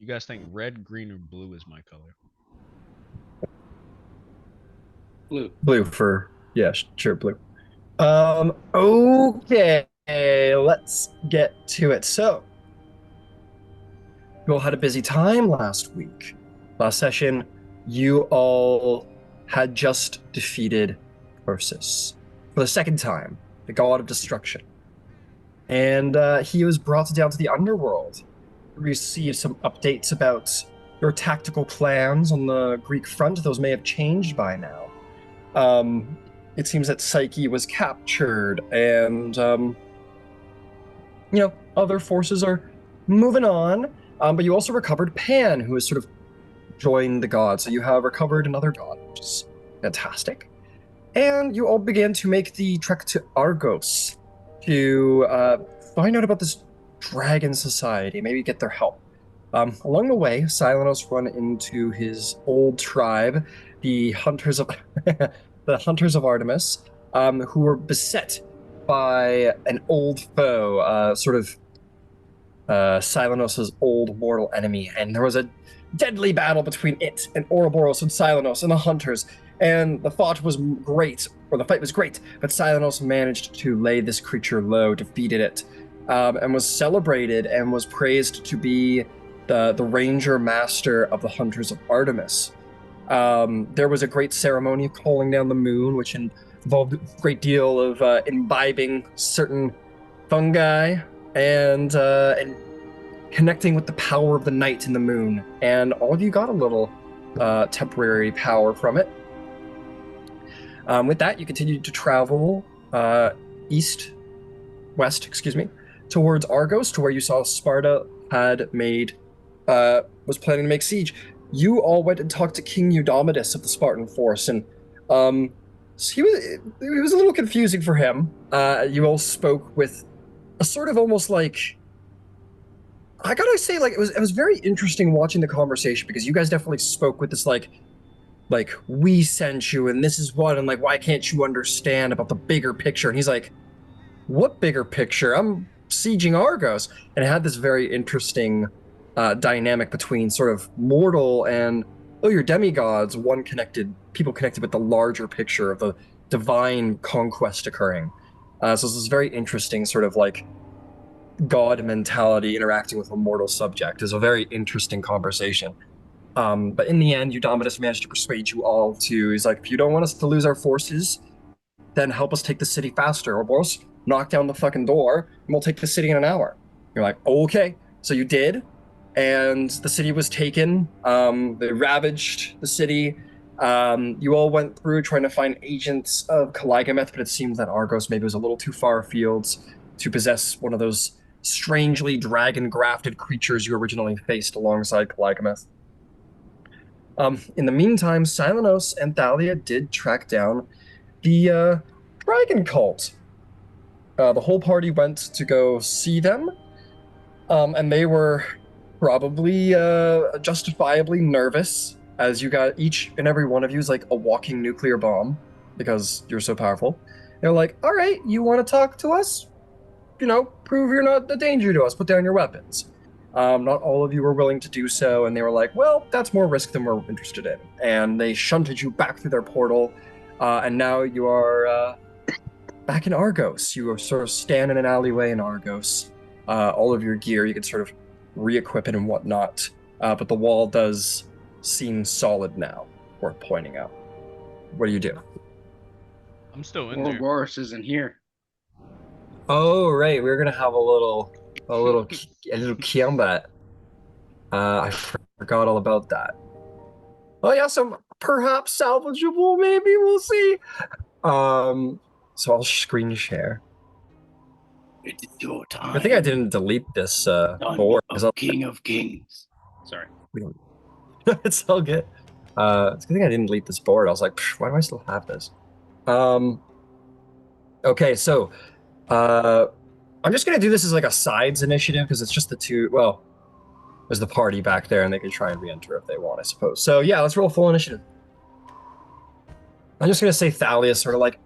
You guys think red, green, or blue is my color? Blue. Blue for, yeah, sure, blue. Okay, let's get to it. So, you all had a busy time last week. Last session, you all had just defeated Persis for the second time, the god of destruction. And he was brought down to the underworld. Received some updates about your tactical plans on the Greek front. Those may have changed by now. It seems that Psyche was captured, and other forces are moving on. But you also recovered Pan, who has sort of joined the god. So you have recovered another god, which is fantastic. And you all began to make the trek to Argos to find out about this dragon society, maybe get their help. Along the way, Silenos run into his old tribe, the Hunters of the Hunters of Artemis, who were beset by an old foe, sort of Silenos' old mortal enemy, and there was a deadly battle between it and Ouroboros and Silenos and the Hunters, and the fight was great, but Silenos managed to lay this creature low, defeated it, and was celebrated and was praised to be the Ranger Master of the Hunters of Artemis. There was a great ceremony of calling down the moon, which involved a great deal of imbibing certain fungi and connecting with the power of the night and the moon. And all of you got a little temporary power from it. With that, you continued to travel west, towards Argos, to where you saw Sparta was planning to make siege. You all went and talked to King Eudomitus of the Spartan force, and so it was a little confusing for him. You all spoke with a sort of almost like, I gotta say, like, it was very interesting watching the conversation, because you guys definitely spoke with this like we sent you and this is what, and like, why can't you understand about the bigger picture? And he's like, what bigger picture? I'm sieging Argos. And it had this very interesting dynamic between sort of mortal and, oh, you're demigods, people connected with the larger picture of the divine conquest occurring. So this is very interesting sort of like god mentality interacting with a mortal subject. Is a very interesting conversation. But in the end, Eudomitus managed to persuade you all to, he's like, if you don't want us to lose our forces, then help us take the city faster, or else knock down the fucking door, and we'll take the city in an hour. You're like, okay. So you did, and the city was taken. They ravaged the city. You all went through trying to find agents of Caligometh, but it seems that Argos maybe was a little too far afield to possess one of those strangely dragon-grafted creatures you originally faced alongside Caligometh. In the meantime, Silenos and Thalia did track down the dragon cult. The whole party went to go see them, and they were probably justifiably nervous, as you got, each and every one of you is like a walking nuclear bomb, because you're so powerful. They're like, all right, you want to talk to us? Prove you're not a danger to us. Put down your weapons. Not all of you were willing to do so, and they were like, well, that's more risk than we're interested in. And they shunted you back through their portal, and now you are back in Argos. You are sort of standing in an alleyway in Argos. All of your gear, you can sort of re-equip it and whatnot, but the wall does seem solid now, worth pointing out. What do you do? I'm still in there. Ouroboros isn't here. Oh, right, we're gonna have a little combat. I forgot all about that. Oh yeah, some perhaps salvageable, maybe, we'll see. So I'll screen share. It is your time. I think I didn't delete this board. King of Kings. Sorry. We don't... It's all good. It's a good thing I didn't delete this board. I was like, why do I still have this? Okay, so I'm just gonna do this as like a sides initiative, because it's just the two. Well, there's the party back there, and they can try and re-enter if they want, I suppose. So yeah, let's roll full initiative. I'm just gonna say Thalia, sort of like,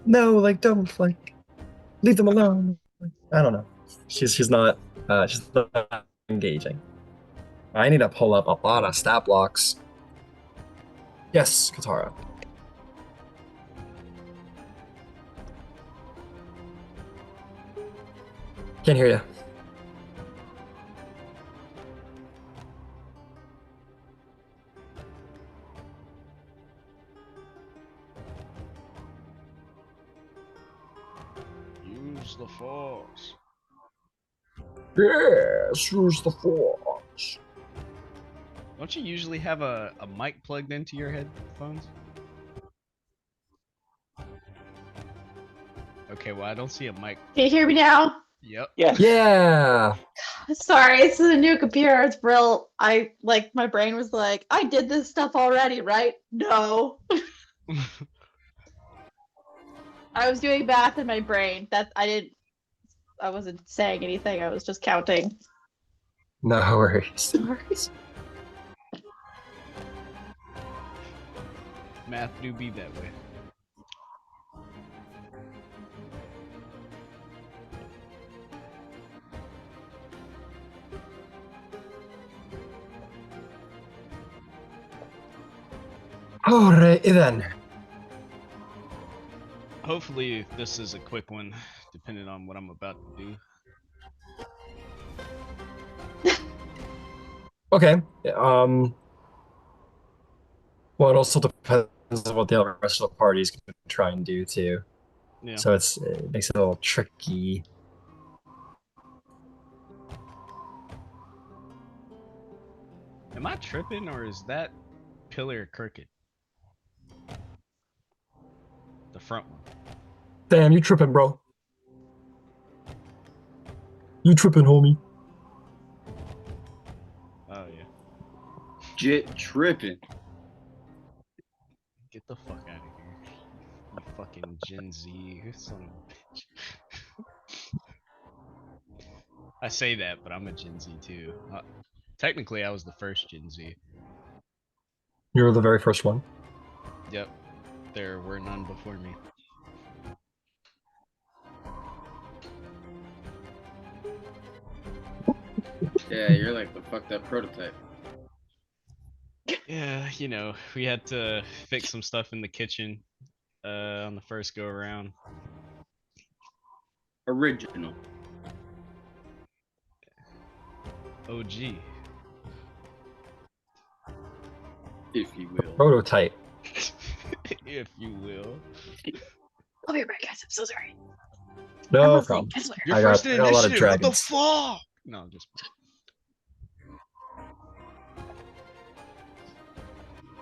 no, like, don't, like, leave them alone. Like, I don't know. She's not engaging. I need to pull up a lot of stat blocks. Yes, Katara. Can't hear you. Use the force. Yes, use the force. Don't you usually have a mic plugged into your headphones? Okay, well I don't see a mic. Can you hear me now? Yep. Yes. Yeah. Sorry, it's a new computer. It's real. My brain was like, I did this stuff already, right? No. I was doing math in my brain. I wasn't saying anything. I was just counting. No worries. Math do be that way. Alright then. Hopefully this is a quick one, depending on what I'm about to do. Okay. Well, it also depends on what the rest of the party's going to try and do too. Yeah. So it makes it a little tricky. Am I tripping or is that pillar crooked? The front one. Damn, you tripping, bro. You tripping, homie. Oh yeah. Jit tripping. Get the fuck out of here. You fucking Gen Z son of a bitch. I say that, but I'm a Gen Z too. Technically, I was the first Gen Z. You were the very first one. Yep. There were none before me. Yeah, you're like the fucked up prototype. Yeah, you know, we had to fix some stuff in the kitchen on the first go around. Original. OG. If you will. Prototype. If you will. I'll be right back, guys. I'm so sorry. No I'm problem. I swear. You're I first got in a lot of initiative. What the dragons. fuck? No, I'm just.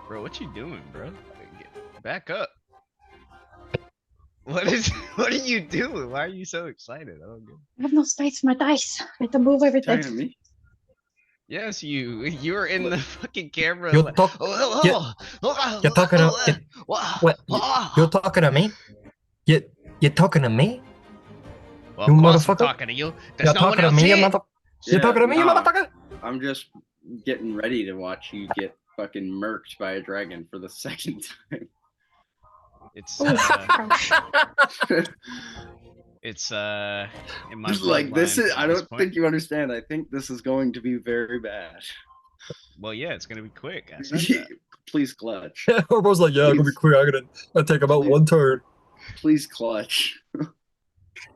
Bro, what you doing, bro? Back up. What are you doing? Why are you so excited? I don't get it. I have no space for my dice. I have to move everything. Talking to me? Yes, you're in the fucking camera. You like, talk- oh, you- You're talking to what? You're talking to me? You talking to me? Well, You of course I'm motherfucker. talking to you. There's You're no one talking to else me, you here. mother. You're talking to me, you nah, motherfucker. I'm just getting ready to watch you get fucking murked by a dragon for the second time. It's Ouch. it's in my Just like this bloodline is, at I this don't point. think you understand. I think this is going to be very bad. Well, yeah, it's gonna be quick. I said that. Please clutch. Orbo's like, yeah, I'm gonna be quick. I'm gonna take about one turn. Please clutch.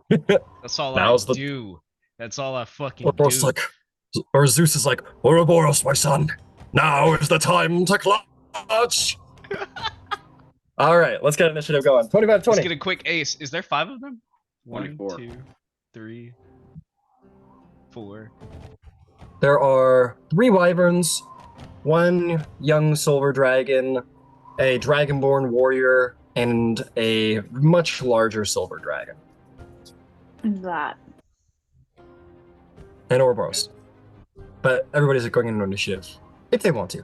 That's all Now's I the- do. That's all I fucking Orbo's do. like, or Zeus is like, Ouroboros, my son. Now is the time to clutch. All right, let's get initiative going. 25, Let's 20. get a quick ace. Is there 5 of them? 1, 24. 2, 3, 4. There are 3 wyverns, 1 young silver dragon, a dragonborn warrior, and a much larger silver dragon. That. And Ouroboros. But everybody's going into initiative if they want to.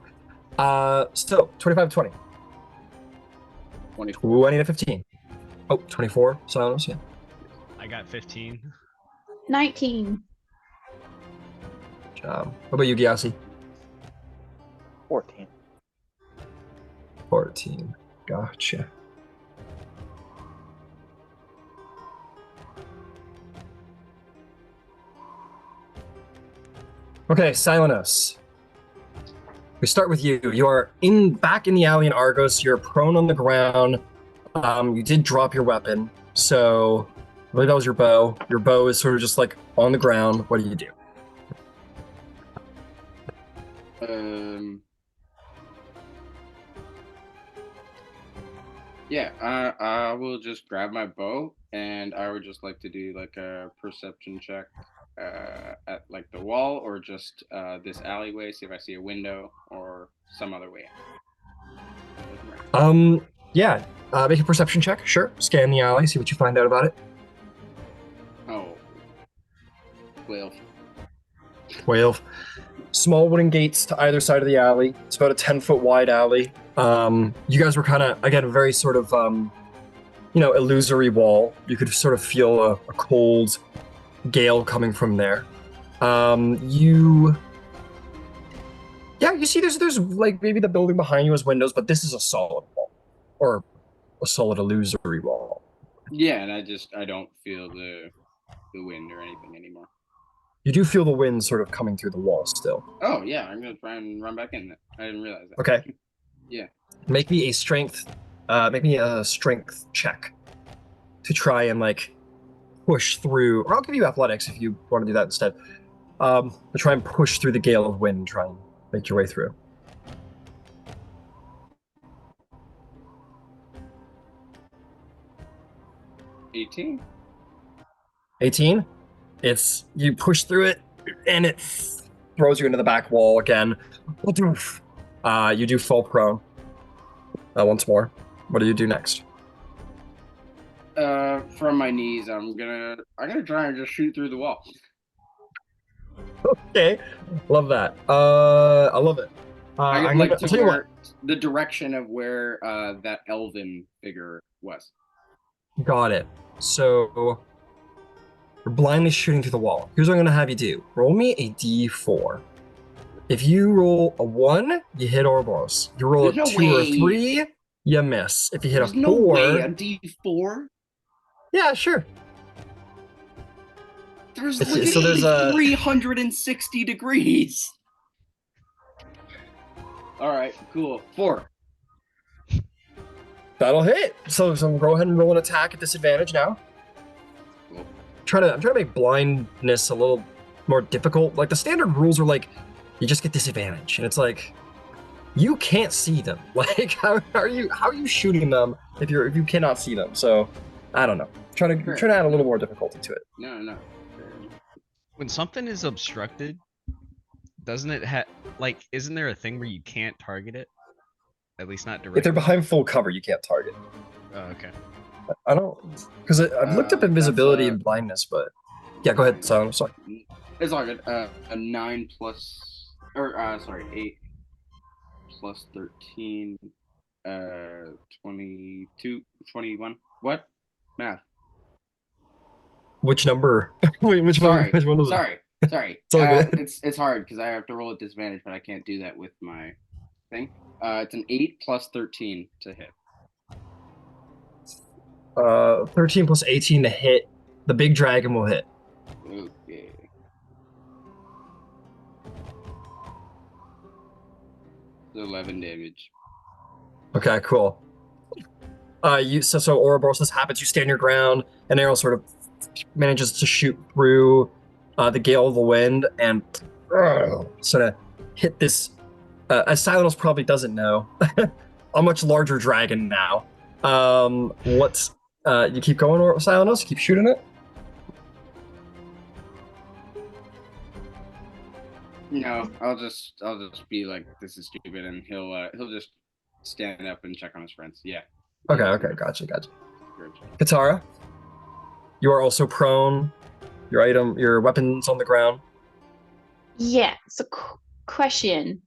So 25, 20. 24. 20 to 15. Oh, 24. Silence, yeah. I got 15. 19. Good job. What about you, Gyasi? 14. 14. Gotcha. Okay, Silenos. We start with you. You are back in the alley in Argos. You're prone on the ground. You did drop your weapon, so I believe that was your bow. Your bow is sort of just like on the ground. What do you do? Yeah, I will just grab my bow, and I would just like to do like a perception check at like the wall, or just this alleyway, see if I see a window or some other way out. Yeah. Make a perception check. Sure. Scan the alley. See what you find out about it. Oh, 12. 12. Small wooden gates to either side of the alley. It's about a 10-foot wide alley. You guys were kind of, again, a very sort of, illusory wall. You could sort of feel a cold gale coming from there. You see there's like maybe the building behind you has windows, but this is a solid wall. Or a solid illusory wall. Yeah, and I don't feel the wind or anything anymore. You do feel the wind sort of coming through the wall still. Oh yeah, I'm gonna try and run back in. I didn't realize that. Okay. Yeah. Make me a strength check to try and like push through, or I'll give you athletics if you want to do that instead. To try and push through the gale of wind, try and make your way through. 18. 18? You push through it, and it throws you into the back wall again. You do fall prone. Once more. What do you do next? From my knees, I'm gonna try and just shoot through the wall. Okay, love that. I love it. I'm like to where the direction of where that elven figure was. Got it. So we're blindly shooting through the wall. Here's what I'm gonna have you do. Roll me a d4. If you roll a 1, you hit Ouroboros. You roll a 2 or 3, you miss. If you hit a 4, no way a d4. Yeah, sure. There's 360 degrees. All right, cool. 4. That'll hit. So go ahead and roll an attack at disadvantage now. Cool. I'm trying to make blindness a little more difficult. Like the standard rules are like you just get disadvantage, and it's like you can't see them. Like how are you shooting them if you cannot see them? So I don't know. Trying to add a little more difficulty to it. No. When something is obstructed, doesn't it isn't there a thing where you can't target it? At least not directly. If they're behind full cover, you can't target. Oh, okay. I don't, because I've looked up invisibility and blindness, but yeah, go ahead. So I'm sorry. It's all good. A 9 plus, or 8 plus 13, 22, 21. What? Math. Which number? Wait, which one was Sorry. It's all good. It's hard because I have to roll at disadvantage, but I can't do that with my thing. It's an 8 plus 13 to hit. 13 plus 18 to hit. The big dragon will hit. Okay. It's 11 damage. Okay, cool. So Ouroboros, this happens. You stand your ground, and arrow sort of manages to shoot through the gale of the wind and sort of hit this. As Silenos probably doesn't know, a much larger dragon now. You keep going, Silenos? Keep shooting it? No, I'll just be like, this is stupid, and he'll just stand up and check on his friends. Yeah. Okay, gotcha. Katara, you are also prone. Your weapon's on the ground. Yeah. So, question: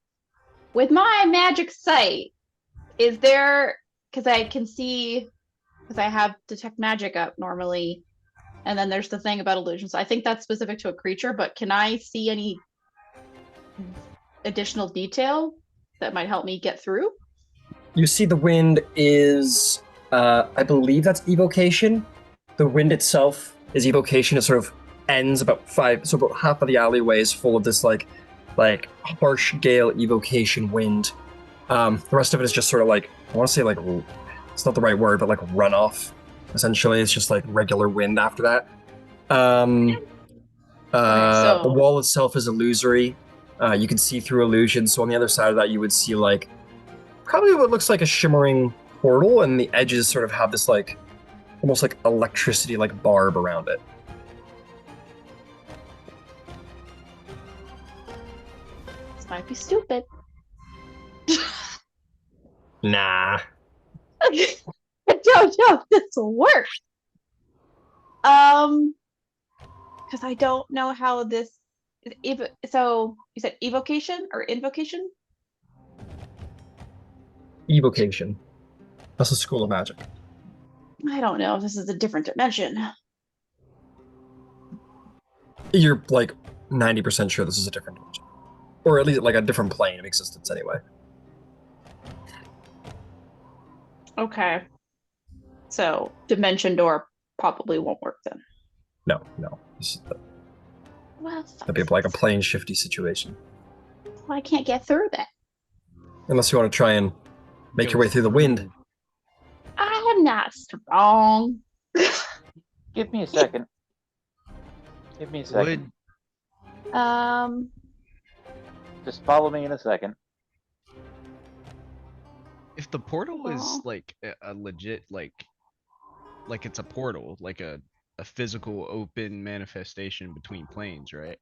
with my magic sight, is there? Because I can see, because I have detect magic up normally, and then there's the thing about illusions. I think that's specific to a creature, but can I see any additional detail that might help me get through? You see the wind is, I believe that's evocation. The wind itself is evocation. It sort of ends about half of the alleyway is full of this like like harsh gale evocation wind. The rest of it is just sort of like, I want to say like, it's not the right word, but like runoff. Essentially, it's just like regular wind after that. The so wall itself is illusory. You can see through illusions. So on the other side of that, you would see like probably what looks like a shimmering portal, and the edges sort of have this like almost like electricity like barb around it. this might be stupid. Nah. I don't know if this will work. Because I don't know how this. So you said evocation or invocation? Evocation. That's a school of magic. I don't know if this is a different dimension. You're like 90% sure this is a different dimension. Or at least like a different plane of existence anyway. Okay. So dimension door probably won't work then. No. Well, That'd be like a plane shifty situation. I can't get through that. Unless you want to try and make your way through the wind. I am not strong. Give me a second. Give me a second. Just follow me in a second. If the portal is Well. like a legit like it's a portal, like a physical open manifestation between planes, right?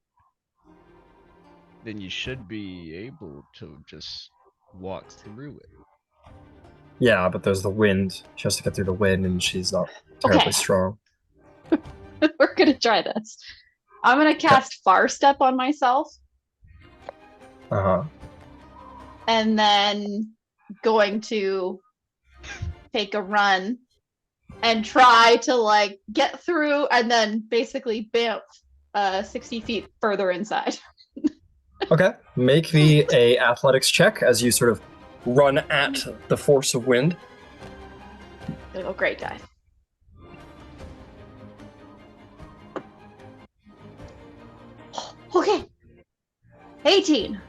Then you should be able to just walk through it. Yeah, but there's the wind. She has to get through the wind, and she's not terribly Okay. strong. We're gonna try this. I'm gonna cast Far Step on myself, Uh-huh. and then going to take a run and try to like get through, and then basically bamf 60 feet further inside. Okay. Make me a athletics check as you sort of run at the force of wind. Oh, great, guys. Okay. 18.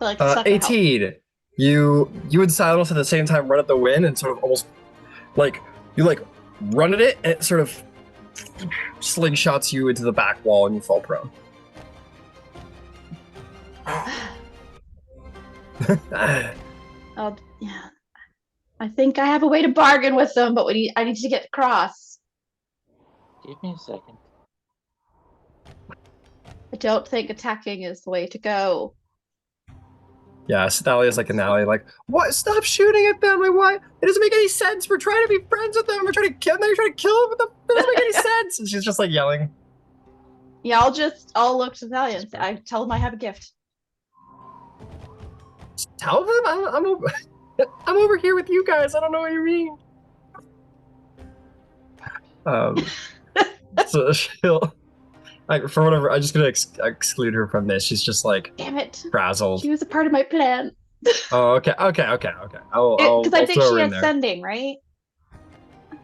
I like to suck my health. 18. You and Silas at the same time run at the wind and sort of almost like you like run at it, and it sort of slingshots you into the back wall and you fall prone. Oh, yeah. I think I have a way to bargain with them, but I need to get across. Give me a second. I don't think attacking is the way to go. Yeah, Sally is like an alley, like, what? Stop shooting at them! Like, what? It doesn't make any sense. We're trying to be friends with them. We're trying to kill them. You're trying to kill them. It doesn't make any sense. And she's just like yelling. Yeah, I'll look to Thalia and I tell them I have a gift. Tell them I'm over, I'm over here with you guys. I don't know what you mean. So she'll, like, for whatever, I'm just gonna exclude her from this. She's just like Damn it. frazzled. She was a part of my plan. Oh, okay. I'll Because I think throw she her in has there. sending, right?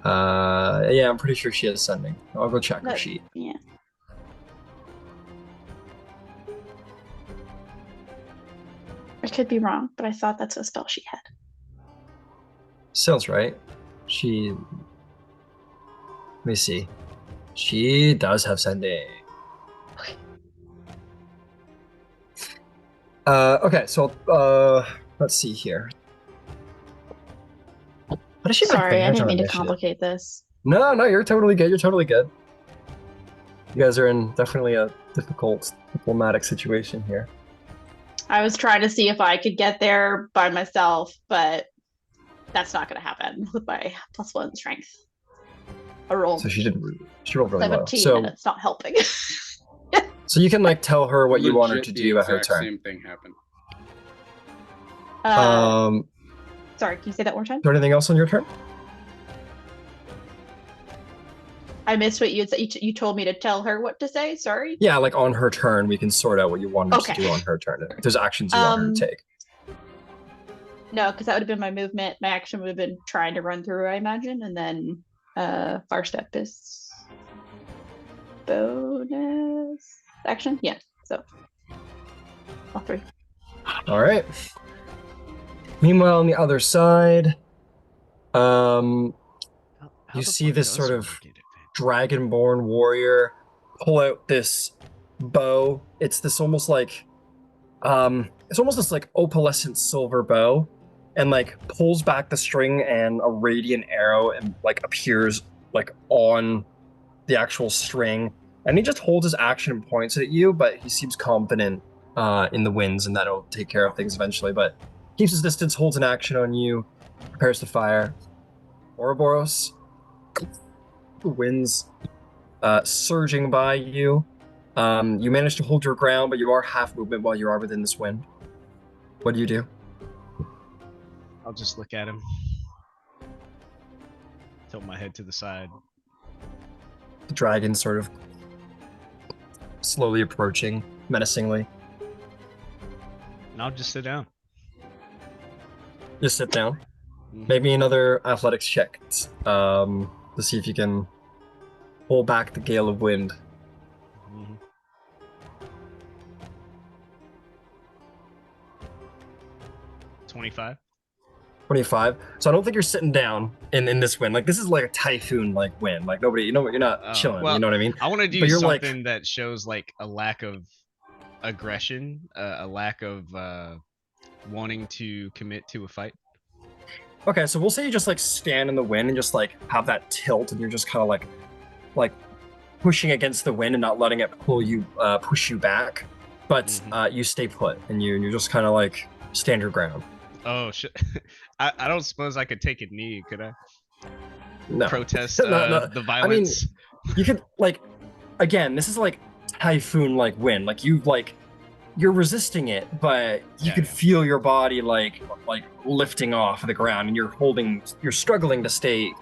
Yeah, I'm pretty sure she has sending. I'll go check her But- sheet. Yeah. I could be wrong, but I thought that's a spell she had. Sounds right. Let me see. She does have sending. Okay, so let's see here. What is she? Sorry, I advantage didn't on mean to initiative? complicate this. No, you're totally good. You're totally good. You guys are in definitely a difficult diplomatic situation here. I was trying to see if I could get there by myself, but that's not going to happen with my +1 strength. I rolled So she rolled really low. 17, So and it's not helping. so you can like tell her what you want her Legit to the do at her exact turn. Same thing happened. Sorry, can you say that one more time? Is there anything else on your turn? I missed what you had said. You told me to tell her what to say. Sorry. Yeah, like on her turn, we can sort out what you want her Okay. to do on her turn. If there's actions you want her to take. No, because that would have been my movement. My action would have been trying to run through, I imagine, and then Far Step is bonus action. Yeah. So All three. All right. Meanwhile, on the other side, How you the see fuck this does sort one of get advantage? dragonborn warrior pull out this bow. It's this almost like it's almost this like opalescent silver bow, and like pulls back the string, and a radiant arrow and like appears like on the actual string. And he just holds his action and points it at you, but he seems confident in the winds and that it'll take care of things eventually. But keeps his distance, holds an action on you, prepares to fire. Ouroboros, the winds surging by you. You manage to hold your ground, but you are half movement while you are within this wind. What do you do? I'll just look at him. Tilt my head to the side. The dragon sort of slowly approaching, menacingly. And I'll just sit down. Just sit down. Mhm. Maybe another athletics check to see if you can pull back the gale of wind. Mhm. 25. 25. So I don't think you're sitting down in this wind. Like this is like a typhoon like wind. Like nobody, you're not chilling. Well, You know what I mean? I want to do But you're like- something that shows like a lack of aggression, a lack of wanting to commit to a fight. Okay, so we'll say you just like stand in the wind and just like have that tilt, and you're just kind of like pushing against the wind and not letting it push you back. But Mhm. you stay put, and you just kind of like stand your ground. Oh shit! I don't suppose I could take a knee, could I? No. Protest No. the violence. You could like, again, this is like typhoon like wind. Like you're resisting it, but you Yeah, could yeah. feel your body like lifting off the ground, and you're struggling to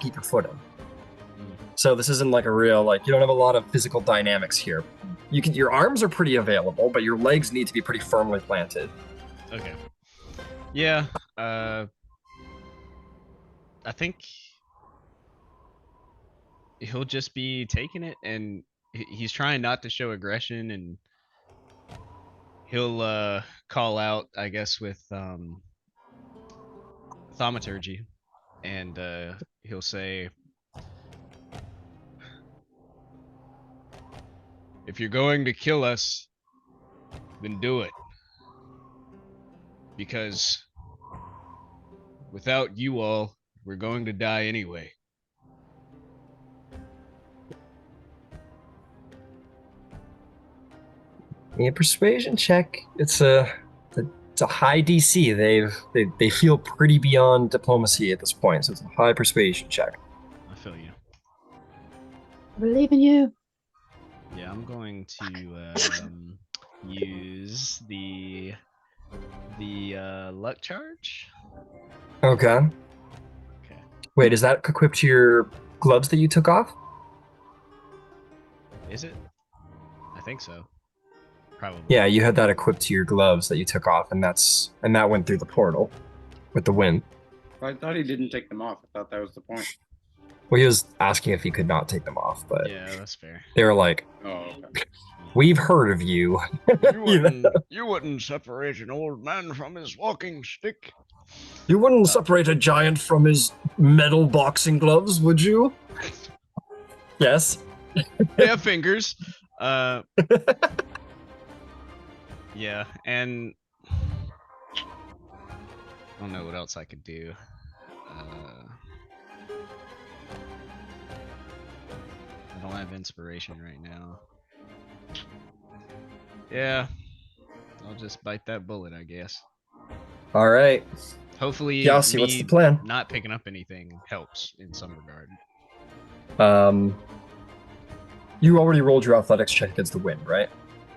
keep your footing. Mm. So this isn't like a real like you don't have a lot of physical dynamics here. Your arms are pretty available, but your legs need to be pretty firmly planted. Okay. Yeah. I think he'll just be taking it, and he's trying not to show aggression, and he'll call out, I guess, with thaumaturgy, and he'll say, "If you're going to kill us, then do it, because without you all, we're going to die anyway." A persuasion check. It's a high DC. They feel pretty beyond diplomacy at this point, so it's a high persuasion check. I feel you. I believe in you. Yeah, I'm going to use the luck charge. Okay. Okay. Wait, is that equipped to your gloves that you took off? Is it? I think so. Probably. Yeah, you had that equipped to your gloves that you took off, and that went through the portal with the wind. I thought he didn't take them off. I thought that was the point. Well, he was asking if he could not take them off, but Yeah, that's fair. they were like, Oh, okay. "We've heard of you." You wouldn't separate an old man from his walking stick. You wouldn't separate a giant from his metal boxing gloves, would you? Yes. They have fingers. Yeah, and I don't know what else I could do. I don't have inspiration right now. Yeah, I'll just bite that bullet, I guess. All right. Hopefully, Yossi, what's the plan? not picking up anything helps in some regard. You already rolled your athletics check against the wind, right?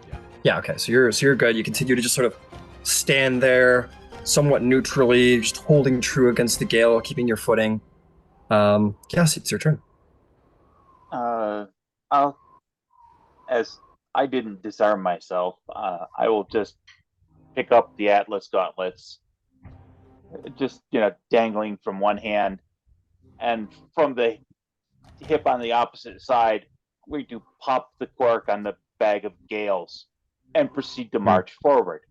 Yeah. Yeah. Okay. So you're good. You continue to just sort of stand there, somewhat neutrally, just holding true against the gale, keeping your footing. Yossi, it's your turn. As I didn't disarm myself, I will just pick up the Atlas gauntlets, just dangling from one hand, and from the hip on the opposite side, we do pop the cork on the bag of gales and proceed to march forward.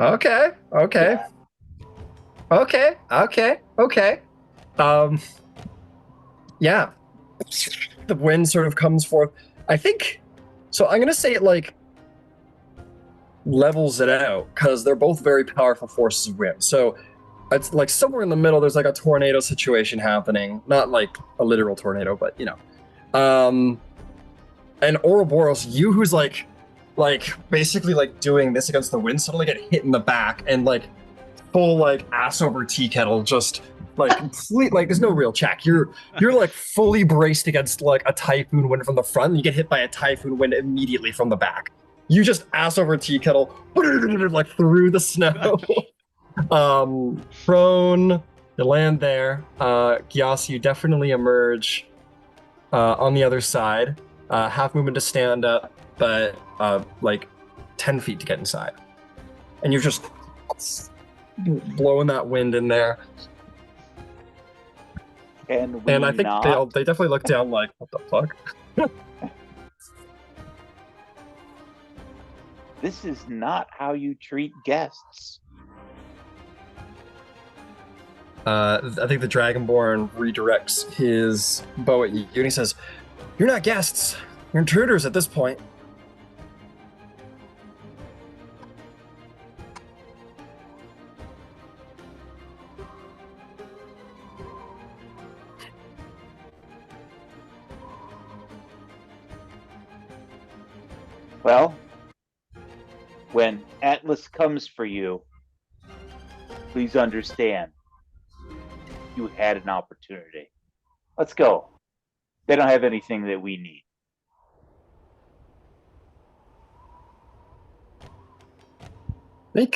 Okay. Yeah. The wind sort of comes forth. I think so. I'm gonna say it like levels it out because they're both very powerful forces of wind. So it's like somewhere in the middle. There's like a tornado situation happening, not like a literal tornado, but you know. And Ouroboros, you who's like basically like doing this against the wind, suddenly get hit in the back and like full like ass over tea kettle, just like complete like there's no real check. You're like fully braced against like a typhoon wind from the front, and you get hit by a typhoon wind immediately from the back. You just ass over tea kettle like through the snow. Prone, you land there. Gyasi, you definitely emerge on the other side. Half movement to stand up, but like 10 feet to get inside. And you're just blowing that wind in there. And I think they definitely look down like, what the fuck? This is not how you treat guests. I think the Dragonborn redirects his bow at you, and he says, "You're not guests. You're intruders at this point." Well, when Atlas comes for you, please understand you had an opportunity. Let's go. They don't have anything that we need. Make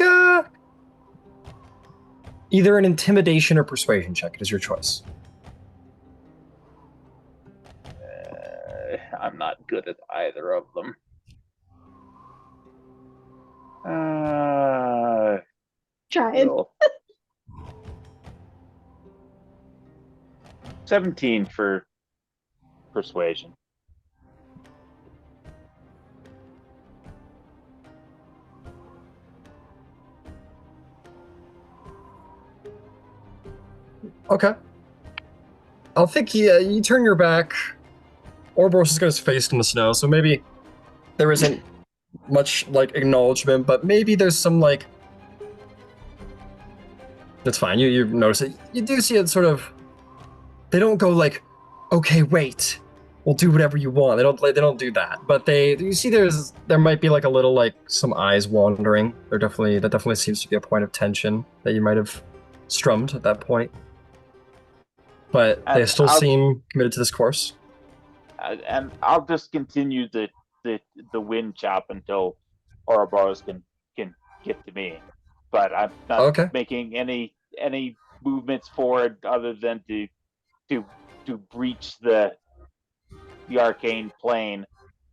either an intimidation or persuasion check. It is your choice. I'm not good at either of them. 'Trying. 17 for persuasion. Okay. I'll think you turn your back. Ouroboros has got his face in the snow, so maybe there isn't much like acknowledgement, but maybe there's some like. That's fine. You notice it. You do see it sort of. They don't go like, okay, wait, we'll do whatever you want. They don't do that. But you see there might be like a little like some eyes wandering. That definitely seems to be a point of tension that you might have strummed at that point. But they still seem committed to this course. And I'll just continue the wind chop until Ouroboros can get to me. But I'm not making any movements forward other than to breach the arcane plane,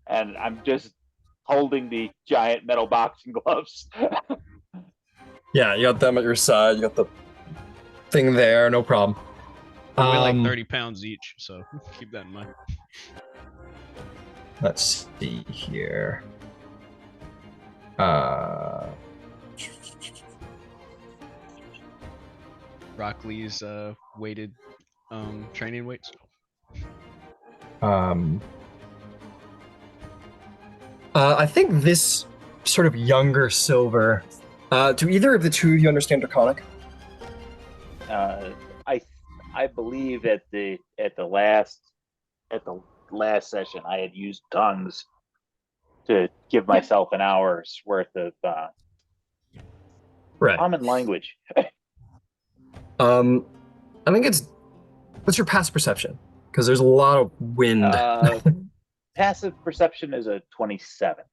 and I'm just holding the giant metal boxing gloves. Yeah, you got them at your side. You got the thing there, no problem. They weigh like 30 pounds each, so keep that in mind. Let's see here. Rock Lee's weighted training weights. I think this sort of younger Silver. Do either of the two of you understand Draconic? I believe at the last session I had used tongues to give myself an hour's worth of common language. I think what's your passive perception? Because there's a lot of wind. Passive perception is a 27.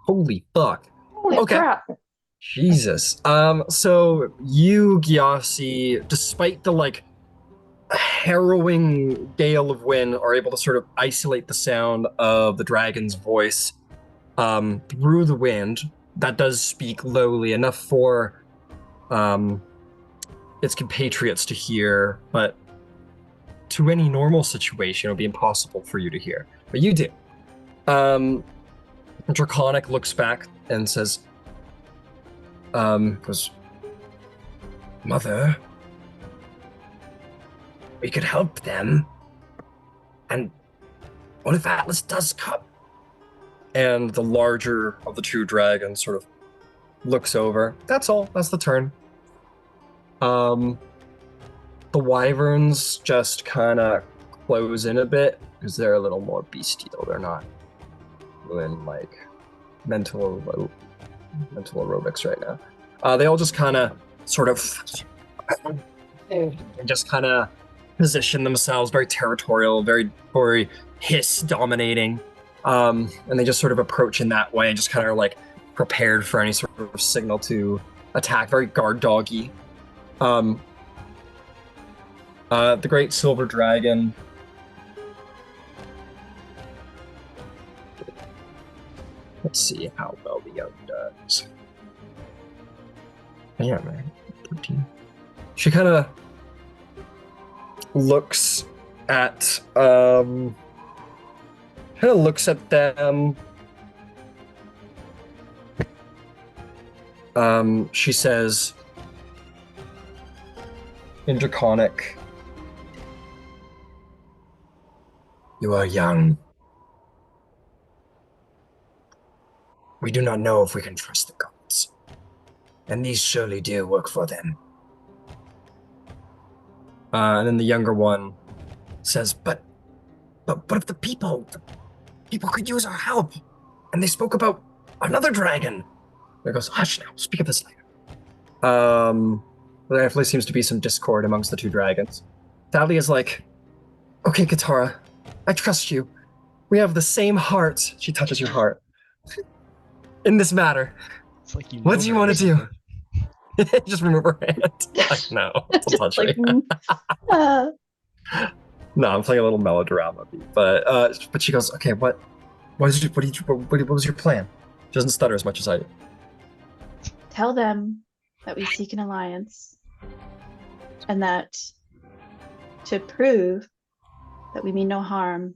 Holy fuck. Holy crap. Jesus. So you, Gyasi, despite the like harrowing gale of wind, are able to sort of isolate the sound of the dragon's voice through the wind. That does speak lowly enough for its compatriots to hear, but to any normal situation, it would be impossible for you to hear. But you do. Draconic looks back and says, Goes, Mother, we could help them. And what if Atlas does come? And the larger of the two dragons sort of looks over. That's all. That's the turn. The wyverns just kind of close in a bit because they're a little more bestial. They're not doing like mental aerobics right now. They all just kind of sort of just kind of position themselves very territorial, very hiss dominating. And they just sort of approach in that way and just kind of like prepared for any sort of signal to attack, very guard doggy. The great silver dragon. Let's see how well the young does. Yeah, man. 13. She kind of looks at them. She says in draconic, "You are young. We do not know if we can trust the gods, and these surely do work for them." And then the younger one says, but if the people could use our help, and they spoke about another dragon. And it goes, hush now, speak of this later. There definitely seems to be some discord amongst the two dragons. Thalia's like, okay, Katara, I trust you. We have the same heart. She touches your heart. In this matter. It's like you know What do you her or want to do? something. Just remove her hand. Like, no, don't touch Like, me. uh, No, I'm playing a little melodrama beat, but she goes, okay, what was your plan? She doesn't stutter as much as I do. tell them that we seek an alliance, and that to prove that we mean no harm,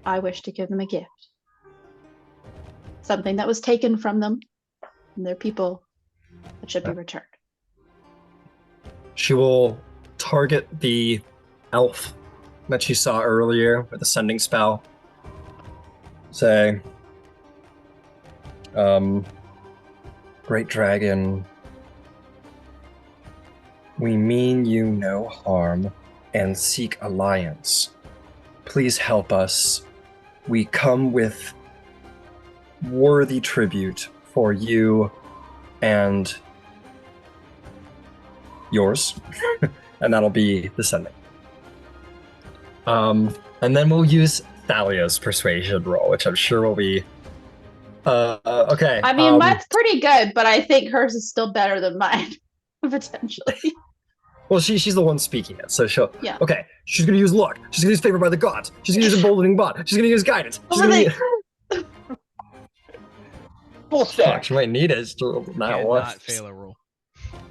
I wish to give them a gift. Something that was taken from them and their people that should be returned. She will target the elf that she saw earlier with the sending spell. Say, Great Dragon, we mean you no harm and seek alliance. Please help us. We come with worthy tribute for you and yours. And that'll be the sending. And then we'll use Thalia's persuasion roll, which I'm sure will be okay. I mean, mine's pretty good, but I think hers is still better than mine, potentially. Well, she's the one speaking it, so she'll. Yeah. Okay, she's gonna use luck. She's gonna use favor by the gods. She's gonna use emboldening bond. She's gonna use guidance. She's Well, gonna they- use... Full Fuck, stack. she might need it. She rolls a nat Can't one. not fail a roll.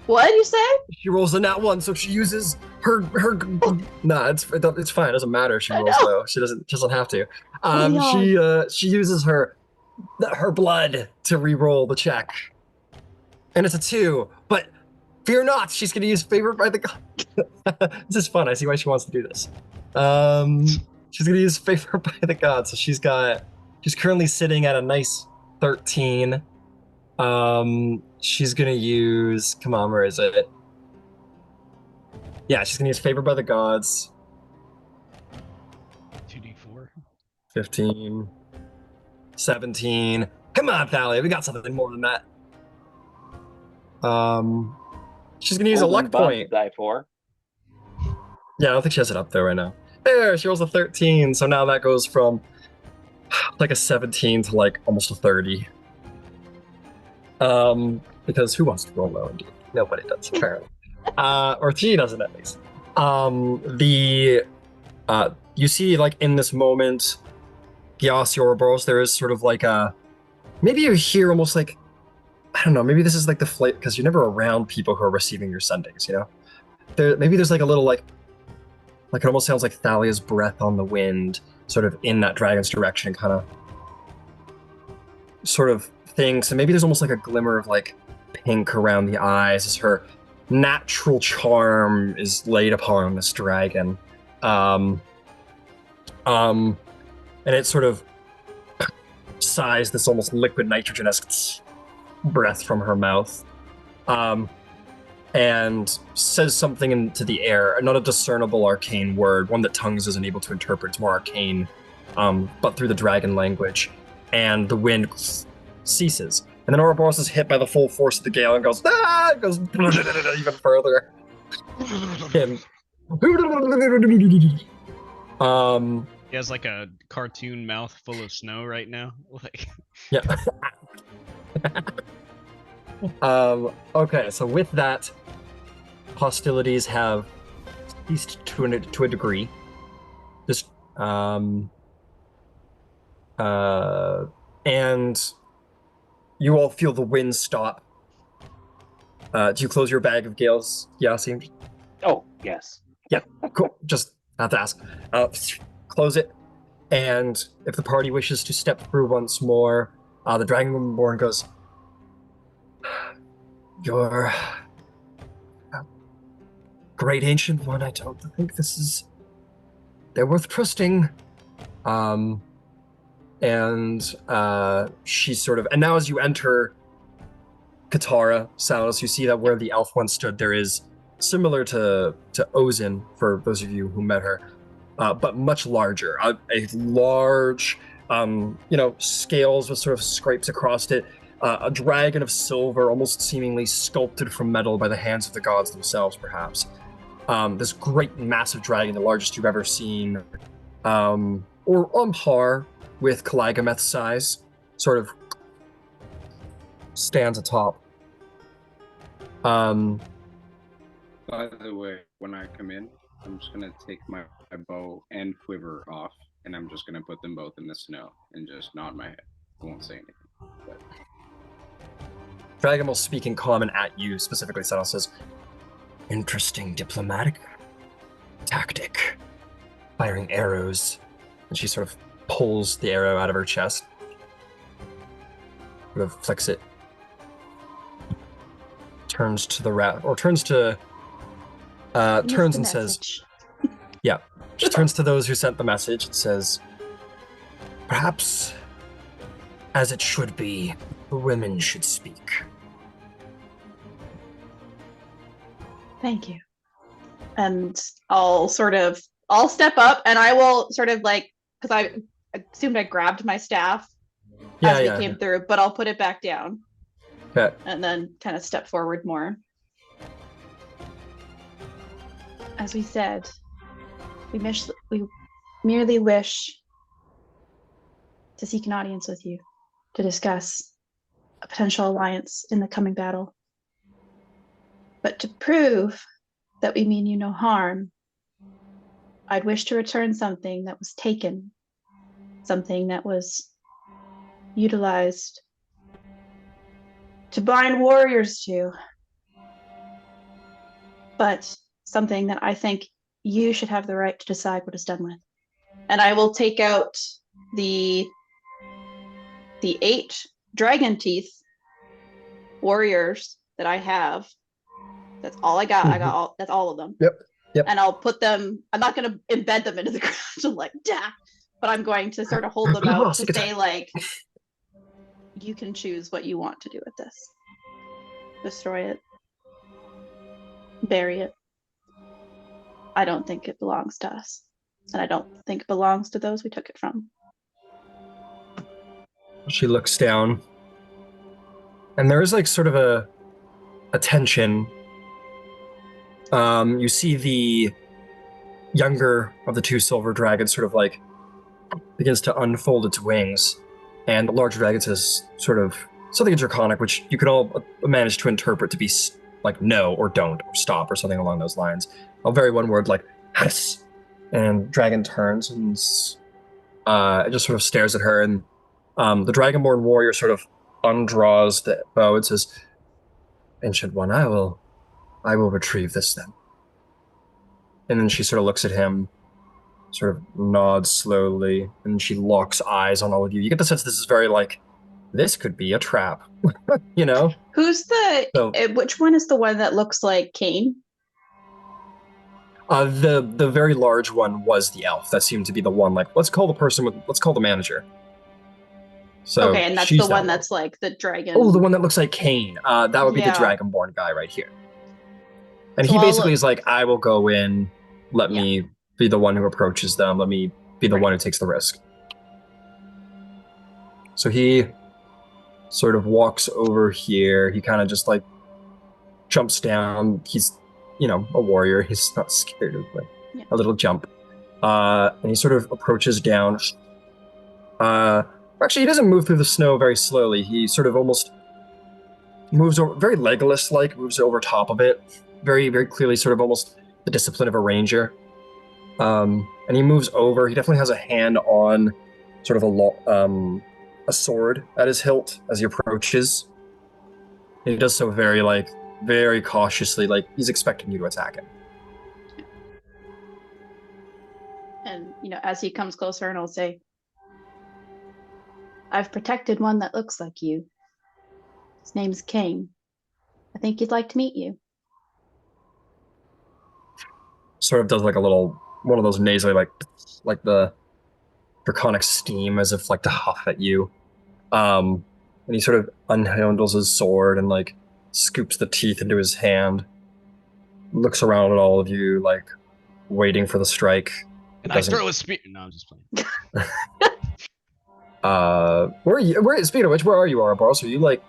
What did you say? She rolls a nat one, so she uses her. Nah, it's fine. It doesn't matter. If she rolls though. She doesn't have to. She uses her blood to re-roll the check, and it's a 2. But fear not, she's gonna use favor by the gods. This is fun. I see why she wants to do this. She's gonna use favor by the gods. So she's currently sitting at a nice 13. She's gonna use, come on, where is it? Yeah, she's gonna use favor by the gods. 2d4. 15, 17. Come on, Thalia, we got something more than that. She's gonna use a luck point. Die for. Yeah, I don't think she has it up there right now. There, she rolls a 13, so now that goes from like a 17 to like almost a 30. Because who wants to roll low indeed? Nobody does, apparently. Or she doesn't at least. You see, like, in this moment, Gias Ouroboros, there is sort of like a, maybe you hear almost like, I don't know, maybe this is like the flight, because you're never around people who are receiving your sendings, you know? Maybe there's like a little like it almost sounds like Thalia's breath on the wind, sort of in that dragon's direction, kind of sort of thinks, and maybe there's almost like a glimmer of like pink around the eyes as her natural charm is laid upon this dragon. Um, and it sort of sighs this almost liquid nitrogen-esque breath from her mouth. And says something into the air, not a discernible arcane word, one that tongues isn't able to interpret. It's more arcane, but through the dragon language. And the wind ceases. And then Ouroboros is hit by the full force of the gale and goes, ah! Goes even further. And He has like a cartoon mouth full of snow right now. Like, yeah. Okay, so with that, hostilities have ceased to a degree. Just and you all feel the wind stop. Do you close your bag of gales, Yasim? Oh, yes. Yeah, cool. Just have to ask. Close it, and if the party wishes to step through once more, the Dragonborn goes, "You're a great ancient one. I don't think this is. They're worth trusting." And she sort of, and now as you enter Katara, Salos, you see that where the elf once stood, there is similar to Ozin, for those of you who met her, but much larger. A large, scales with sort of scrapes across it. A dragon of silver, almost seemingly sculpted from metal by the hands of the gods themselves, perhaps. This great, massive dragon, the largest you've ever seen, or on par with Kalagameth's size, sort of stands atop. By the way, when I come in, I'm just gonna take my bow and quiver off, and I'm just gonna put them both in the snow and just nod my head. I won't say anything. But... Dragon will speak in common at you, specifically. Settle says, "Interesting diplomatic tactic, firing arrows," and she sort of pulls the arrow out of her chest, sort of flicks it, turns to the rat, or turns to, turns and says, yeah, she turns to those who sent the message and says, "Perhaps, as it should be, the women should speak." Thank you. And I'll step up and I will sort of like, because I assumed I grabbed my staff as we came through, but I'll put it back down. Okay. And then kind of step forward more. As we said, we merely wish to seek an audience with you to discuss a potential alliance in the coming battle. But to prove that we mean you no harm, I'd wish to return something that was taken, something that was utilized to bind warriors to, but something that I think you should have the right to decide what is done with. And I will take out the 8 dragon teeth warriors that I have. That's all I got. Mm-hmm. That's all of them. Yep. And I'll put them, I'm not going to embed them into the ground and like, but I'm going to sort of hold them out to say like, you can choose what you want to do with this. Destroy it. Bury it. I don't think it belongs to us. And I don't think it belongs to those we took it from. She looks down. And there is like sort of a tension. You see the younger of the 2 silver dragons sort of like begins to unfold its wings. And the larger dragon says sort of something draconic, which you can all manage to interpret to be like no or don't or stop or something along those lines. I'll vary one word like Hades. And dragon turns and it just sort of stares at her, and the dragonborn warrior sort of undraws the bow and says, "Ancient one, I will retrieve this then." And then she sort of looks at him, sort of nods slowly, and she locks eyes on all of you. You get the sense this is very like this could be a trap. You know? Who's So which one is the one that looks like Kane? the very large one was the elf. That seemed to be the one. Like, let's call the manager. So Okay, and that's she's the one that that's like the dragon. Oh, the one that looks like Kane. That would be the Yeah. Dragonborn guy right here. And So he I'll basically look- is like, I will go in. Let Yeah. me be the one who approaches them. Let me be the Right. one who takes the risk. So he sort of walks over here. He kind of just like jumps down. He's, a warrior. He's not scared of like Yeah. a little jump. And he sort of approaches down. Actually, he doesn't move through the snow very slowly. He sort of almost moves over, very Legolas-like, moves over top of it. Very, very clearly sort of almost the discipline of a ranger. And he moves over. He definitely has a hand on sort of a sword at his hilt as he approaches. And he does so very cautiously, like he's expecting you to attack him. And as he comes closer, and I'll say, I've protected one that looks like you. His name's Kane. I think he'd like to meet you. Sort of does like a little one of those nasally like the draconic steam as if like to huff at you. And he sort of unhandles his sword and like scoops the teeth into his hand. Looks around at all of you, like waiting for the strike. And I throw a spear. No, I'm just playing. Where are you? Speaking of which, where are you, Ouroboros? Are you like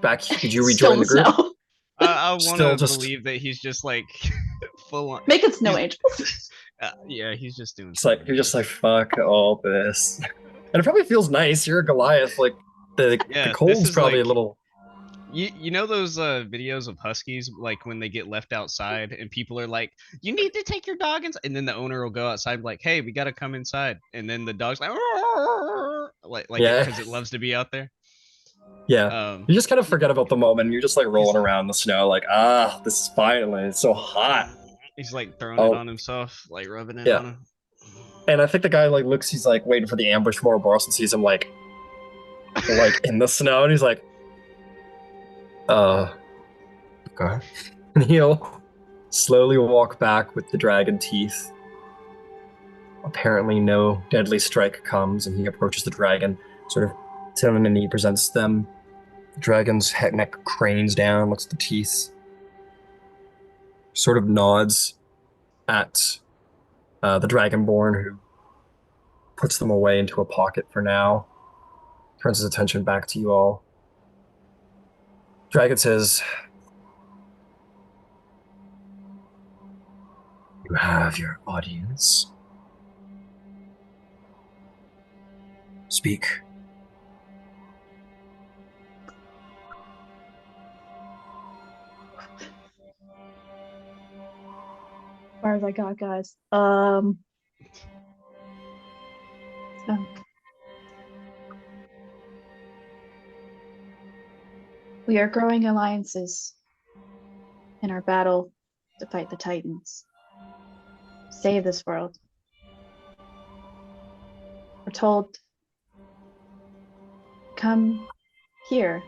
back? Did you Still rejoin in the group? snow. I want Still to just- believe that he's just like full on. Make it snow angels. Yeah, he's just doing. It's like you're just like fuck all this, and it probably feels nice. You're a Goliath, like the Yeah, cold's this is probably like- a little. You know those videos of huskies, like when they get left outside and people are like, "You need to take your dog inside," and then the owner will go outside like, "Hey, we gotta come inside," and then the dog's like Yeah. because it loves to be out there. Yeah, you just kind of forget about the moment. You're just like rolling around in the snow, like this is finally. It's so hot. He's like throwing it on himself, like rubbing it Yeah. on him. And I think the guy like looks. He's like waiting for the ambush from Ouroboros and sees him like in the snow, and he's like, okay. And he'll slowly walk back with the dragon teeth. Apparently, no deadly strike comes, and he approaches the dragon, sort of turning a knee, presents them. The dragon's head neck cranes down, looks at the teeth, sort of nods at the dragonborn, who puts them away into a pocket for now, turns his attention back to you all. Dragon says, "You have your audience. Speak." As far as I got, guys. We are growing alliances in our battle to fight the Titans. Save this world. We're told, come here.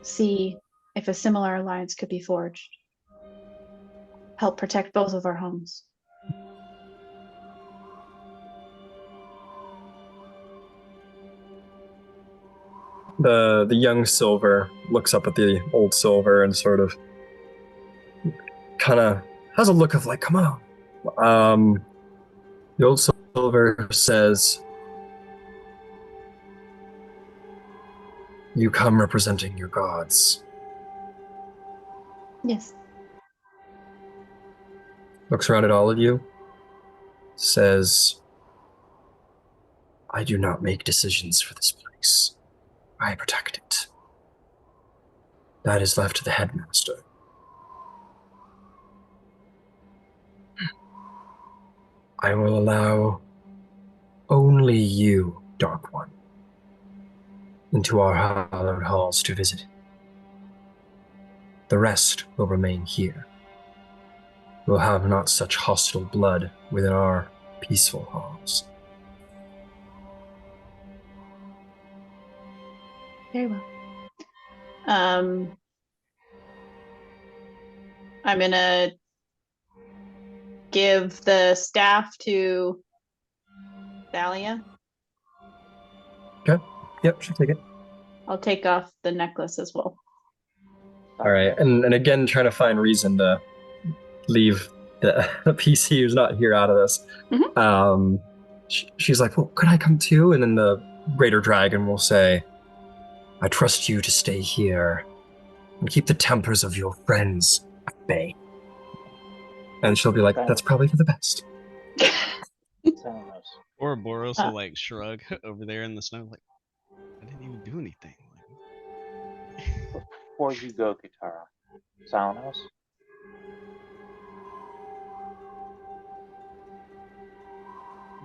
See if a similar alliance could be forged. Help protect both of our homes. The young Silver looks up at the old Silver and sort of kind of has a look of like, come on. The old Silver says, "You come representing your gods." Yes. Looks around at all of you, says, "I do not make decisions for this place. I protect it. That is left to the headmaster. I will allow only you, Dark One, into our hallowed halls to visit. The rest will remain here. We'll have not such hostile blood within our peaceful halls." Very well. I'm gonna give the staff to Thalia. Okay. Yep, she'll take it. I'll take off the necklace as well. All right, and again, trying to find reason to leave the PC who's not here out of this. Mhm. She's like, well, could I come too? And then the greater dragon will say, I trust you to stay here and keep the tempers of your friends at bay. And she'll be like, that's probably for the best. Or Boros will like shrug over there in the snow, like, I didn't even do anything. Before you go, Katara, Salanos,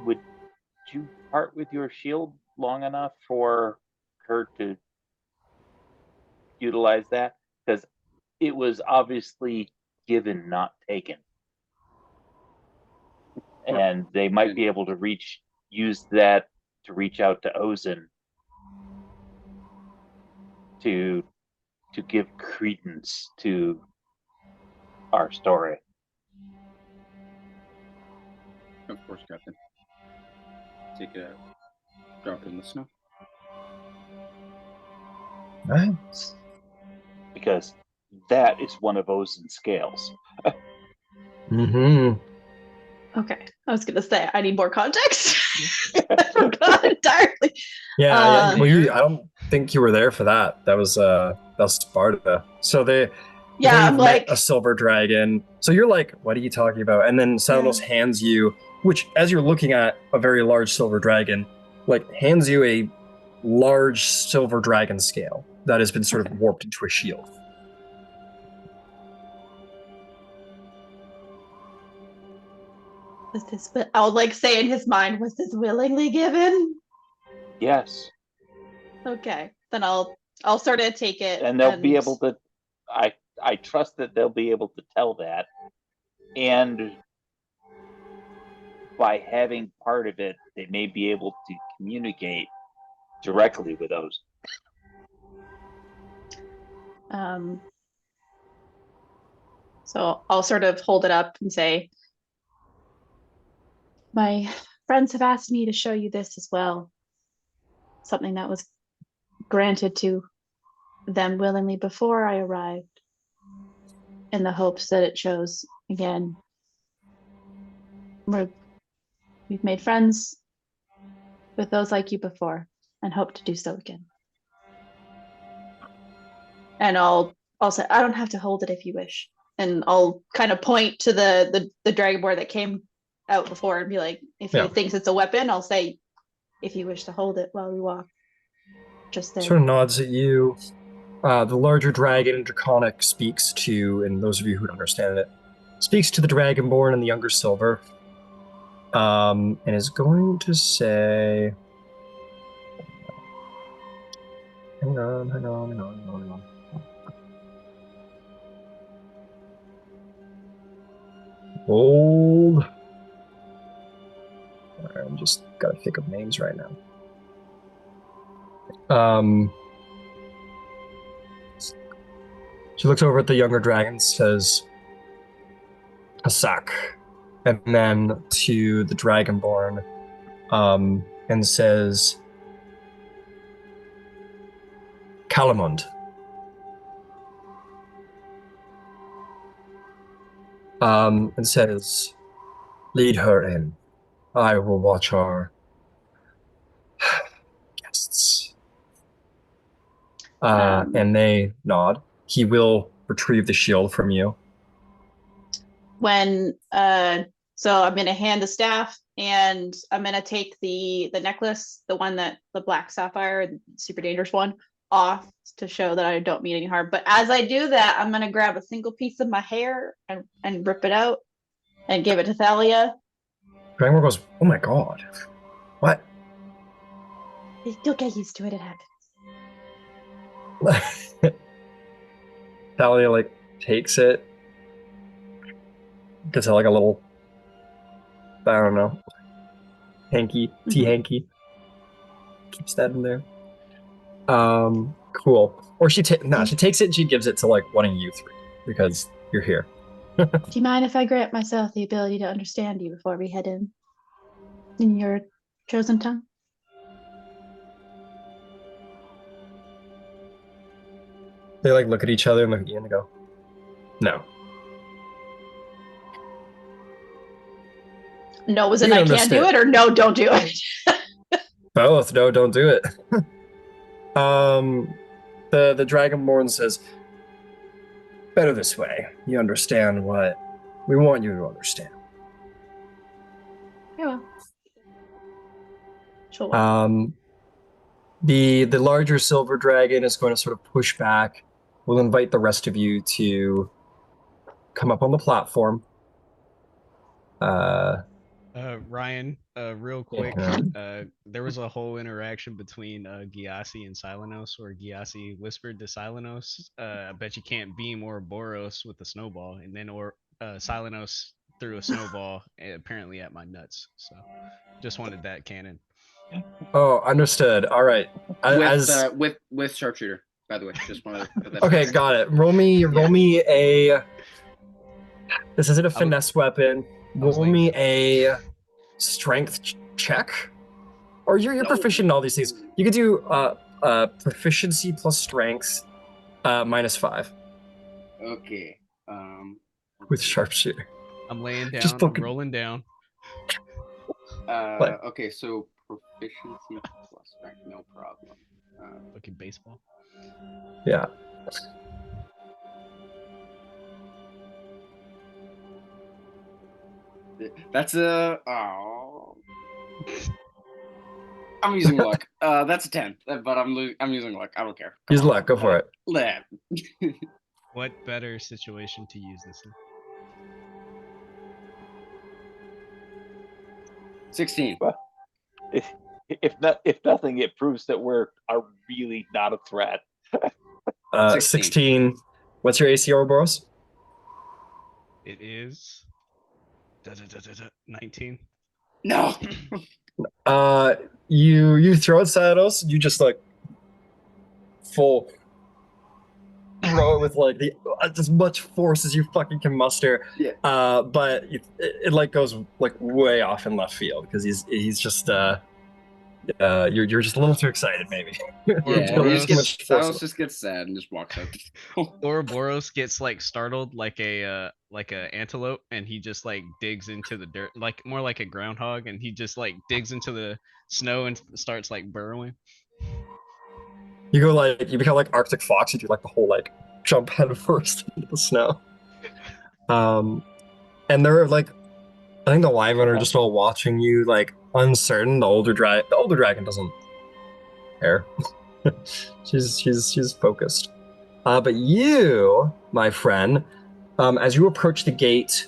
would you part with your shield long enough for her to utilize that? Because it was obviously given, not taken. And they might be able to use that to reach out to Ozin to give credence to our story. Of course, Captain. Take a drop in the snow. Nice. Because that is one of Ozin's scales. Mm-hmm. Okay, I was gonna say I need more context. I forgot entirely. Yeah, well, I don't think you were there for that. That was Sparta. So they I'm like a silver dragon. So you're like, what are you talking about? And then Salanos hands you, which as you're looking at a very large silver dragon, like hands you a large silver dragon scale that has been sort of warped into a shield. was this? I'll like say in his mind, was this willingly given? Yes. Okay, then I'll sort of take it, and they'll be able to. I trust that they'll be able to tell that, and by having part of it, they may be able to communicate directly with those. So I'll sort of hold it up and say, my friends have asked me to show you this as well. Something that was granted to them willingly before I arrived, in the hopes that it shows again. We've made friends with those like you before and hope to do so again. And I'll say, I don't have to hold it if you wish. And I'll kind of point to the dragonborn that came out before and be like, if he thinks it's a weapon, I'll say, if you wish to hold it while we walk. Just there. Sort of nods at you. The larger dragon, draconic, speaks to, and those of you who don't understand it, speaks to the dragonborn and the younger silver, and is going to say, hang on. Hold. I'm just gotta think of names right now. She looks over at the younger dragon, says, Hasak, and then to the dragonborn, and says, Calamond. And says, lead her in. I will watch our guests. And they nod. He will retrieve the shield from you. When so I'm gonna hand the staff and I'm gonna take the necklace, the one that the black sapphire, the super dangerous one, off to show that I don't mean any harm. But as I do that, I'm gonna grab a single piece of my hair and rip it out and give it to Thalia. Dragonborn goes, oh my god. What? You'll get used to it, it happens. Thalia like takes it, gets like a little, I don't know, hanky, tea hanky, keeps that in there. Cool. Or she takes it and she gives it to like one of you three because you're here. Do you mind if I grant myself the ability to understand you before we head in your chosen tongue? They like look at each other and look at you and they go, "No." No, was it You I can't do it, or no, don't do it? Both. No, don't do it. The Dragonborn says, "Better this way. You understand what we want you to understand." Yeah, well. Sure. The larger silver dragon is going to sort of push back. We'll invite the rest of you to come up on the platform. Ryan, real quick, there was a whole interaction between Gyasi and Silenos, where Gyasi whispered to Silenos, "I bet you can't beam Ouroboros with a snowball," and then Silenos threw a snowball apparently at my nuts. So, just wanted that canon. Oh, understood. All right. With sharpshooter, by the way. Just want to. Okay, got it. Roll me a. This isn't a finesse weapon. Roll me a strength check. Or you're proficient in all these things. You could do proficiency plus strength -5. Okay. With sharpshooter. I'm laying down. I'm rolling down. Okay, so proficiency plus strength, no problem. Fucking baseball. Yeah. That's a. Oh. I'm using luck. That's a 10, but I'm using luck. I don't care. Use luck. Go for it. What better situation to use this in? 16. Well, if nothing, it proves that we're really not a threat. 16. What's your AC, Ouroboros? It is 19. No. You throw it, Sados. You just like full throw it with like as much force as you fucking can muster. Yeah. But it like goes like way off in left field because he's just you're just a little too excited maybe. Sados just gets sad and just walks out. Ouroboros gets like startled like a antelope, and he just like digs into the dirt, like more like a groundhog, and he just like digs into the snow and starts like burrowing. You become like Arctic Fox. You do like the whole like jump head first into the snow. And they're like, I think the Wyvern are just all watching you, like uncertain. The older dragon doesn't care. she's focused. But you, my friend, as you approach the gate,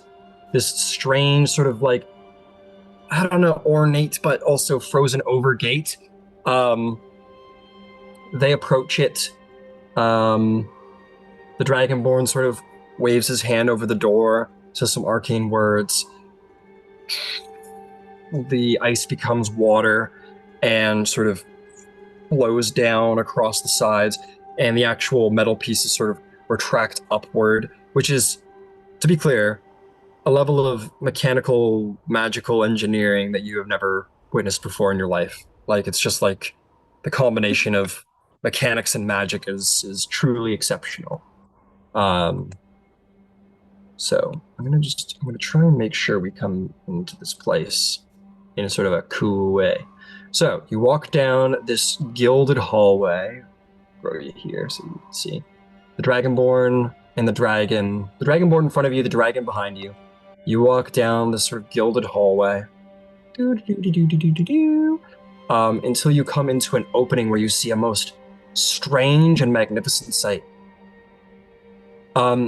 this strange sort of like, I don't know, ornate but also frozen over gate. They approach it. The Dragonborn sort of waves his hand over the door, says some arcane words. The ice becomes water and sort of flows down across the sides, and the actual metal pieces sort of retract upward, which is, to be clear, a level of mechanical, magical engineering that you have never witnessed before in your life. Like, it's just like the combination of mechanics and magic is truly exceptional. So I'm gonna try and make sure we come into this place in sort of a cool way. So you walk down this gilded hallway. Grow you here so you can see the Dragonborn and the Dragonborn in front of you, the dragon behind you. You walk down this sort of gilded hallway. Until you come into an opening where you see a most strange and magnificent sight.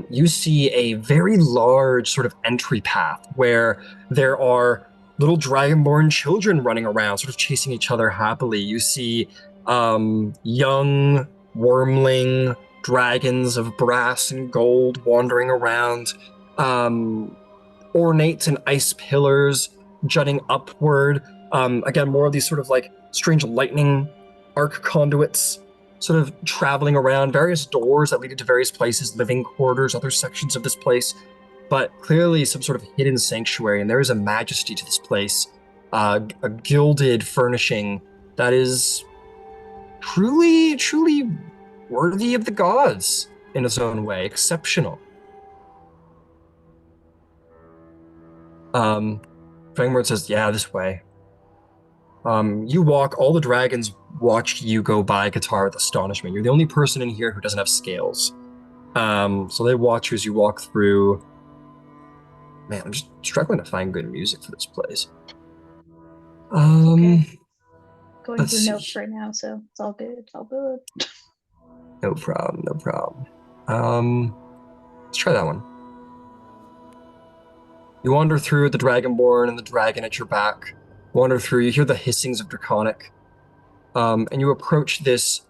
You see a very large sort of entry path where there are little Dragonborn children running around, sort of chasing each other happily. You see young wormling dragons of brass and gold wandering around, ornate and ice pillars jutting upward. Again, more of these sort of like strange lightning arc conduits sort of traveling around, various doors that lead into various places, living quarters, other sections of this place, but clearly some sort of hidden sanctuary, and there is a majesty to this place, a gilded furnishing that is truly worthy of the gods in its own way, exceptional. Fangmord says, yeah, this way. You walk, all the dragons watched you go by, Katara, with astonishment. You're the only person in here who doesn't have scales. So they watch you as you walk through. Man, I'm just struggling to find good music for this place. Okay. Going Let's through see. notes right now, so it's all good. It's all good. No problem. Let's try that one. You wander through the Dragonborn and the dragon at your back. Wander through, you hear the hissings of draconic. And you approach this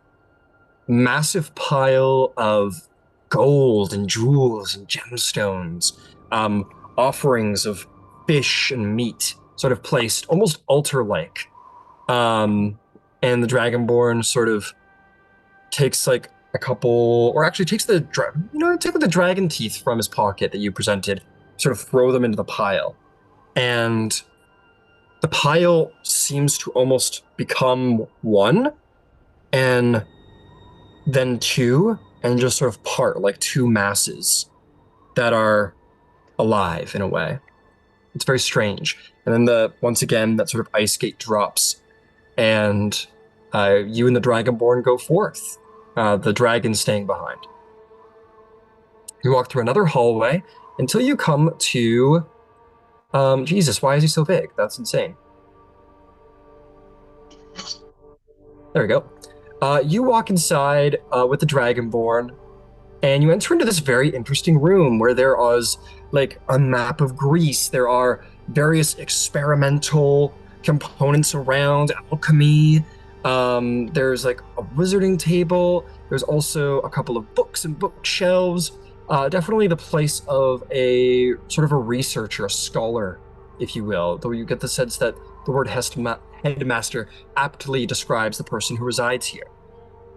massive pile of gold and jewels and gemstones, offerings of fish and meat, sort of placed almost altar-like. And the Dragonborn sort of takes like a couple, or actually takes the dragon teeth from his pocket that you presented, sort of throw them into the pile. And the pile seems to almost become one, and then two, and just sort of part like two masses that are alive in a way. It's very strange. And then once again, that sort of ice gate drops, and you and the Dragonborn go forth. The dragon staying behind. You walk through another hallway until you come to. Jesus, why is he so big? That's insane. There we go. You walk inside with the Dragonborn, and you enter into this very interesting room where there is like a map of Greece. There are various experimental components around alchemy. There's like a wizarding table. There's also a couple of books and bookshelves. Definitely the place of a sort of a researcher, a scholar, if you will, though you get the sense that the word headmaster aptly describes the person who resides here.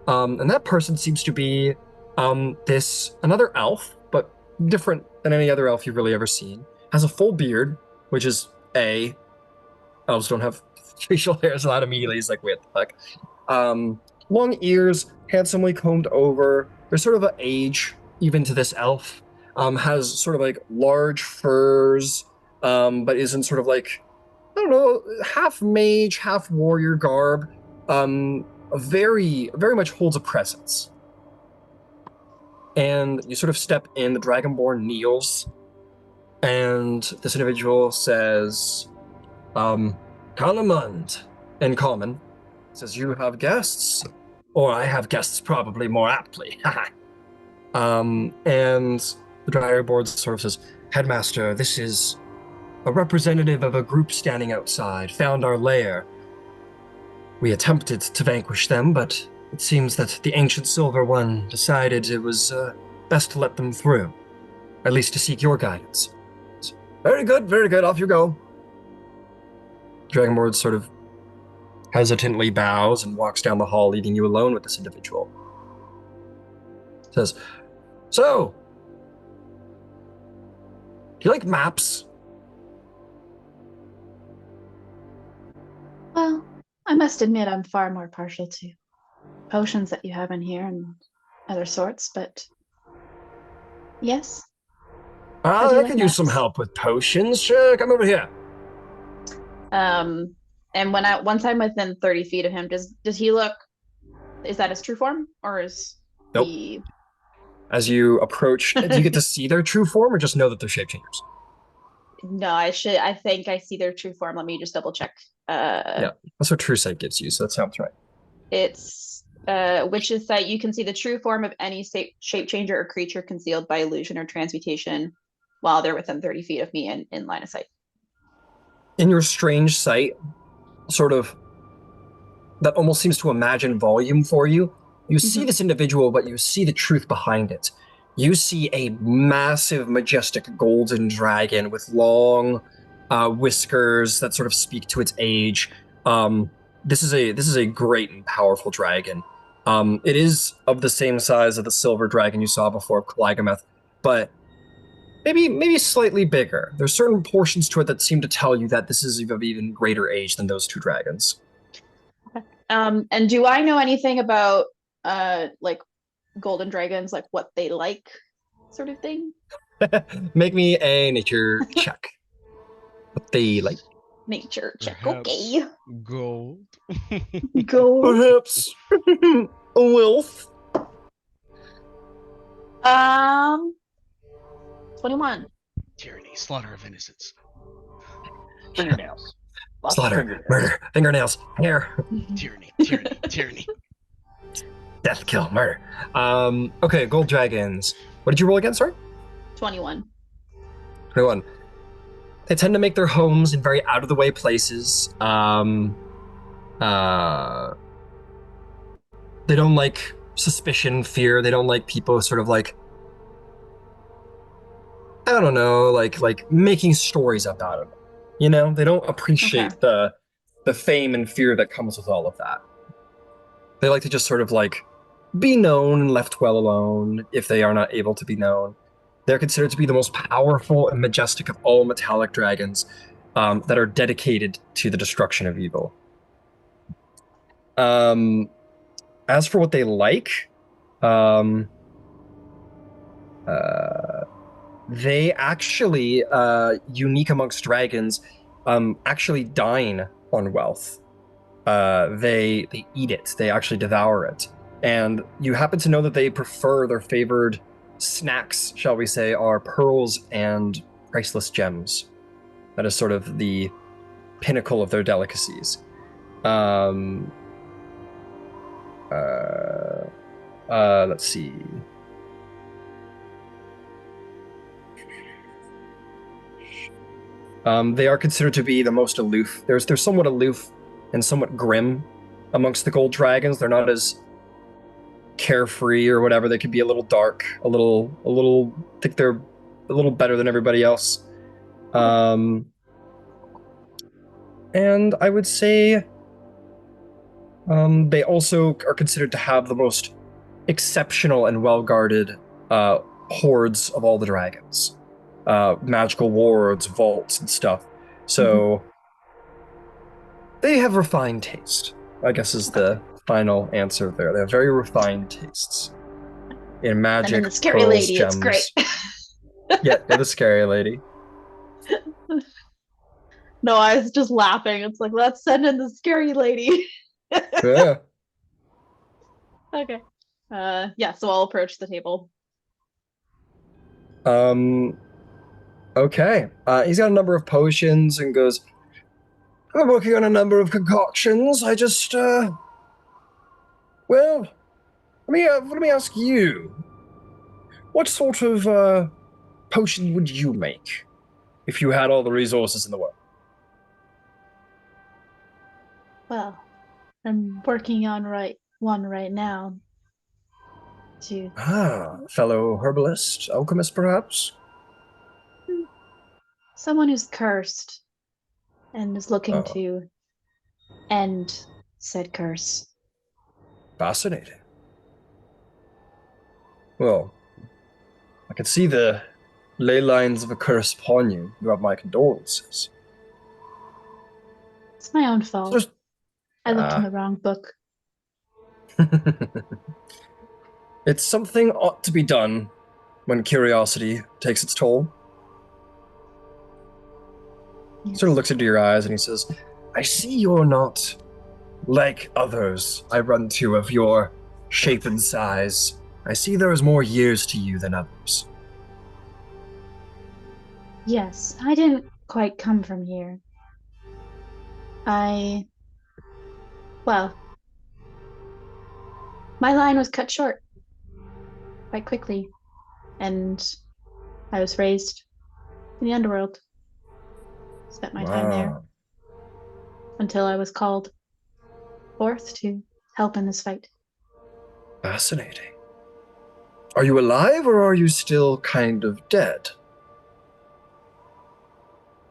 And that person seems to be another elf, but different than any other elf you've really ever seen. Has a full beard, which is elves don't have facial hair, so that immediately is like, wait, what the fuck? Long ears, handsomely combed over. There's sort of an age even to this elf. Has sort of like large furs, but isn't sort of like, I don't know, half mage, half warrior garb. Very much holds a presence. And you sort of step in, the Dragonborn kneels, and this individual says, Kalamund, in common, says, you have guests? Or I have guests, probably more aptly. And the Dragonborn sort of says, Headmaster, this is a representative of a group standing outside, found our lair. We attempted to vanquish them, but it seems that the ancient Silver One decided it was best to let them through, at least to seek your guidance. So, very good, off you go. Dragonborn sort of hesitantly bows and walks down the hall, leaving you alone with this individual. Says, so, do you like maps? Well, I must admit I'm far more partial to potions that you have in here and other sorts, but yes. I could use some help with potions. Sure, come over here. And once I'm within 30 feet of him, does he look? Is that his true form, or is nope. he? As you approach, do you get to see their true form, or just know that they're shape changers? No, I think I see their true form. Let me just double check. Yeah, that's what true sight gives you, so that sounds right. It's Witch's Sight. You can see the true form of any shape changer or creature concealed by illusion or transmutation while they're within 30 feet of me in line of sight. In your strange sight, sort of, that almost seems to imagine volume for you. You see this individual, but you see the truth behind it. You see a massive, majestic golden dragon with long whiskers that sort of speak to its age. This is a great and powerful dragon. It is of the same size of the silver dragon you saw before, Klygameth, but maybe slightly bigger. There's certain portions to it that seem to tell you that this is of even greater age than those two dragons. And do I know anything about like golden dragons, like what they like, sort of thing? Make me a nature check. What they like. Nature check. Perhaps Okay. gold. Go. Perhaps wealth. 21. Tyranny, slaughter of innocents. Fingernails. Lots of Slaughter, fingernails. murder, fingernails, hair, Tyranny, tyranny, tyranny. death, kill, murder. Okay, gold dragons. What did you roll again, sorry? 21. 21. They tend to make their homes in very out-of-the-way places. They don't like suspicion, fear. They don't like people sort of like, I don't know, like making stories about it. You know, they don't appreciate the fame and fear that comes with all of that. They like to just sort of like be known and left well alone if they are not able to be known. They're considered to be the most powerful and majestic of all metallic dragons that are dedicated to the destruction of evil. As for what they like, they actually, unique amongst dragons, actually dine on wealth. They eat it. They actually devour it. And you happen to know that they prefer their favored snacks, shall we say, are pearls and priceless gems. That is sort of the pinnacle of their delicacies. Let's see. They are considered to be the most aloof. They're somewhat aloof and somewhat grim amongst the gold dragons. They're not as carefree or whatever. They could be a little dark, a little. I think they're a little better than everybody else. And I would say they also are considered to have the most exceptional and well-guarded hoards of all the dragons. Magical wards, vaults, and stuff. So they have refined taste, I guess is the final answer there. They have very refined tastes in magic, And then the scary pearls, lady, gems. it's great. Yeah, the scary lady. No, I was just laughing. It's like, let's send in the scary lady. Yeah. Okay. Yeah, so I'll approach the table. Okay. He's got a number of potions and goes, I'm working on a number of concoctions. I just, well, let me ask you. What sort of, potion would you make if you had all the resources in the world? Well, I'm working on one right now. Fellow herbalist, alchemist, perhaps? Someone who's cursed and is looking Oh. to end said curse. Fascinating. Well, I can see the ley lines of a curse upon you. You have my condolences. It's my own fault. Just- I looked in the wrong book. It's something ought to be done when curiosity takes its toll. Yes. Sort of looks into your eyes and he says, I see you're not like others I run to of your shape and size. I see there is more years to you than others. Yes, I didn't quite come from here. Well, my line was cut short quite quickly, and I was raised in the underworld. Spent my time there until I was called forth to help in this fight. Fascinating. Are you alive or are you still kind of dead?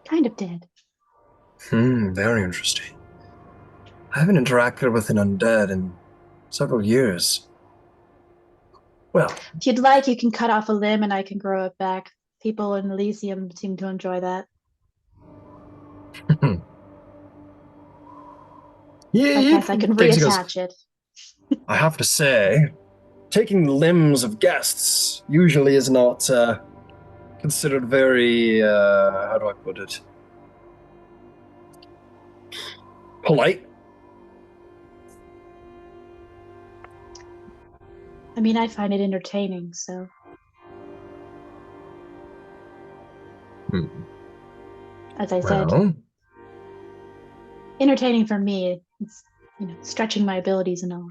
Kind of dead. Very interesting. I haven't interacted with an undead in Several years. Well, If you'd like, you can cut off a limb and I can grow it back. People in Elysium seem to enjoy that. I guess I can reattach it. I have to say, taking limbs of guests usually is not considered very, how do I put it? Polite. I mean, I find it entertaining, so. As I said, entertaining for me. It's, stretching my abilities and all.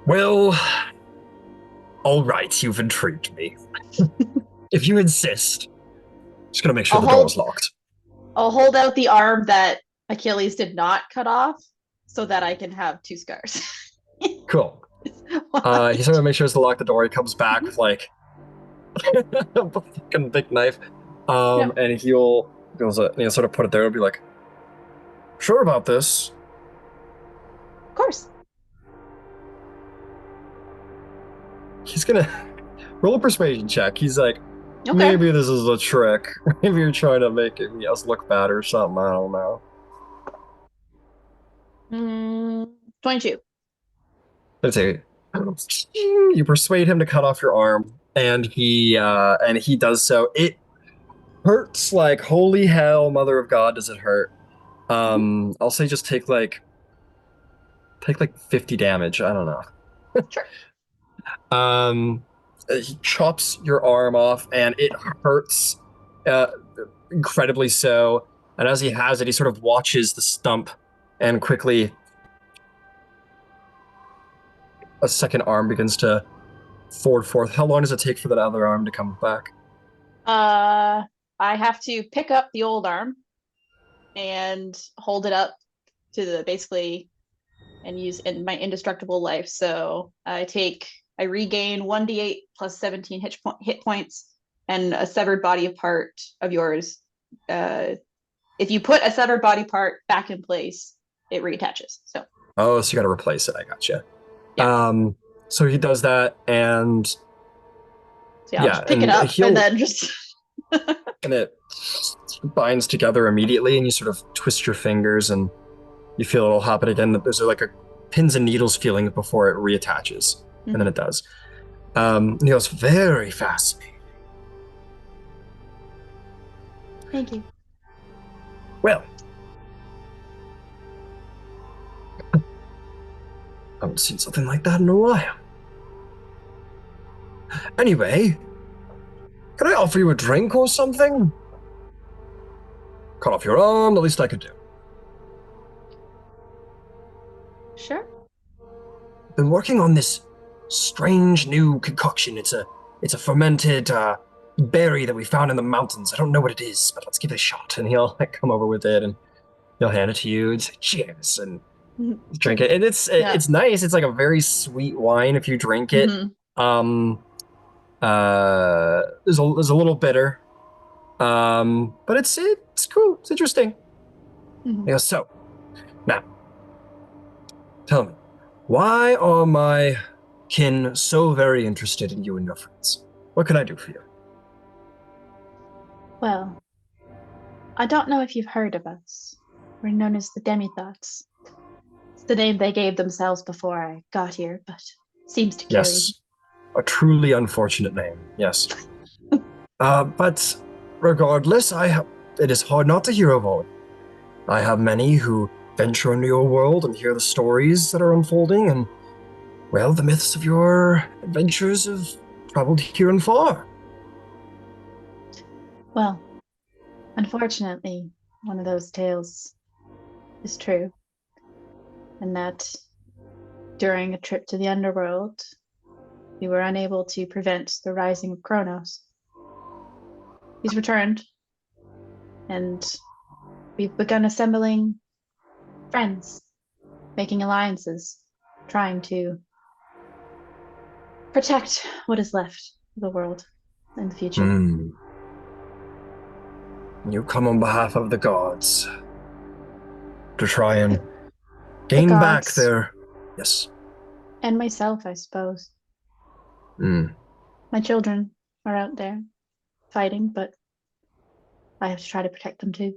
Well, all right, you've intrigued me. If you insist, just gonna make sure the door's locked. I'll hold out the arm that Achilles did not cut off, so that I can have 2 scars. Cool. He's gonna make sure to lock the door. He comes back with like a fucking big knife, and he'll sort of put it there and be like, "Sure about this?" Of course. He's gonna roll a persuasion check. He's like, okay. Maybe this is a trick. Maybe you're trying to make us look bad or something. I don't know. 22. Let's see. You persuade him to cut off your arm, and he does so. It hurts like holy hell, mother of God, does it hurt? I'll say just take like 50 damage. I don't know. Sure. He chops your arm off, and it hurts incredibly so. And as he has it, he sort of watches the stump, and quickly a second arm begins to forward forth. How long does it take for that other arm to come back? I have to pick up the old arm and hold it up to the basically and use in my indestructible life. So I regain 1d8 plus 17 hit points and a severed body part of yours. If you put a severed body part back in place, it reattaches. So you got to replace it. I gotcha. Yeah. So he does that, and I'll just pick it up and then just and it binds together immediately, and you sort of twist your fingers, and you feel it'll happen again. There's like a pins and needles feeling before it reattaches, and then it does. And he goes, very fascinating. Thank you. Well, I haven't seen something like that in a while. Anyway, can I offer you a drink or something? Cut off your arm, the least I could do. Sure. Been working on this strange new concoction. It's a fermented berry that we found in the mountains. I don't know what it is, but let's give it a shot. And he'll come over with it, and he'll hand it to you and say, cheers, and drink it. And it's nice. It's like a very sweet wine if you drink it. There's a little bitter, but it's cool. It's interesting. He goes, so now tell me, why are my kin so very interested in you and your friends? What can I do for you? Well, I don't know if you've heard of us. We're known as the Demithots. It's the name they gave themselves before I got here, but seems to carry. Yes, a truly unfortunate name, yes. But regardless, it is hard not to hear of all. I have many who venture into your world and hear the stories that are unfolding, and, well, the myths of your adventures have traveled here and far. Well, unfortunately, one of those tales is true. And that during a trip to the underworld, we were unable to prevent the rising of Kronos. He's returned, and we've begun assembling friends, making alliances, trying to protect what is left of the world in the future. You come on behalf of the gods to try and gain back gods. their... Yes. And myself, I suppose. Hmm. My children are out there fighting, but I have to try to protect them too.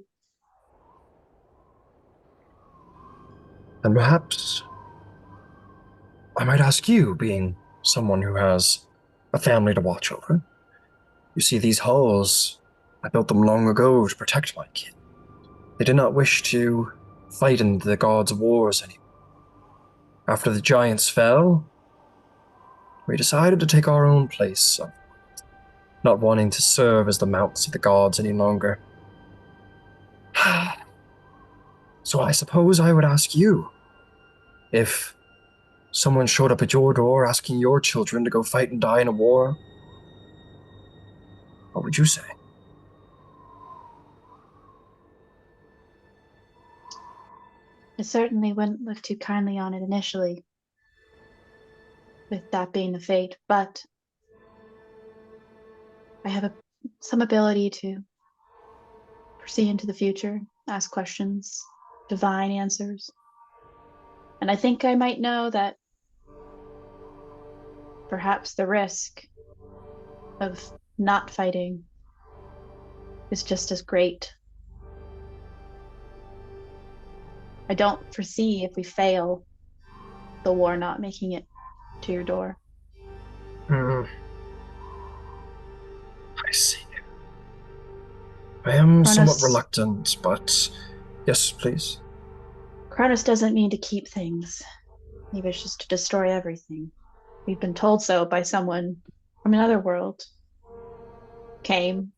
And perhaps I might ask you, being someone who has a family to watch over. You see, these halls, I built them long ago to protect my kin. They did not wish to fight in the gods' wars anymore. After the giants fell, we decided to take our own place, not wanting to serve as the mounts of the gods any longer. So I suppose I would ask you, if someone showed up at your door asking your children to go fight and die in a war, what would you say? I certainly wouldn't look too kindly on it initially, with that being the fate, but I have some ability to foresee into the future, ask questions, divine answers. And I think I might know that perhaps the risk of not fighting is just as great. I don't foresee, if we fail, the war not making it to your door. I see. I am somewhat reluctant, but yes, please. Cronus doesn't mean to keep things. He wishes to destroy everything. We've been told so by someone from another world. Came,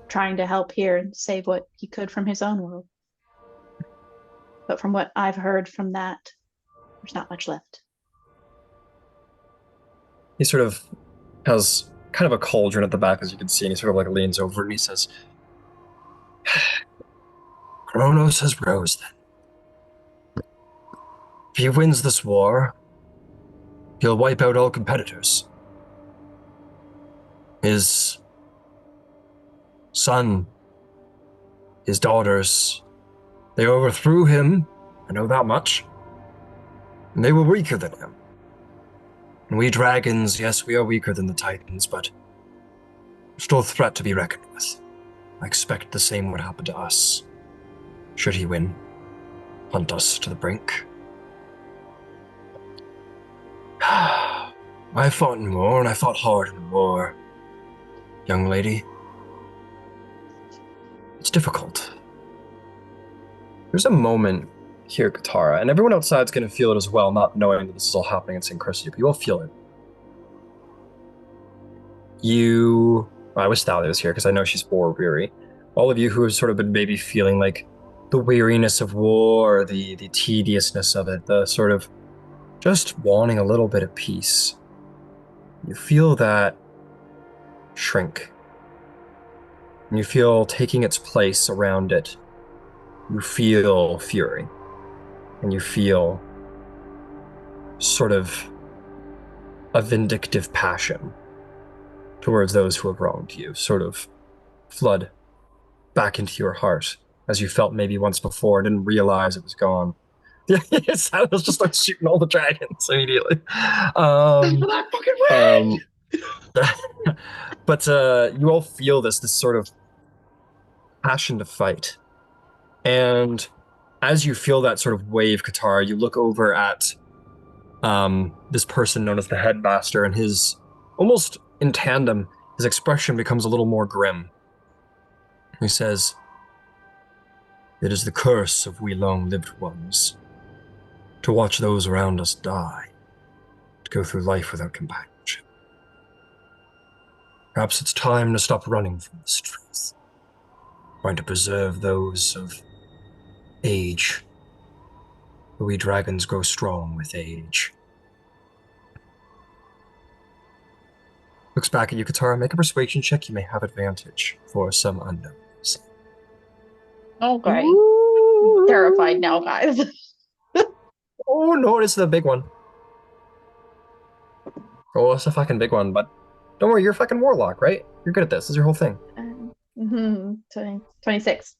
trying to help here and save what he could from his own world. But from what I've heard from that, there's not much left. He sort of has kind of a cauldron at the back, as you can see, and he sort of like leans over and he says, Kronos has rose then. If he wins this war, he'll wipe out all competitors. His son, his daughters, they overthrew him, I know that much, and they were weaker than him. And we dragons, yes, we are weaker than the Titans, but we're still a threat to be reckoned with. I expect the same would happen to us. Should he win, hunt us to the brink. I fought in war, and I fought hard in war, young lady. It's difficult. There's a moment here, Katara, and everyone outside's going to feel it as well, not knowing that this is all happening in Synchronicity, but you all feel it. I wish Thalia was here because I know she's war weary. All of you who have sort of been maybe feeling like the weariness of war, the tediousness of it, the sort of just wanting a little bit of peace. You feel that shrink. And you feel taking its place around it. You feel fury. And you feel sort of a vindictive passion towards those who have wronged you, sort of flood back into your heart, as you felt maybe once before and didn't realize it was gone. Yeah, Silas just starts shooting all the dragons immediately. That fucking way! But you all feel this sort of passion to fight. And as you feel that sort of wave, Katara, you look over at this person known as the headmaster, and his, almost in tandem, his expression becomes a little more grim. He says, "It is the curse of we long-lived ones, to watch those around us die, to go through life without companionship. Perhaps it's time to stop running from this truth, trying to preserve those of age. We dragons grow strong with age." Looks back at you, Katara. Make a persuasion check. You may have advantage for some unknown reason. Okay. I'm terrified now, guys. Oh no, it's the big one. Oh, it's a fucking big one, but don't worry, you're a fucking warlock, right? You're good at this. This is your whole thing. 26.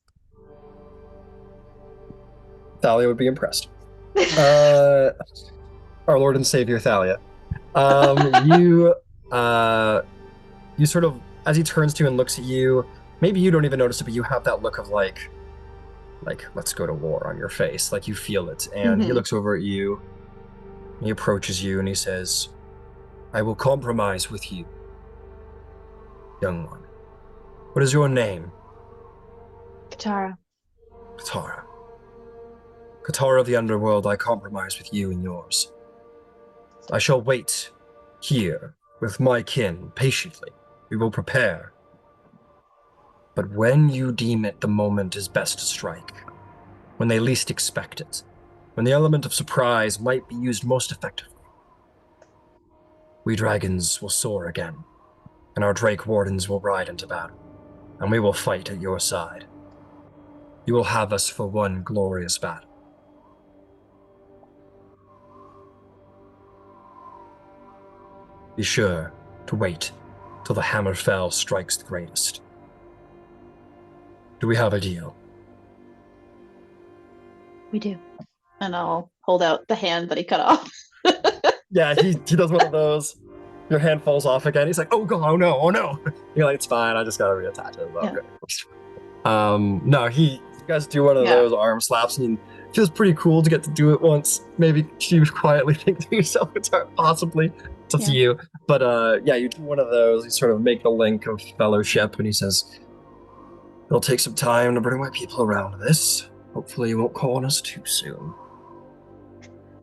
Thalia would be impressed. Our Lord and Savior Thalia. You sort of, as he turns to you and looks at you, maybe you don't even notice it, but you have that look of like let's go to war on your face, like you feel it. And he looks over at you, he approaches you, and he says, "I will compromise with you, young one. What is your name?" Katara. Katara. Katara of the underworld, I compromise with you and yours. I shall wait here with my kin patiently. We will prepare. But when you deem it the moment is best to strike, when they least expect it, when the element of surprise might be used most effectively, we dragons will soar again, and our drake wardens will ride into battle, and we will fight at your side. You will have us for one glorious battle. Be sure to wait till the Hammerfell strikes the greatest. Do we have a deal? We do. And I'll hold out the hand that he cut off. Yeah, he does one of those. Your hand falls off again. He's like, "Oh god, oh no, oh no." You're like, "It's fine. I just gotta reattach it." Yeah. Okay. No, you guys do one of those arm slaps, and it feels pretty cool to get to do it once. Maybe you quietly think to yourself, "It's possibly." It's up to you. But you do one of those. You sort of make the link of fellowship, and he says, "It'll take some time to bring my people around to this. Hopefully, you won't call on us too soon."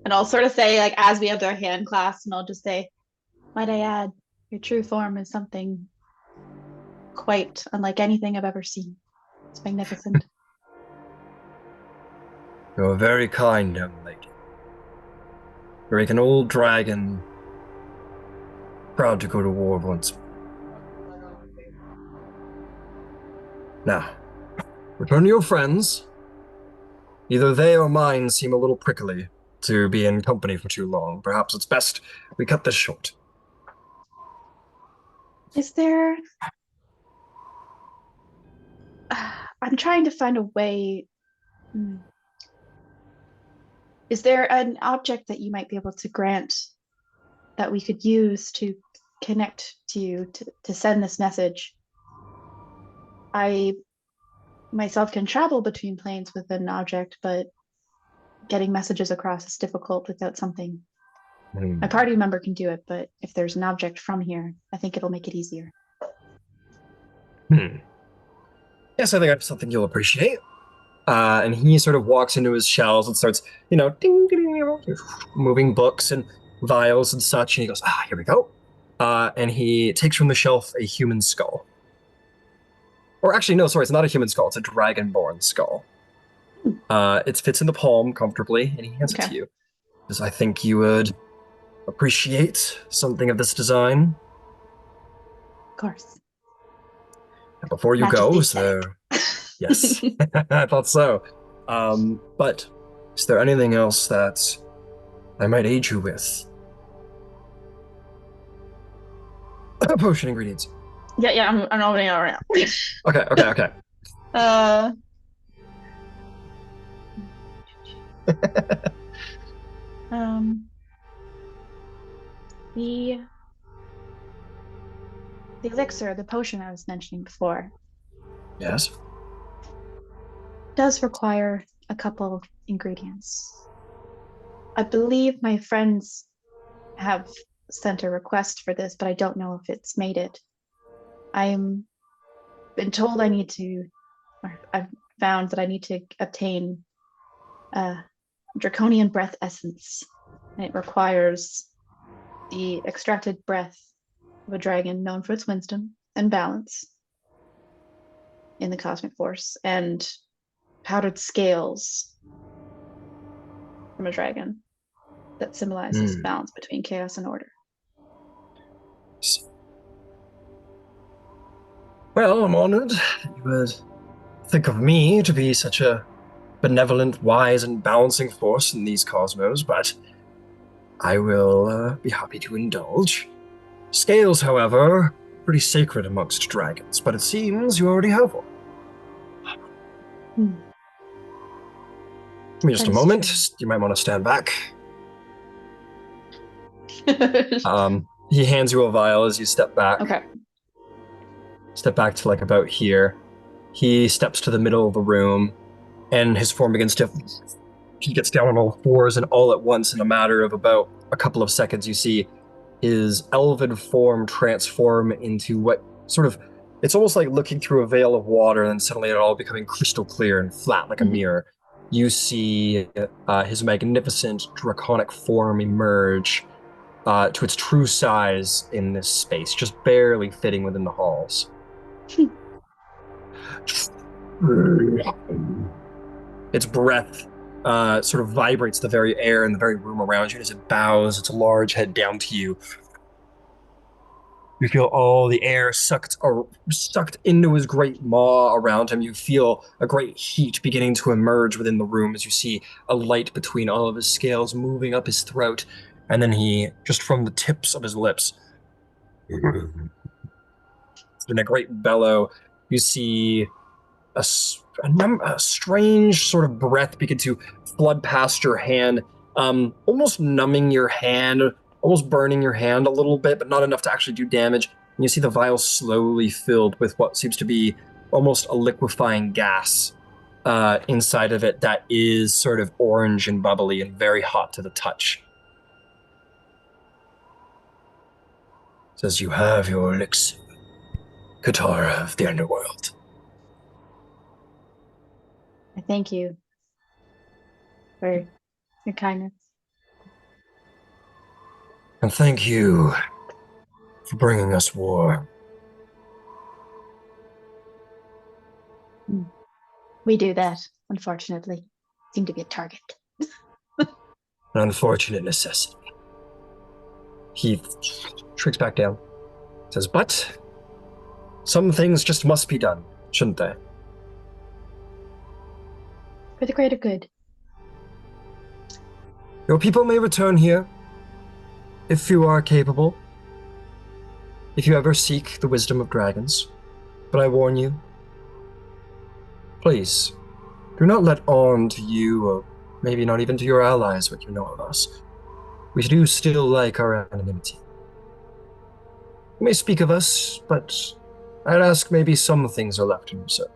And I'll sort of say, like, as we have their hand clasped, and I'll just say, "Might I add, your true form is something quite unlike anything I've ever seen. It's magnificent." You're very kind, young lady. You're like an old dragon, proud to go to war once. Now, return to your friends. Either they or mine seem a little prickly to be in company for too long. Perhaps it's best we cut this short. Is there... I'm trying to find a way... Is there an object that you might be able to grant that we could use to connect to you, to send this message? I myself can travel between planes with an object, but getting messages across is difficult without something. My party member can do it, but if there's an object from here, I think it'll make it easier. Yes, I think that's something you'll appreciate. And he sort of walks into his shelves and starts, ding, ding, ding, moving books and vials and such. And he goes, "Here we go." And he takes from the shelf a human skull. Or actually, no, sorry, it's not a human skull. It's a dragonborn skull. It fits in the palm comfortably, and he hands it to you. Because I think you would appreciate something of this design. Of course. And before you go, yes, I thought so. But is there anything else that I might aid you with? Potion ingredients. Yeah, I'm opening it right now. Okay. The elixir, the potion I was mentioning before. Yes. Does require a couple of ingredients. I believe my friends have sent a request for this, but I don't know if it's made it. I'm been told I've found that I need to obtain draconian breath essence, and it requires the extracted breath of a dragon known for its wisdom and balance in the cosmic force, and powdered scales from a dragon that symbolizes balance between chaos and order. Well, I'm honored you would think of me to be such a benevolent, wise, and balancing force in these cosmos, but I will be happy to indulge. Scales, however, pretty sacred amongst dragons, but it seems you already have one. Give me just That a is moment. true. You might want to stand back. He hands you a vial as you step back. Okay. Step back to like about here. He steps to the middle of the room, and his form begins to. He gets down on all fours, and all at once, in a matter of about a couple of seconds, you see his elven form transform into what sort of. It's almost like looking through a veil of water, and suddenly it all becoming crystal clear and flat like a mirror. You see his magnificent draconic form emerge to its true size in this space, just barely fitting within the halls. Its breath sort of vibrates the very air in the very room around you, and as it bows its large head down to you, you feel all the air sucked into his great maw around him. You feel a great heat beginning to emerge within the room as you see a light between all of his scales moving up his throat, and then he, just from the tips of his lips, in a great bellow, you see a strange sort of breath begin to flood past your hand, almost numbing your hand, almost burning your hand a little bit, but not enough to actually do damage. And you see the vial slowly filled with what seems to be almost a liquefying gas inside of it that is sort of orange and bubbly and very hot to the touch. It says, "You have your elixir, Katara of the Underworld." I thank you for your kindness. And thank you for bringing us war. We do that, unfortunately. Seem to be a target. An unfortunate necessity. He shrinks back down. Says, but some things just must be done, shouldn't they? For the greater good. Your people may return here if you are capable, if you ever seek the wisdom of dragons. But I warn you, please, do not let on to you, or maybe not even to your allies, what you know of us. We do still like our anonymity. You may speak of us, but I'd ask maybe some things are left in reserve.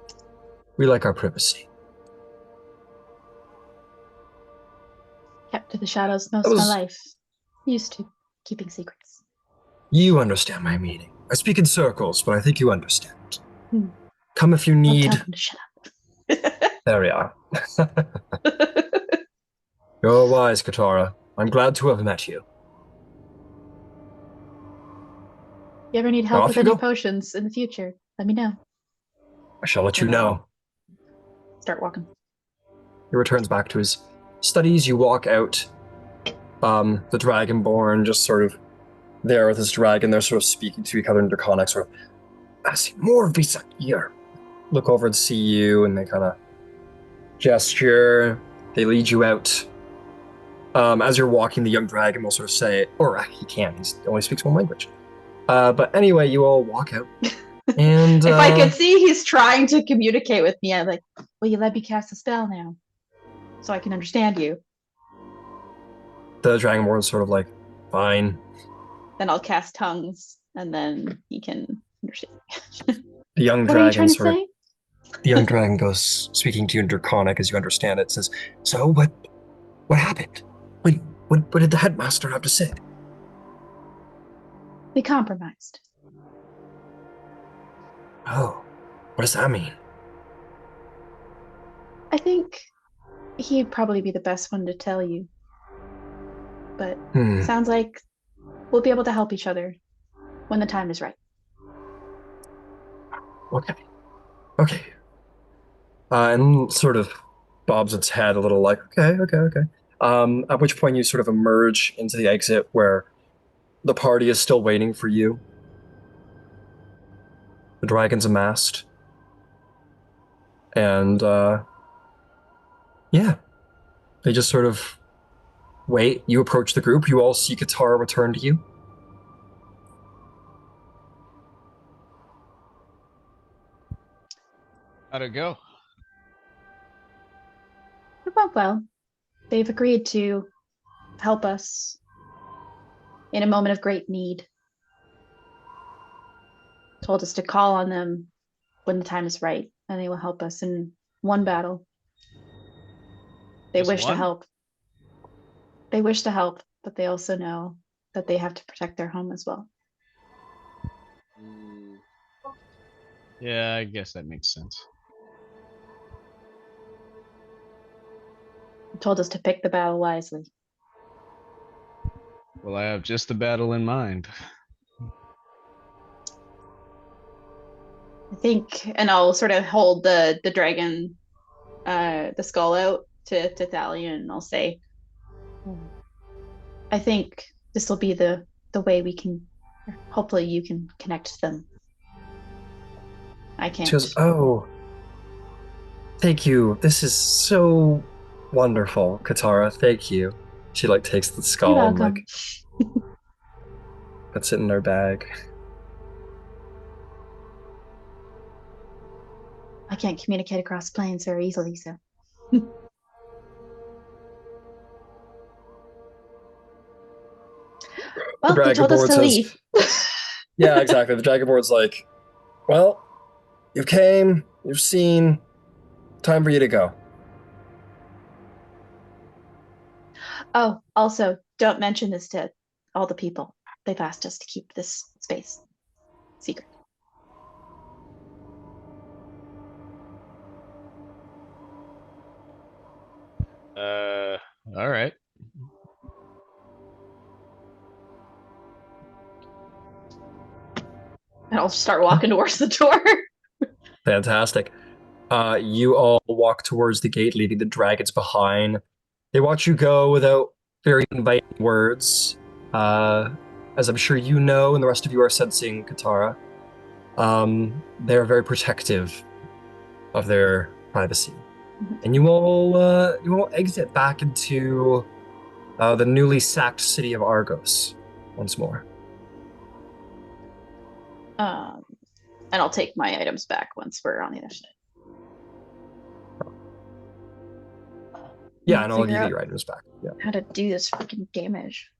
We like our privacy. Kept to the shadows most of my life. Used to keeping secrets. You understand my meaning. I speak in circles, but I think you understand. Hmm. Come if you I'll need. tell them to shut up. There we are. You're wise, Katara. I'm glad to have met you. You ever need help Off with you any go. potions in the future, let me know. I shall let you know. Start walking. He returns back to his studies. You walk out. The Dragonborn just sort of there with his dragon. They're sort of speaking to each other in Draconic, sort of, I see more Visa here. Look over and see you, and they kind of gesture. They lead you out. As you're walking, the young dragon will sort of say, or he can't, he only speaks one language. But anyway, you all walk out. And if I could see he's trying to communicate with me, I'm like, will you let me cast a spell now? So I can understand you. The Dragonborn is sort of like, fine. Then I'll cast tongues, and then he can understand. The young What are you trying dragon to sort of, say? the young dragon goes, speaking to you in Draconic as you understand it, says, so what happened? What did the headmaster have to say? We compromised. Oh, what does that mean? I think he'd probably be the best one to tell you. But sounds like we'll be able to help each other when the time is right. Okay. And sort of bobs its head a little like, okay. At which point you sort of emerge into the exit where the party is still waiting for you. The dragon's amassed. And, yeah. They just sort of wait. You approach the group. You all see Katara return to you. How'd it go? It went well. They've agreed to help us in a moment of great need. Told us to call on them when the time is right, and they will help us in one battle. They Just wish to one? help. They wish to help, but they also know that they have to protect their home as well. Yeah, I guess that makes sense. Told us to pick the battle wisely. Well, I have just the battle in mind. I think, and I'll sort of hold the dragon, the skull out to Thalia, and I'll say, I think this will be the way we can, hopefully you can connect them. I can't. She goes, oh, thank you. This is so wonderful, Katara. Thank you. She like takes the You're skull and welcome. like puts it in her bag. I can't communicate across planes very easily, so. Well, they told us Dragonborn to says, leave. yeah, exactly. The Dragonborn's like, well, you came, you've seen, time for you to go. Oh, also, don't mention this to all the people. They've asked us to keep this space secret. All right. And I'll start walking towards the door. Fantastic. You all walk towards the gate, leaving the dragons behind. They watch you go without very inviting words. As I'm sure you know, and the rest of you are sensing, Katara, they're very protective of their privacy. And you all exit back into the newly sacked city of Argos once more. And I'll take my items back once we're on the other side. Yeah, and I'll Figure give you out your items back. Yeah. how to do this freaking damage.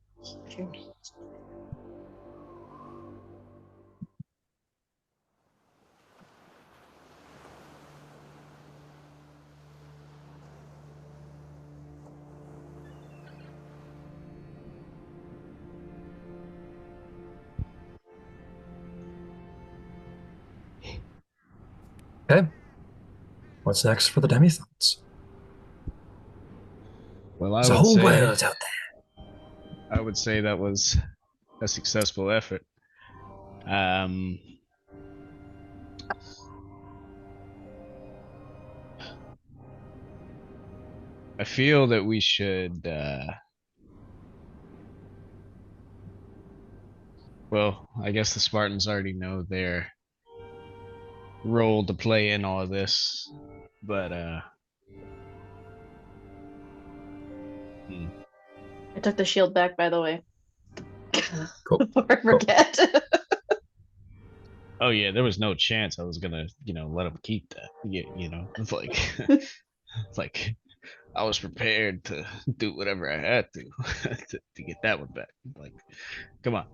Okay. What's next for the Demithots? Well, I There's a would whole say world out there. I would say that was a successful effort. I feel that we should well, I guess the Spartans already know their role to play in all this, but I took the shield back, by the way. Cool. Before I forget. oh yeah, there was no chance I was gonna, let them keep that. It's like, it's like I was prepared to do whatever I had to get that one back. Like, come on.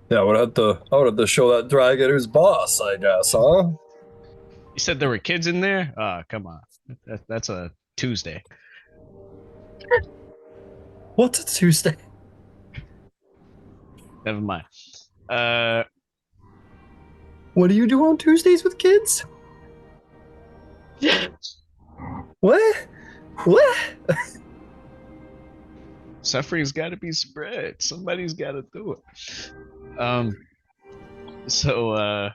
Yeah, I would have to show that dragon who's boss, I guess, huh? You said there were kids in there? Come on. That's a Tuesday. What's a Tuesday? Never mind. What do you do on Tuesdays with kids? What? What? Suffering's got to be spread. Somebody's got to do it. So,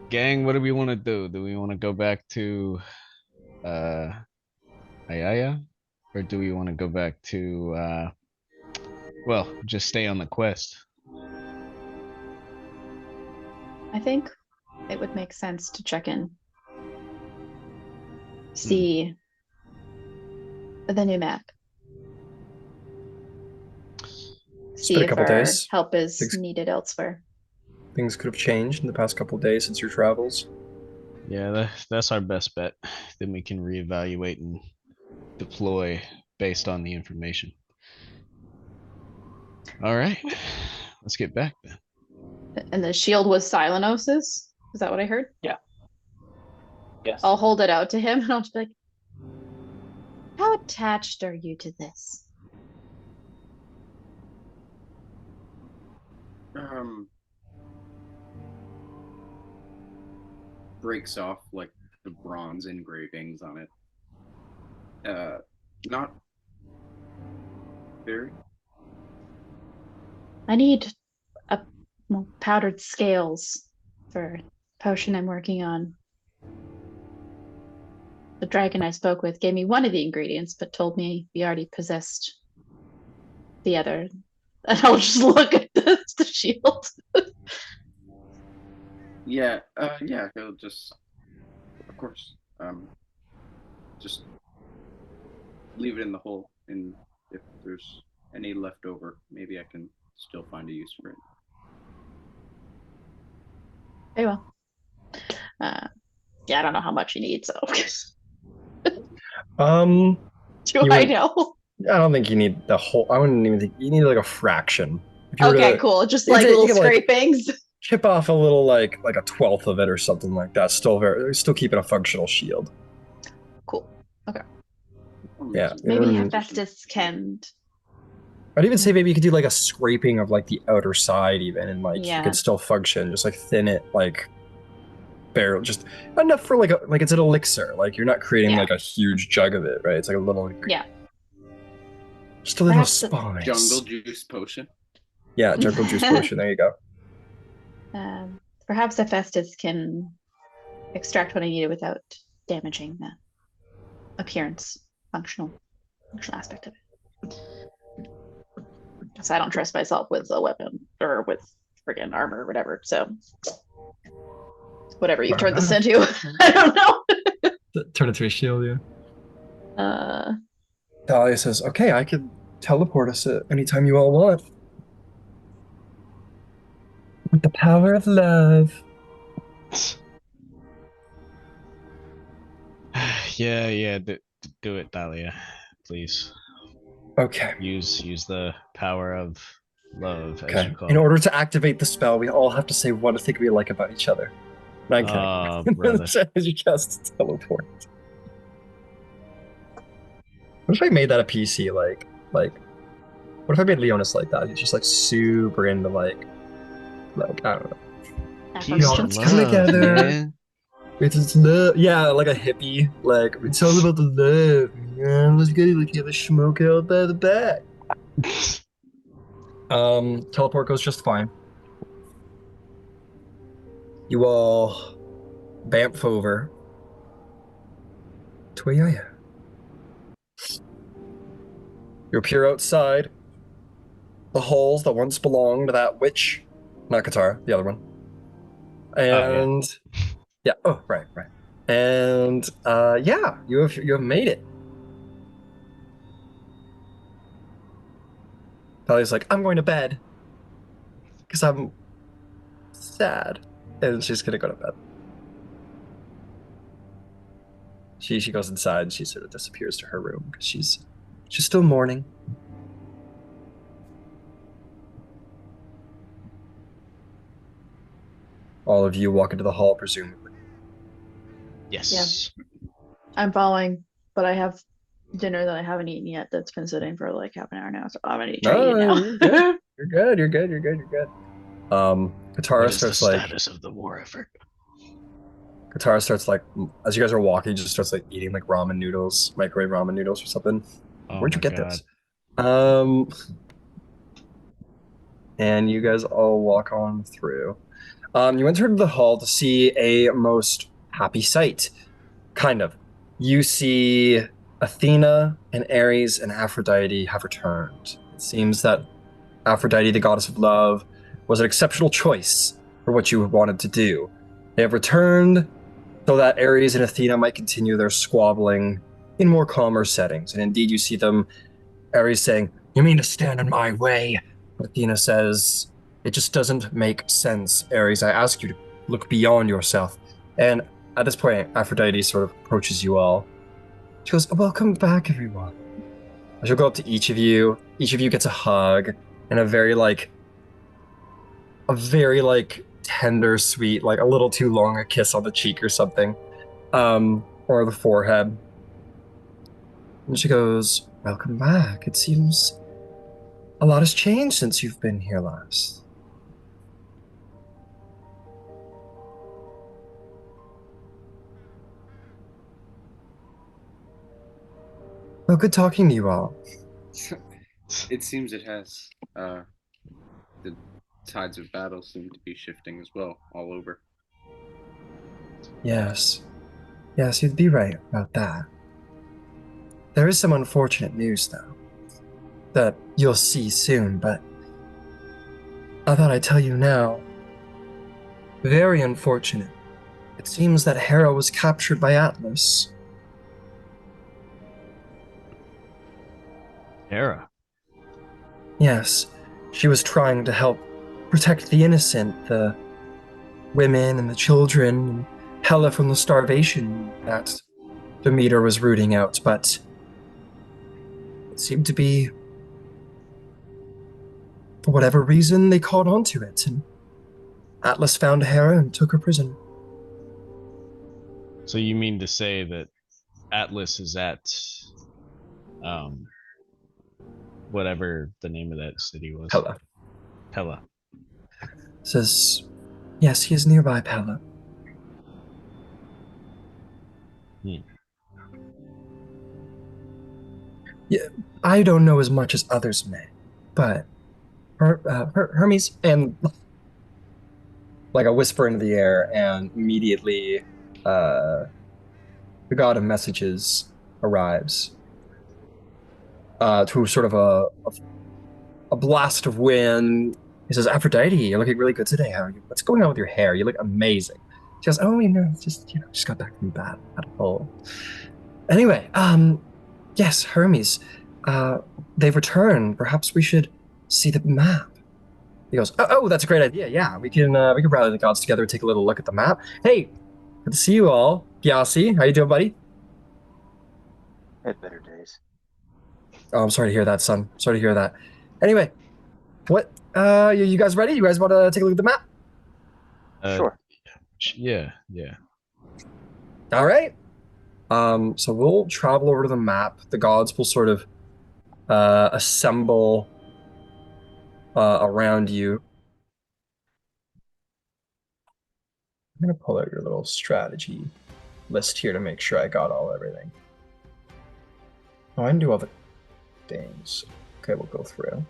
gang, what do we want to do? Do we want to go back to Ayaya? Or do we want to go back to well, just stay on the quest? I think it would make sense to check in. See the new map. See been a if couple our days. help is Things- needed elsewhere. Things could have changed in the past couple of days since your travels. Yeah, that's our best bet. Then we can reevaluate and deploy based on the information. All right, let's get back then. And the shield was Silenos's? Is that what I heard? Yes. I'll hold it out to him and I'll just be like, how attached are you to this? Breaks off like the bronze engravings on it. Not very. I need powdered scales for potion I'm working on. The dragon I spoke with gave me one of the ingredients, but told me we already possessed the other. And I'll just look at the shield. Yeah, he'll just, of course, just leave it in the hole, and if there's any left over, maybe I can still find a use for it. Very well. Yeah, I don't know how much you need, so do You I would- know? I don't think you need the whole. I wouldn't even think you need like a fraction. If you were Okay, to cool. Just you like could- you little could, like, scrapings. chip off a little like a 1/12 of it or something like that. Still keeping a functional shield. Cool. Yeah. Maybe Mm. Hephaestus can. I'd even say maybe you could do like a scraping of like the outer side even, and like you Yeah. could still function. Just like thin it like barrel, just enough for like it's an elixir. Like you're not creating Yeah. like a huge jug of it, right? It's like a little Yeah. just a little Perhaps the- spice. Jungle juice potion. Yeah, jungle juice potion. There you go. Perhaps Hephaestus can extract what I needed without damaging the appearance, functional aspect of it. Because I don't trust myself with a weapon or with friggin' armor or whatever. So whatever you've turned this into, I don't know. Turn it to a shield, yeah. Uh, Dahlia says, "Okay, I can teleport us at any time you all want. With the power of love." Yeah, do it, Dahlia, please. Okay. Use the power of love, as Okay. you call In it. order to activate the spell, we all have to say one thing we like about each other. No, I'm kidding. Oh, brother. As you cast teleport. What if I made that a PC? Like, what if I made Leonis like that? He's just like super into like I don't know. Peace all and let's come love, together. man. It's just love. Yeah, like a hippie. Like it's all about the love. Man. Let's get like have a smoke out by the back. Teleport goes just fine. You all bamf over to where I am. You appear outside the halls that once belonged to that witch, not Katara, the other one. And yeah, oh right. And yeah, you have made it. Talia's like, I'm going to bed because I'm sad, and she's gonna go to bed. She goes inside and she sort of disappears to her room because she's still mourning. All of you walk into the hall, presumably. Yes. I'm following, but I have dinner that I haven't eaten yet that's been sitting for like half an hour now, so I'm gonna eat it now. You're good. You're good. Katara What is the starts like status of the war effort? Katara starts like as you guys are walking, just starts like eating like ramen noodles, microwave ramen noodles or something. Oh Where'd you my get God. this? And you guys all walk on through. You entered the hall to see a most happy sight. Kind of. You see Athena and Ares and Aphrodite have returned. It seems that Aphrodite, the goddess of love, was an exceptional choice for what you wanted to do. They have returned so that Ares and Athena might continue their squabbling in more calmer settings. And indeed, you see them, Ares saying, "You mean to stand in my way?" Athena says, "It just doesn't make sense, Ares. I ask you to look beyond yourself." And at this point, Aphrodite sort of approaches you all. She goes, welcome back, everyone. She'll go up to each of you. Each of you gets a hug and a very tender, sweet, like a little too long a kiss on the cheek or something, or the forehead. And she goes, welcome back. It seems a lot has changed since you've been here last. Well, good talking to you all. It seems it has. The tides of battle seem to be shifting as well, all over. Yes, you'd be right about that. There is some unfortunate news, though, that you'll see soon, but I thought I'd tell you now. Very unfortunate. It seems that Hera was captured by Atlas. Hera. Yes, she was trying to help protect the innocent, the women and the children, and Hela from the starvation that Demeter was rooting out, but it seemed to be, for whatever reason, they caught onto it, and Atlas found Hera and took her prisoner. So you mean to say that Atlas is at whatever the name of that city was? Hela Pella. says, yes, he is nearby, Pella. Yeah, I don't know as much as others may, but Hermes, and like a whisper into the air, and immediately the god of messages arrives to sort of a blast of wind. He says, Aphrodite, you're looking really good today. How are you? What's going on with your hair? You look amazing. She goes, oh, it's just, just got back from bad at all. Anyway, yes, Hermes, they've returned. Perhaps we should see the map. He goes, oh, that's a great idea. Yeah, we can rally the gods together and take a little look at the map. Hey, good to see you all. Gyasi, how you doing, buddy? Had better days. Oh, I'm sorry to hear that, son. Sorry to hear that. Anyway, what? You guys ready? You guys want to take a look at the map? Sure. Yeah. All right. So we'll travel over to the map. The gods will sort of assemble around you. I'm gonna pull out your little strategy list here to make sure I got everything. Oh, I can do all the things. Okay, we'll go through.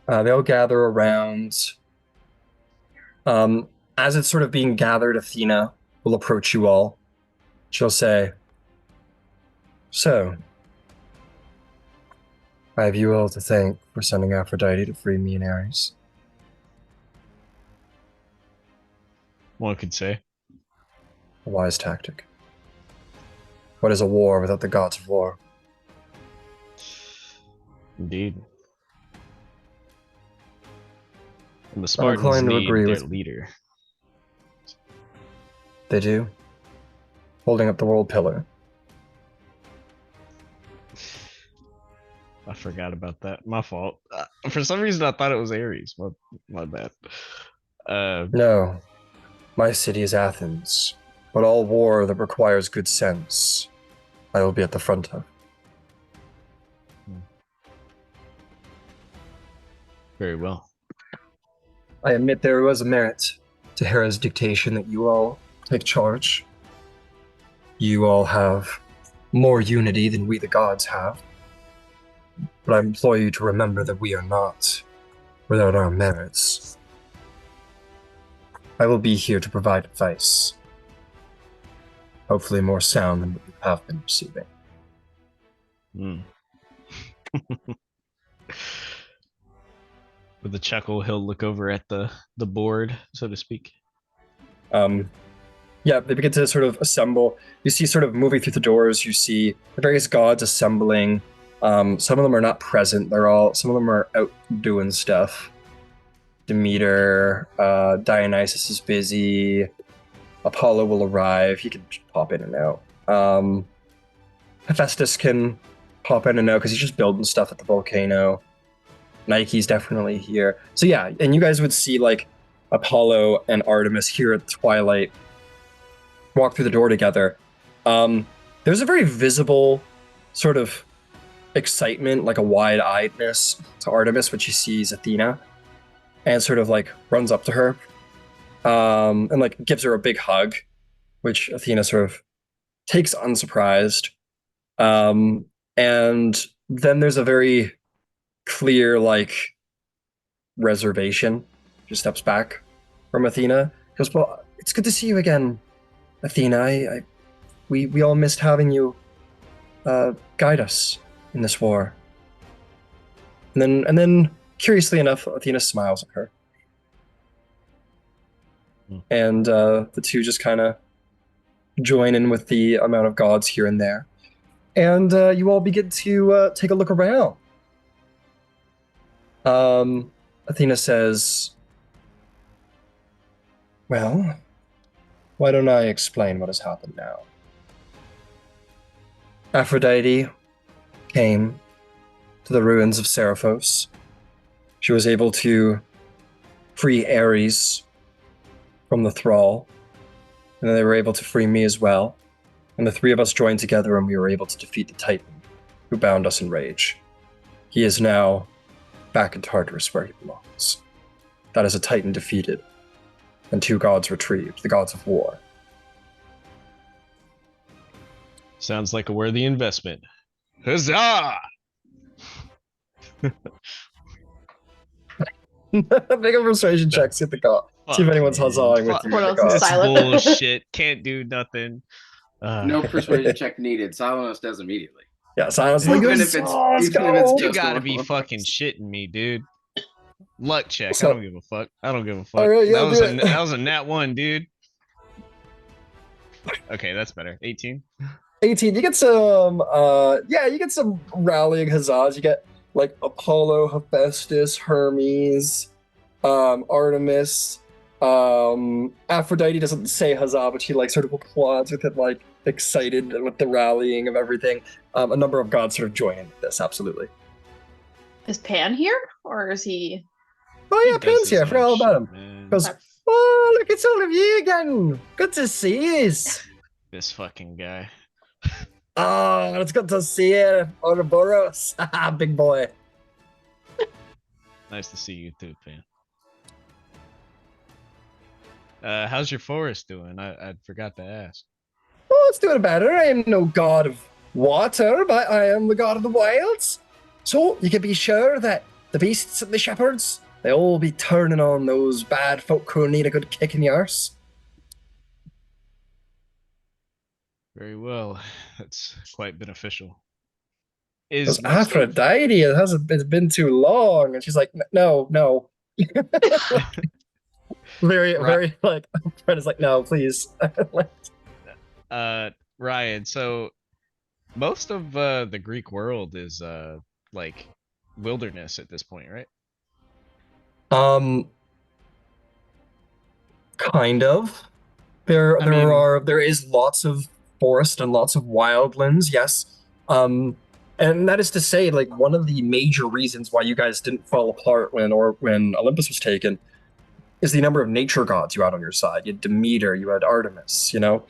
They'll gather around. As it's sort of being gathered, Athena will approach you all. She'll say, so, I have you all to thank for sending Aphrodite to free me and Ares. One could say. A wise tactic. What is a war without the gods of war? Indeed. And the I'm Spartans inclined to need agree their with- leader. They do. Holding up the world pillar. I forgot about that. My fault. For some reason, I thought it was Ares. My bad. No. My city is Athens. But all war that requires good sense, I will be at the front of. Very well. I admit there was a merit to Hera's dictation that you all take charge. You all have more unity than we the gods have. But I implore you to remember that we are not without our merits. I will be here to provide advice. Hopefully more sound than what you have been receiving. With a chuckle, he'll look over at the board, so to speak. Yeah, they begin to sort of assemble. You see sort of moving through the doors, you see the various gods assembling. Some of them are not present. Some of them are out doing stuff. Demeter, Dionysus is busy. Apollo will arrive. He can pop in and out. Hephaestus can pop in and out because he's just building stuff at the volcano. Nike's definitely here. So yeah, and you guys would see like Apollo and Artemis here at twilight walk through the door together. There's a very visible sort of excitement, like a wide-eyedness to Artemis when she sees Athena, and sort of like runs up to her, and like gives her a big hug, which Athena sort of takes unsurprised. And then there's a very clear like reservation. She steps back from Athena. Goes, well, it's good to see you again, Athena. We all missed having you guide us in this war. And then curiously enough, Athena smiles at her. And the two just kind of join in with the amount of gods here and there. And you all begin to take a look around. Athena says, well, why don't I explain what has happened now? Aphrodite came to the ruins of Seriphos. She was able to free Ares from the thrall, and then they were able to free me as well. And the three of us joined together and we were able to defeat the Titan who bound us in rage. He is now back in Tartarus where he belongs. That is a Titan defeated and two gods retrieved, the gods of war. Sounds like a worthy investment. Huzzah! Make a persuasion check, see if the god. See if anyone's huzzahing with you. Portal's God. silent. Bullshit. Can't do nothing. No persuasion check needed. Silenos does immediately. Yeah, Silence. Even Like, if it's- let's even if go. it's You just gotta one. be fucking shitting me, dude. Luck check. So- I don't give a fuck. I don't give a fuck. All right, yeah, that, was do a, it. that was a nat 1, dude. Okay, that's better. 18. 18. You get some you get some rallying huzzahs. You get like Apollo, Hephaestus, Hermes, Artemis. Aphrodite doesn't say huzzah, but she like sort of applauds with it, like excited with the rallying of everything. A number of gods sort of join in with this, absolutely. Is Pan here, or is he? Oh He yeah, does Pan's his here. I own forgot all about shit, him. man. Goes, oh look, it's all of you again. Good to see you. This fucking guy. Oh, it's good to see you, Ouroboros. Big boy. Nice to see you too, Pan. How's your forest doing? I forgot to ask. Oh, it's doing better. I am no god of water, but I am the god of the wilds. So you can be sure that the beasts and the shepherds, they all be turning on those bad folk who need a good kick in the arse. Very well. That's quite beneficial. Because Is most of- Aphrodite, it's been too long. And she's like, no. Very, Right. very like, Fred is like, no, please. Like, Ryan, so most of the Greek world is like wilderness at this point, right? Kind of. There I mean- there is lots of forest and lots of wildlands, yes. And that is to say, like, one of the major reasons why you guys didn't fall apart when Olympus was taken is the number of nature gods you had on your side. You had Demeter, you had Artemis, you know?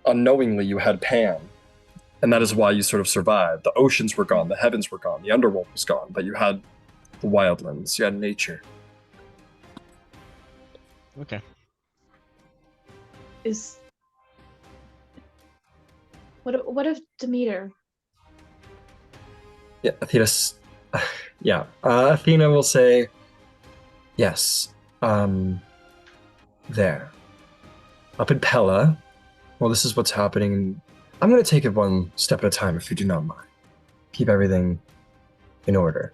Unknowingly, you had Pan. And that is why you sort of survived. The oceans were gone, the heavens were gone, the underworld was gone, but you had the wildlands, you had nature. Okay. Is what if Demeter? Yeah, Athena. Yeah, Athena will say, yes. There, up in Pella. Well, this is what's happening. I'm going to take it one step at a time, if you do not mind. Keep everything in order.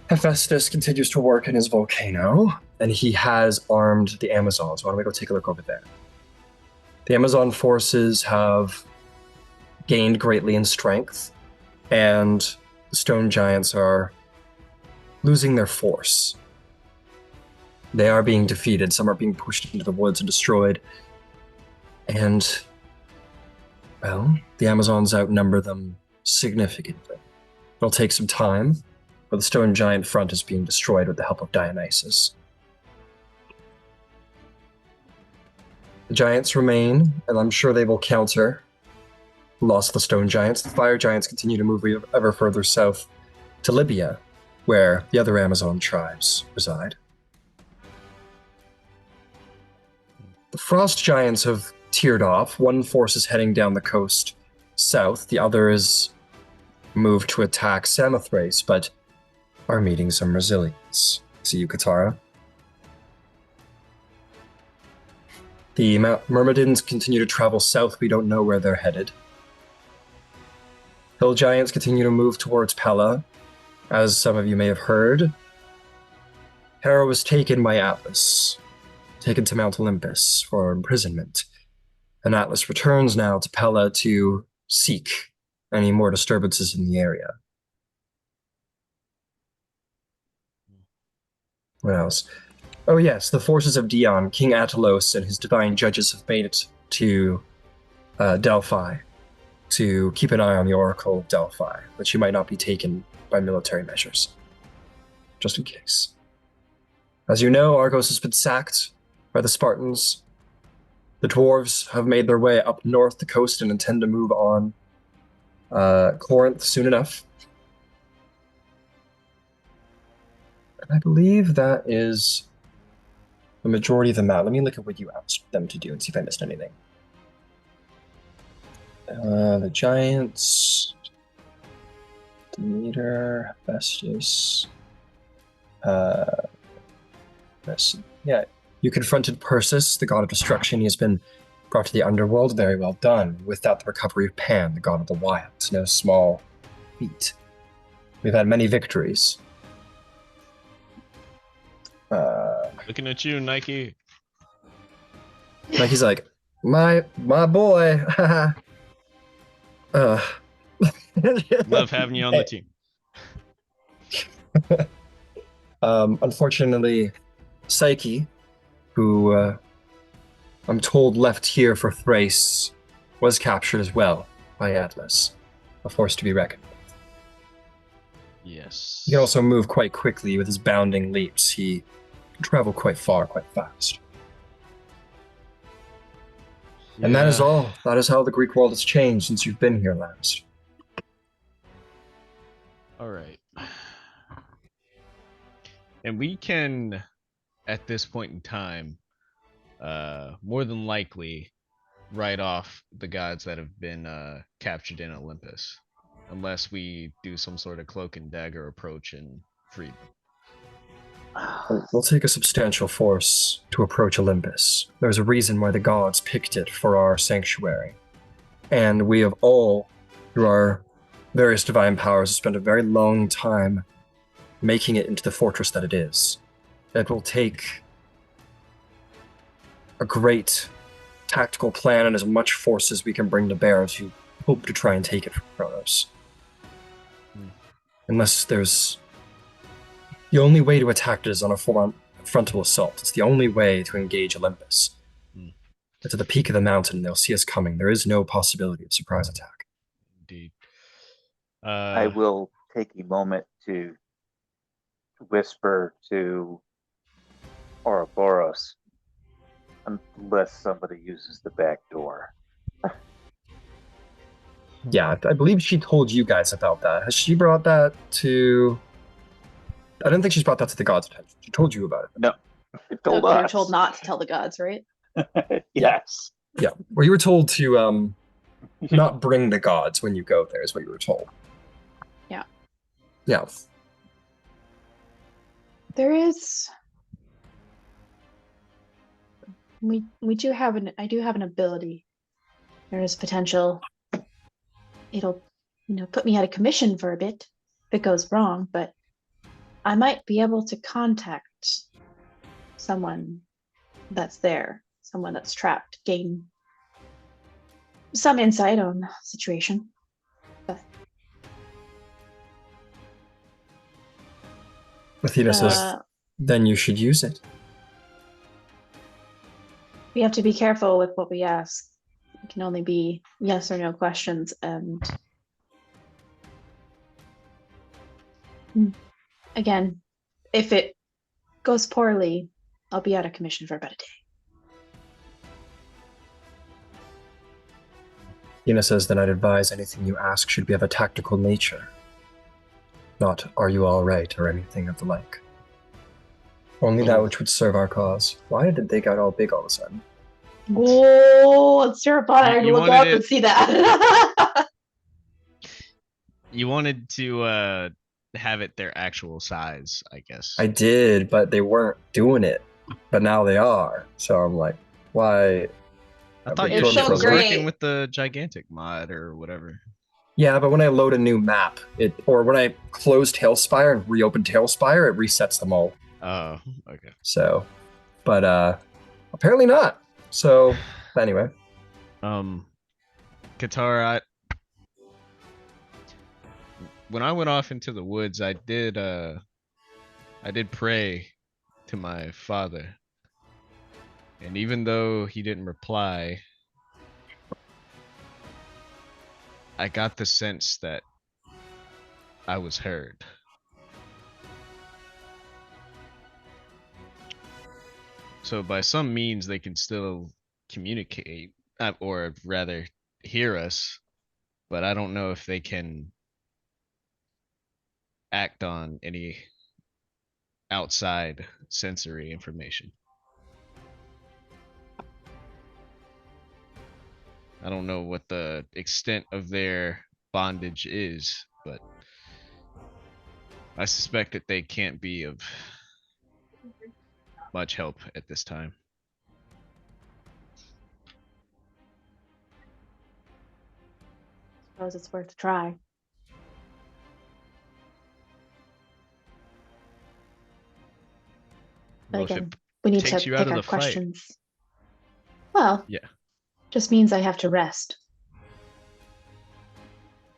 Hephaestus continues to work in his volcano, and he has armed the Amazons. Why don't we go take a look over there? The Amazon forces have gained greatly in strength, and the stone giants are losing their force. They are being defeated. Some are being pushed into the woods and destroyed. And, well, the Amazons outnumber them significantly. It'll take some time, but the stone giant front is being destroyed with the help of Dionysus. The giants remain, and I'm sure they will counter the loss of the stone giants. The fire giants continue to move ever further south to Libya, where the other Amazon tribes reside. The frost giants have tiered off. One force is heading down the coast south, the other is moved to attack Samothrace, but are meeting some resilience. See you, Katara. The Myrmidons continue to travel south. We don't know where they're headed. Hill giants continue to move towards Pella. As some of you may have heard, Hera was taken by Atlas, taken to Mount Olympus for imprisonment. And Atlas returns now to Pella to seek any more disturbances in the area. What else? Oh yes, the forces of Dion, King Atalos, and his divine judges have made it to Delphi to keep an eye on the Oracle of Delphi, that she might not be taken by military measures, just in case. As you know, Argos has been sacked by the Spartans. The dwarves have made their way up north the coast and intend to move on Corinth soon enough. And I believe that is the majority of the map. Let me look at what you asked them to do and see if I missed anything. The giants, Demeter, Hephaestus. Yeah, you confronted Perseus, the god of destruction. He has been brought to the underworld. Very well done. With that, the recovery of Pan, the god of the wilds. No small feat. We've had many victories. Looking at you, Nike. Nike's like, my boy. Love having you on the team. Unfortunately, Psyche, who I'm told left here for Thrace, was captured as well by Atlas, a force to be reckoned with. Yes. He can also move quite quickly with his bounding leaps. He can travel quite far, quite fast. Yeah. And that is all. That is how the Greek world has changed since you've been here last. All right. And we can, at this point in time, more than likely write off the gods that have been captured in Olympus, unless we do some sort of cloak and dagger approach and free them. We'll take a substantial force to approach Olympus. There's a reason why the gods picked it for our sanctuary. And we have all, through our various divine powers, spent a very long time making it into the fortress that it is. It will take a great tactical plan and as much force as we can bring to bear to hope to try and take it from Kronos. Unless there's... The only way to attack it is on a frontal assault. It's the only way to engage Olympus. It's at the peak of the mountain. They'll see us coming. There is no possibility of surprise attack. Indeed. I will take a moment to whisper to Ouroboros, unless somebody uses the back door. Yeah, I believe she told you guys about that. Has she brought that to... I don't think she's brought that to the gods' attention. She told you about it. No, it told So they're us. told not to tell the gods, right? Yes. Yeah, well, you were told to not bring the gods when you go there, is what you were told. Yeah. Yeah. There is. We do have I do have an ability. There is potential. It'll, put me out of commission for a bit if it goes wrong, but I might be able to contact someone that's there, someone that's trapped, gain some insight on the situation. But, Athena says, then you should use it. we have to be careful with what we ask. It can only be yes or no questions, and again, if it goes poorly, I'll be out of commission for about a day. Tina says that I'd advise anything you ask should be of a tactical nature. Not, are you all right, or anything of the like. Only that which would serve our cause. Why did they get all big all of a sudden? Oh, it's terrifying. You Look wanted up it- and see that. You wanted to have it their actual size, I guess. I did, but they weren't doing it. But now they are. So I'm like, why? I thought It's your shit so was great. working with the gigantic mod or whatever. Yeah, but when I load a new map, or when I close Tailspire and reopen Tailspire, it resets them all. Oh, okay. So, but apparently not. So anyway, Katara, when I went off into the woods, I did pray to my father. And even though he didn't reply, I got the sense that I was heard. So by some means, they can still communicate, or rather hear us, but I don't know if they can act on any outside sensory information. I don't know what the extent of their bondage is, but I suspect that they can't be of much help at this time. Suppose it's worth a try. But Well, if again, it we need takes to you out pick of our the fight. questions. Well, Yeah. just means I have to rest.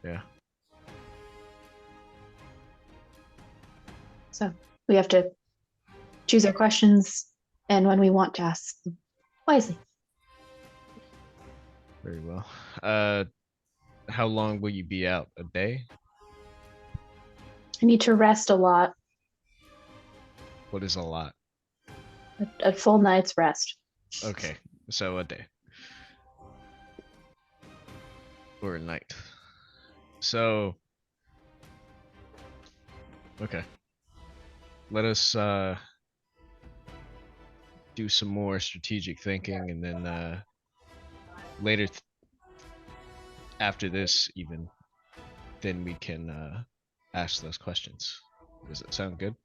Yeah. So we have to choose our questions and when we want to ask them wisely. Very well. How long will you be out? A day? I need to rest a lot, What is a lot? a full night's rest. Okay, so a day. Or a night. So okay. Let us do some more strategic thinking, and then later after this even, then we can ask those questions. Does it sound good?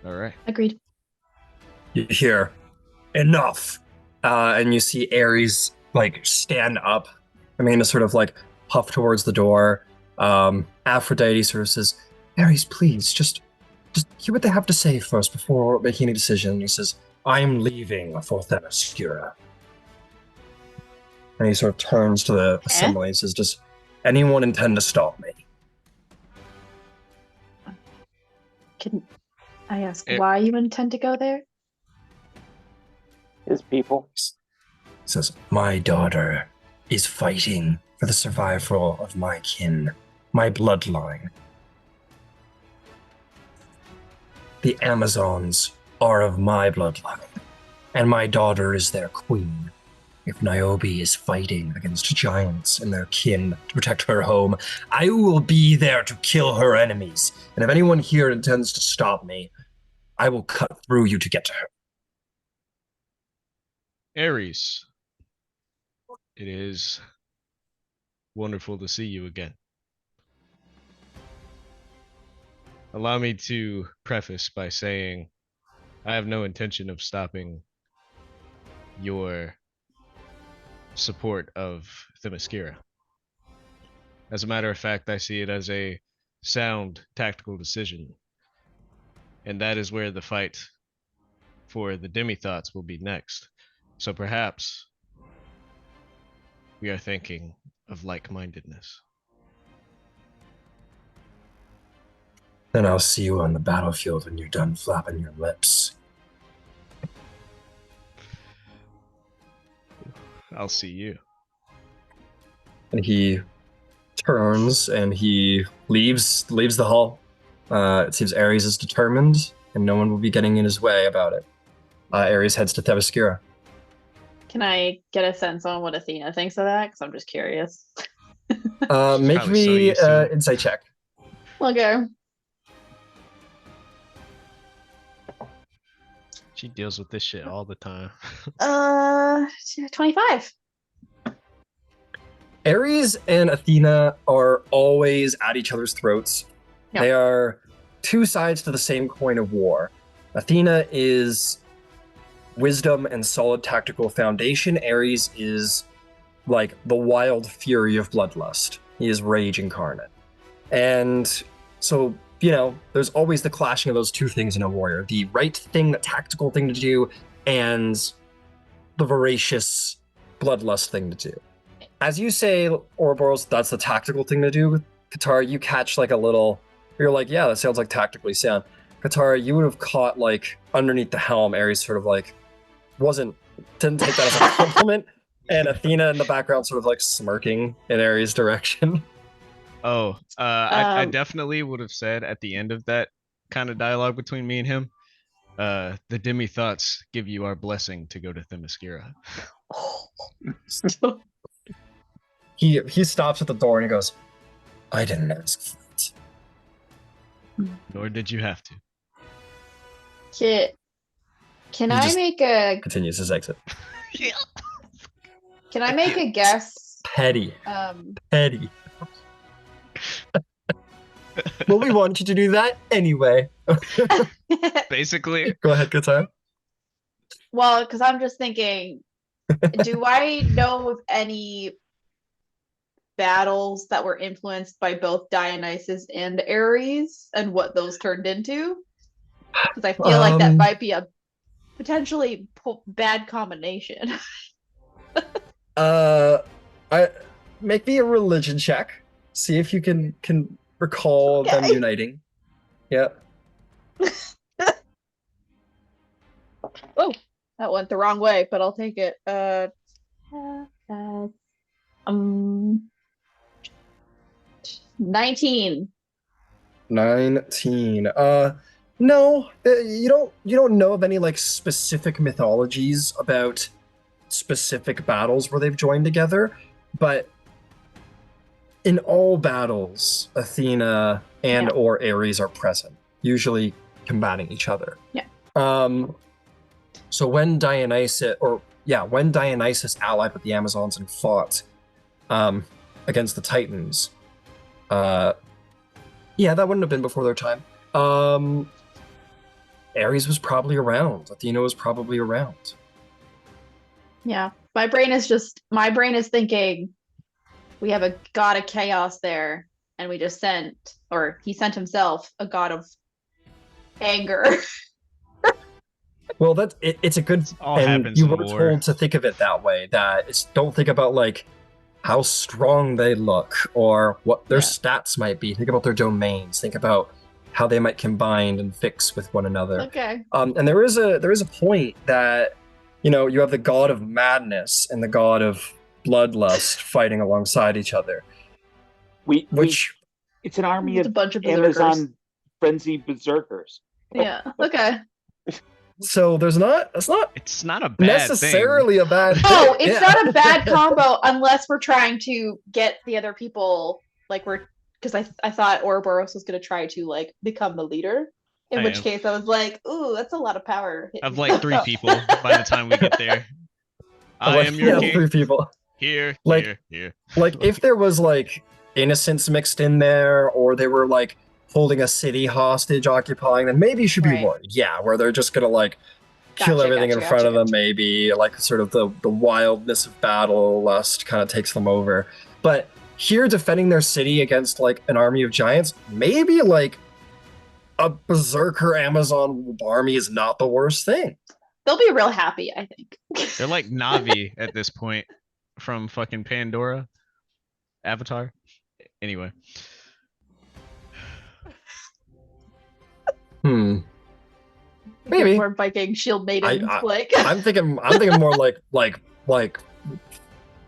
All right. Agreed. you hear enough, and you see Ares like stand up. I mean, to sort of like puff towards the door. Aphrodite sort of says, "Ares, please, just hear what they have to say first before making any decision." He says, "I'm leaving for Themyscira." And he sort of turns to the assembly and says, "Does anyone intend to stop me?" Can I ask It- why you intend to go there? His people. He says, "My daughter is fighting for the survival of my kin, my bloodline. The Amazons are of my bloodline, and my daughter is their queen. If Niobe is fighting against giants and their kin to protect her home, I will be there to kill her enemies. And if anyone here intends to stop me, I will cut through you to get to her." Ares, it is wonderful to see you again. Allow me to preface by saying I have no intention of stopping your support of Themyscira. As a matter of fact, I see it as a sound tactical decision. And that is where the fight for the Demithots will be next. So perhaps we are thinking of like-mindedness. Then I'll see you on the battlefield when you're done flapping your lips. I'll see you. And he turns and he leaves the hall. It seems Ares is determined, and no one will be getting in his way about it. Ares heads to Themyscira. Can I get a sense on what Athena thinks of that? Because I'm just curious. Make probably so me used to it. insight check. Okay. She deals with this shit all the time. 25. Ares and Athena are always at each other's throats. Yeah. They are two sides to the same coin of war. Athena is wisdom and solid tactical foundation. Ares is like the wild fury of bloodlust. He is rage incarnate. And so, there's always the clashing of those two things in a warrior. The right thing, the tactical thing to do, and the voracious bloodlust thing to do. As you say, Ouroboros, that's the tactical thing to do. Katara, you catch like a little, you're like, yeah, that sounds like tactically sound. Katara, you would have caught like underneath the helm, Ares sort of like didn't take that as a compliment. And Athena in the background sort of like smirking in Ares' direction. Oh, I definitely would have said at the end of that kind of dialogue between me and him, the Demithots give you our blessing to go to Themyscira. He stops at the door and he goes, I didn't ask for it. Nor did you have to. Can He I just make a continues his exit. Yeah. Can I make a guess? Petty. Um, Petty. Well, we wanted you to do that anyway. Basically, Go ahead, Katara. well, because I'm just thinking, do I know of any battles that were influenced by both Dionysus and Ares and what those turned into? Because I feel like that might be a potentially bad combination. I make me a religion check. See if you can recall them Okay. uniting. Yeah. Oh, that went the wrong way, but I'll take it. 19. 19. No, you don't know of any like specific mythologies about specific battles where they've joined together, but in all battles, Athena and or Ares are present, usually combating each other. Yeah. So when Dionysus allied with the Amazons and fought against the Titans, that wouldn't have been before their time. Ares was probably around. Athena was probably around. Yeah. My brain is thinking we have a god of chaos there, and we just he sent himself a god of anger. Well, it's a good, all and happens you in were war. told to think of it that way. Don't think about like how strong they look or what their stats might be. Think about their domains. Think about how they might combine and fix with one another. Okay. And there is a point that you have the god of madness and the god of bloodlust fighting alongside each other. It's an army It's of a bunch of berserkers. Amazon frenzied berserkers. Yeah. Okay. So it's not it's not a bad necessarily a bad thing. Oh, it's Yeah. not a bad combo unless we're trying to get the other people because I thought Ouroboros was going to try to like become the leader. In which case I was like, ooh, that's a lot of power. Of like 3 people by the time we get there. I am your king. 3 people. Here. Like if there was like innocents mixed in there, or they were like holding a city hostage occupying, then maybe you should be worried. Yeah, where they're just gonna like kill everything in front of them, maybe like sort of the wildness of battle lust kind of takes them over. But here defending their city against like an army of giants, maybe like a berserker Amazon army is not the worst thing. They'll be real happy, I think. They're like Navi at this point from fucking Pandora. Avatar. Anyway. Maybe more Viking shield maidens. I'm thinking more like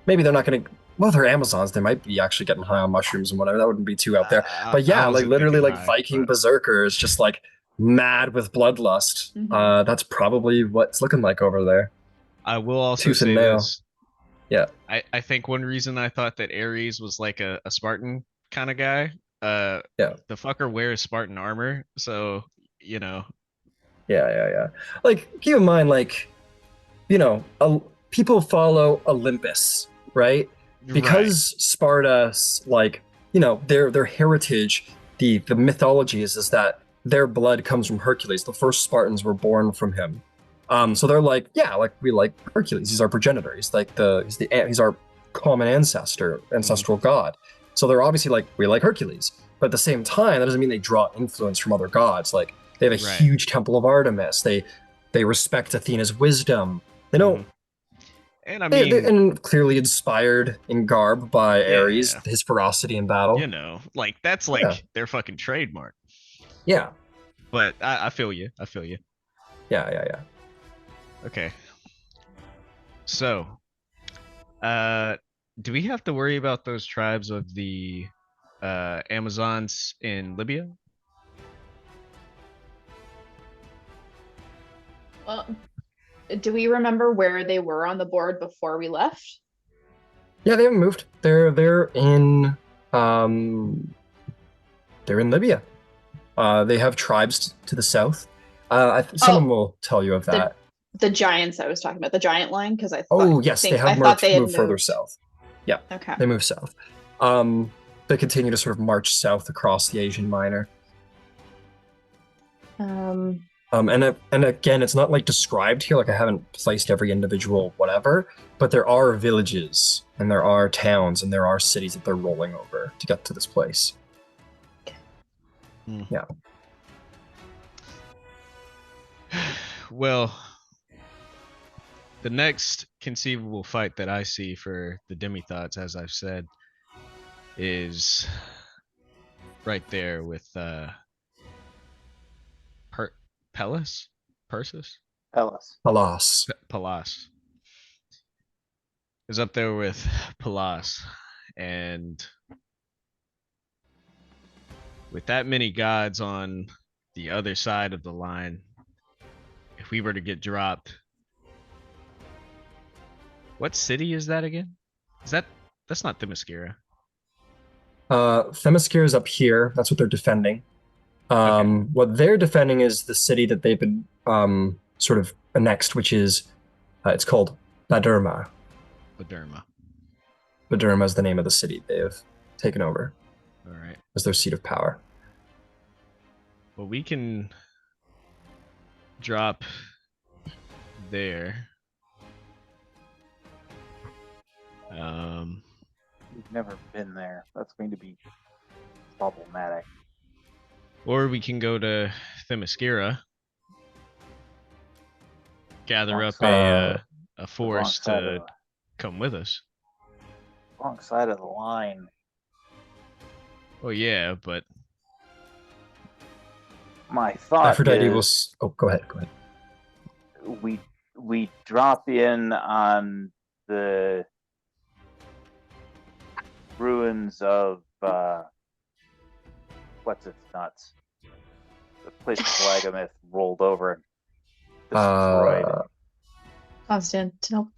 maybe they're not going to. Well, they're Amazons. They might be actually getting high on mushrooms and whatever. That wouldn't be too out there. But I yeah, like wasn't literally, thinking like high, Viking but berserkers, just like mad with bloodlust. Mhm. That's probably what it's looking like over there. I will also Tooth and say nail. this. Yeah. I think one reason I thought that Ares was like a Spartan kind of guy. Yeah. The fucker wears Spartan armor, so you know. Yeah. Like, keep in mind, like, you know, people follow Olympus, right? Because Sparta, like, you know, their heritage, the mythology is that their blood comes from Hercules. The first Spartans were born from him. So they're like, yeah, like we like Hercules. He's our progenitor. He's like he's our common ancestral god. So they're obviously like, we like Hercules. But at the same time, that doesn't mean they draw influence from other gods. Like they have a Right. huge temple of Artemis. They respect Athena's wisdom. They don't. And I mean, And clearly inspired in garb by Ares, Yeah. his ferocity in battle. you know, like that's like Yeah. their fucking trademark. Yeah. But I feel you. I feel you. Yeah. Okay. So, do we have to worry about those tribes of the Amazons in Libya? Well, do we remember where they were on the board before we left? Yeah, they haven't moved. They're in Libya. They have tribes to the south. Someone will tell you of that. The giants I was talking about, the giant line, because I thought. Oh yes, they have moved further moved. south. Yeah, Okay. they move south. They continue to sort of march south across the Asian Minor. And again, it's not like described here. Like I haven't placed every individual whatever, but there are villages and there are towns and there are cities that they're rolling over to get to this place. Yeah. Well, the next conceivable fight that I see for the Demithots, as I've said, is right there with Pelus? Persis? Alas. Palas. Is up there with Palas. And with that many gods on the other side of the line, if we were to get dropped, what city is that again? That's not Themyscira. Themyscira is up here. That's what they're defending. What they're defending is the city that they've been sort of annexed, which is it's called Baderma. Baderma is the name of the city they have taken over. All right. As their seat of power. Well, we can drop there. We've never been there. That's going to be problematic. Or we can go to Themyscira, gather up a force to come with us. Wrong side of the line. Oh yeah, but my thought Aphrodite is will. Oh, go ahead. We drop in on the ruins of what's its nuts? The place Pelagamith rolled over and destroyed. Constantinople.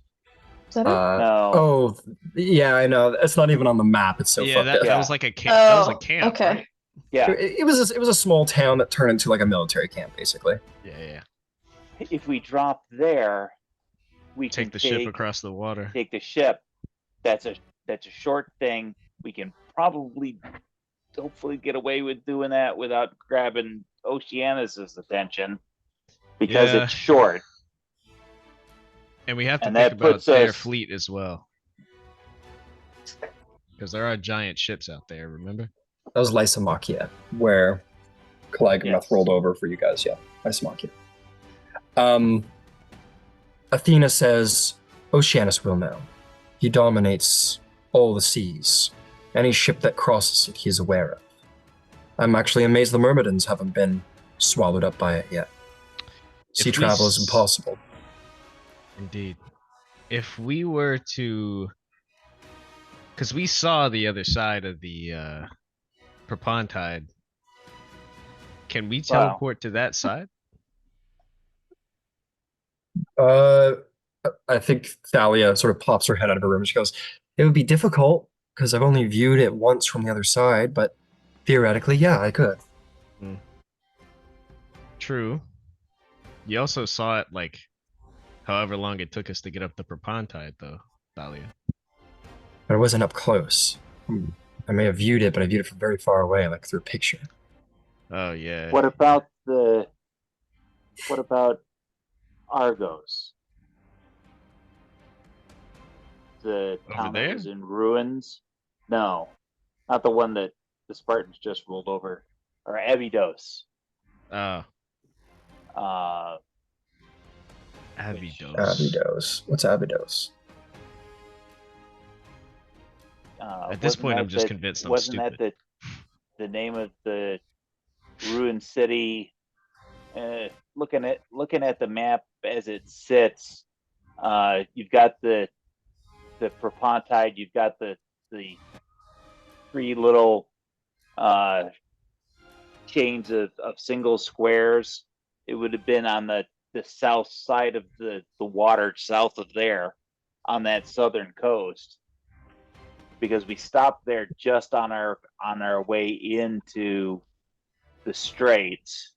Is that it? No. Oh, yeah, I know. It's not even on the map. It's so fucked up. that was like a camp. That was a camp. Okay. Right? Yeah. It was a small town that turned into like a military camp, basically. Yeah. If we drop there, we Take can the ship across the water. Take the ship. That's a short thing. We can probably, hopefully, get away with doing that without grabbing Oceanus's attention because it's short. And we have to And think that about puts their us- fleet as well. Because there are giant ships out there, remember? That was Lysimachia, where Caligulath rolled over for you guys. Yeah, Lysimachia. Athena says, Oceanus will know. He dominates all the seas. Any ship that crosses it, he is aware of. I'm actually amazed the Myrmidons haven't been swallowed up by it yet. Sea travel is impossible. Indeed. if we were to, because we saw the other side of the Perpontide, can we Wow. teleport to that side? I think Thalia sort of pops her head out of her room. She goes, "It would be difficult because I've only viewed it once from the other side, but theoretically, yeah, I could." True. You also saw it like however long it took us to get up the Perpontide, though, Thalia. But it wasn't up close. I may have viewed it, but I viewed it from very far away, like through a picture. Oh yeah. What about Argos? The Over town there? that was in ruins? No, not the one that the Spartans just rolled over. Or Oh, Abydos. Abydos. Abydos. What's Abydos? At this wasn't point, that I'm just the- convinced I'm wasn't stupid. that the name of the ruined city? Looking at the map as it sits, you've got the Perpontide, you've got the three little chains of single squares. It would have been on the south side of the water, south of there, on that southern coast, because we stopped there just on our way into the straits.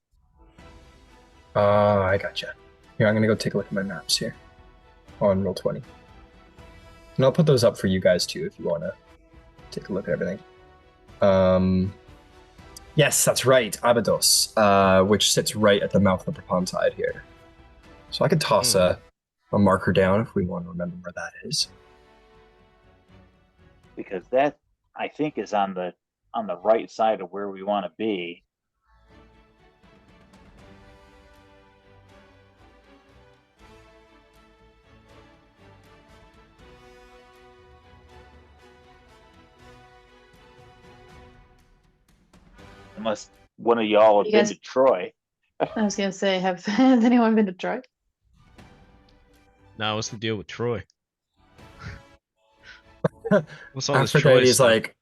I gotcha. Here, I'm gonna go take a look at my maps here on Roll20. And I'll put those up for you guys too if you want to take a look at everything. Yes, that's right, Abydos, which sits right at the mouth of the Perpontide here. So I could toss a marker down if we want to remember where that is. Because that, I think, is on the right side of where we want to be. Unless one of y'all have You been guys- to Troy. I was gonna say, has anyone been to Troy? Now, what's the deal with Troy? What's all this Troy Aphrodite's stuff? like,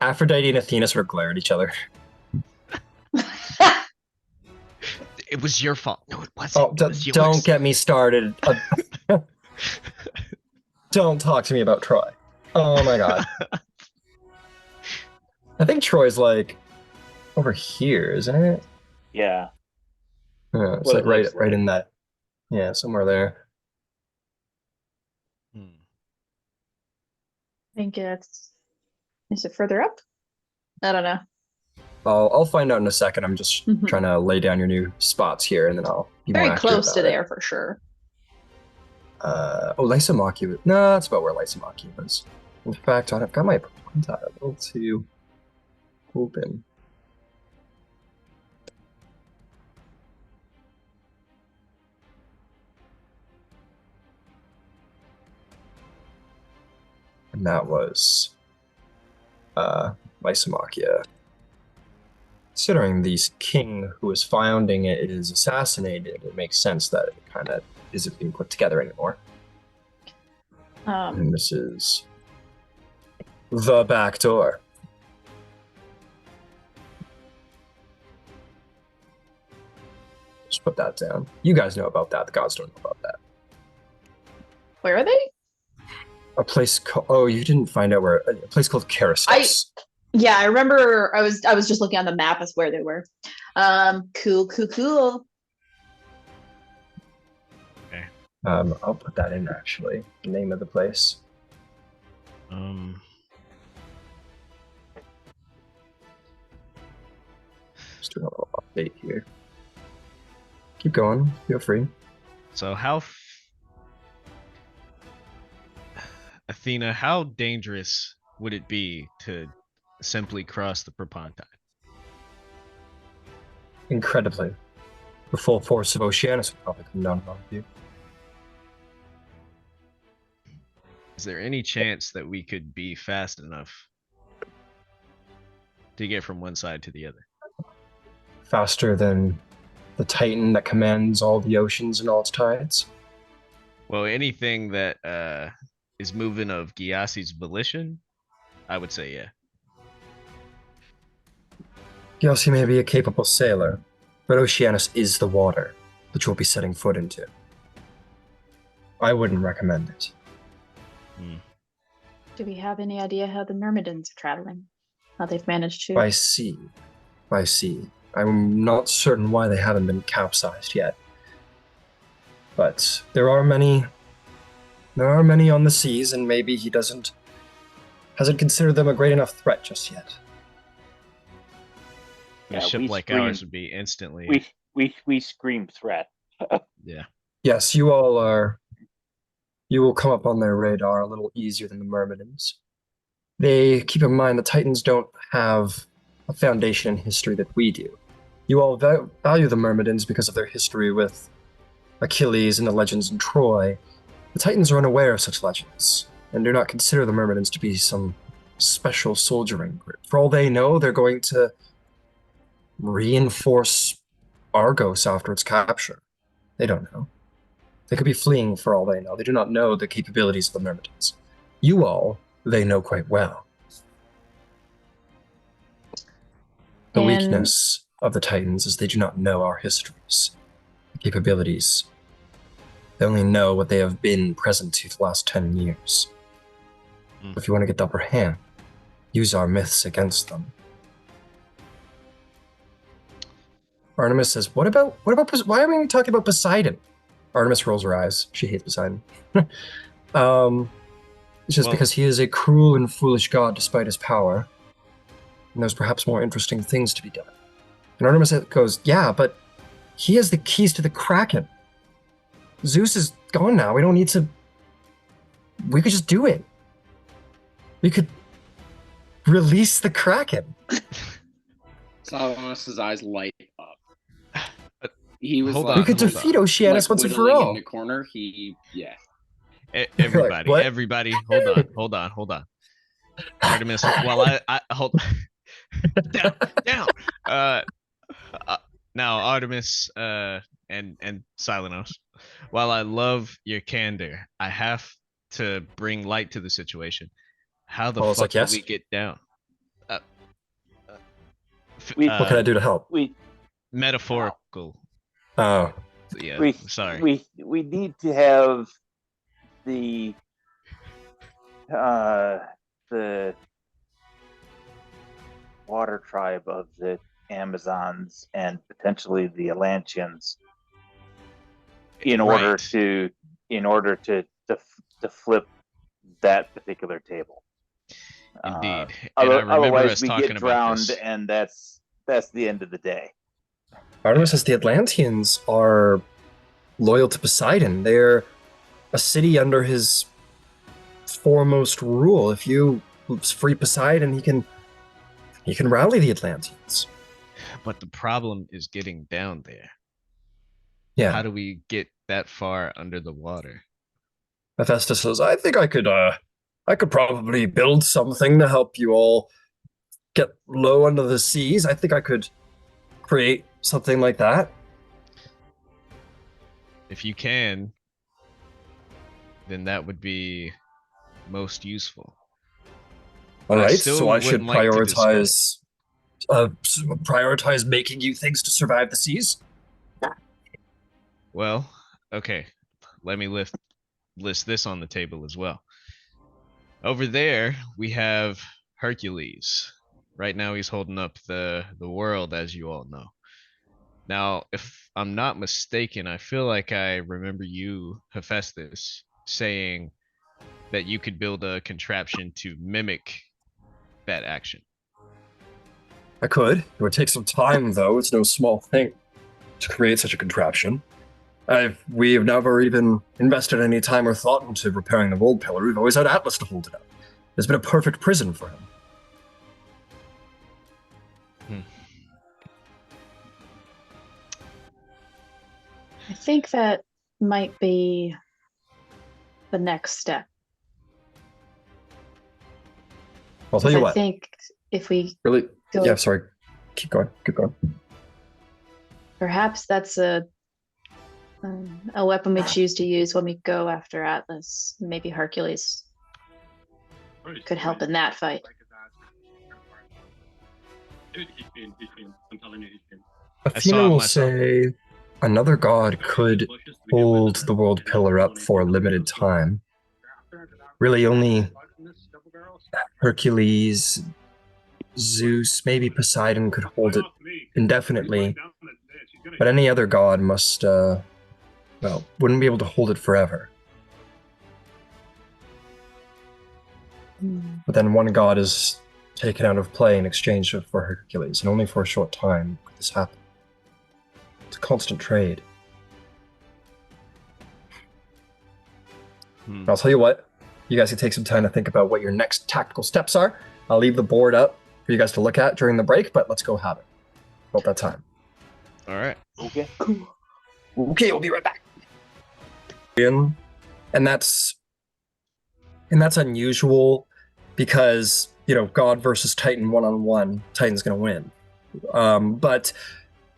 Aphrodite and Athena sort of glare at each other. It was your fault. No, it wasn't. Oh, It was yours. don't get me started. Don't talk to me about Troy. Oh my god. I think Troy's like over here, isn't it? Yeah. Yeah, it's What like it right looks right like. in that. Yeah, somewhere there. Hmm. I think is it further up? I don't know. I'll find out in a second. I'm just Mhm. trying to lay down your new spots here, and then I'll be more Very accurate close to about it. there for sure. Lysimachia. No, that's about where Lysimachia was. In fact, I've got my Perpontide a little too open. And that was Lysimachia. Considering the king who is founding it is assassinated, it makes sense that it kind of isn't being put together anymore. And this is the back door. Just put that down. You guys know about that. The gods don't know about that. Where are they? A place called, oh, you didn't find out where, a place called Karastos. Yeah, I remember. I was just looking on the map as where they were. Cool. I'll put that in actually. The name of the place. Just doing a little update here. Keep going. Feel free. So Athena, how dangerous would it be to simply cross the Perpontide? Incredibly. The full force of Oceanus would probably come down on you. Is there any chance that we could be fast enough to get from one side to the other? Faster than the Titan that commands all the oceans and all its tides. Well, anything that is moving of Gyasi's volition, I would say yeah. Yes, he may be a capable sailor, but Oceanus is the water that you'll be setting foot into. I wouldn't recommend it. Do we have any idea how the Myrmidons are traveling? How they've managed to? By sea. By sea. I'm not certain why they haven't been capsized yet. But there are many on the seas, and maybe he hasn't considered them a great enough threat just yet. A ship like ours would be instantly. We scream threat. Yeah. Yes, you will come up on their radar a little easier than the Myrmidons. They keep in mind the Titans don't have a foundation in history that we do. You all value the Myrmidons because of their history with Achilles and the legends in Troy. The Titans are unaware of such legends, and do not consider the Myrmidons to be some special soldiering group. For all they know, they're going to reinforce Argos after its capture. They don't know. They could be fleeing for all they know. They do not know the capabilities of the Myrmidons. You all, they know quite well. The weakness of the Titans is they do not know our histories, capabilities. They only know what they have been present to the last 10 years. If you want to get the upper hand, use our myths against them. Artemis says, why are we talking about Poseidon? Artemis rolls her eyes. She hates Poseidon. It's just because he is a cruel and foolish god despite his power. And there's perhaps more interesting things to be done. And Artemis goes, yeah, but he has the keys to the Kraken. Zeus is gone now. We don't need to... We could just do it. We could release the Kraken. Solomon's eyes light up. He was we could defeat Oceanus once and for all. In the corner, Everybody, hold on. Artemis, while I hold down. Now Artemis and Silenos, while I love your candor, I have to bring light to the situation. How the fuck do we get down? What can I do to help? Metaphorical. Oh. Yeah, sorry. We need to have the water tribe of the Amazons and potentially the Atlanteans in order to flip that particular table. Indeed. And otherwise, we get drowned, and that's the end of the day. Artemis says the Atlanteans are loyal to Poseidon. They're a city under his foremost rule. If you free Poseidon, he can rally the Atlanteans. But the problem is getting down there. Yeah. How do we get that far under the water? Hephaestus says, I think I could probably build something to help you all get low under the seas. I think I could create something like that. If you can, then that would be most useful. All right, so I should prioritize making you things to survive the seas. Well, okay. Let me list this on the table as well. Over there, we have Hercules. Right now, he's holding up the world, as you all know. Now, if I'm not mistaken, I feel like I remember you, Hephaestus, saying that you could build a contraption to mimic that action. I could. It would take some time, though. It's no small thing to create such a contraption. We have never even invested any time or thought into repairing the world pillar. We've always had Atlas to hold it up. It's been a perfect prison for him. I think that might be the next step. I'll tell you what. I think if we yeah, sorry. Keep going. Perhaps that's a A weapon we choose to use when we go after Atlas. Maybe Hercules could help in that fight. Athena will myself. say another god could hold the world pillar up for a limited time. Really, only Hercules, Zeus, maybe Poseidon could hold it indefinitely. But any other god must, wouldn't be able to hold it forever. But then one god is taken out of play in exchange for Hercules, and only for a short time could this happen. It's a constant trade. I'll tell you what, you guys can take some time to think about what your next tactical steps are. I'll leave the board up for you guys to look at during the break, but let's go have it. About that time. All right. Okay. Okay, we'll be right back. And that's unusual because, God versus Titan one-on-one, Titan's going to win. But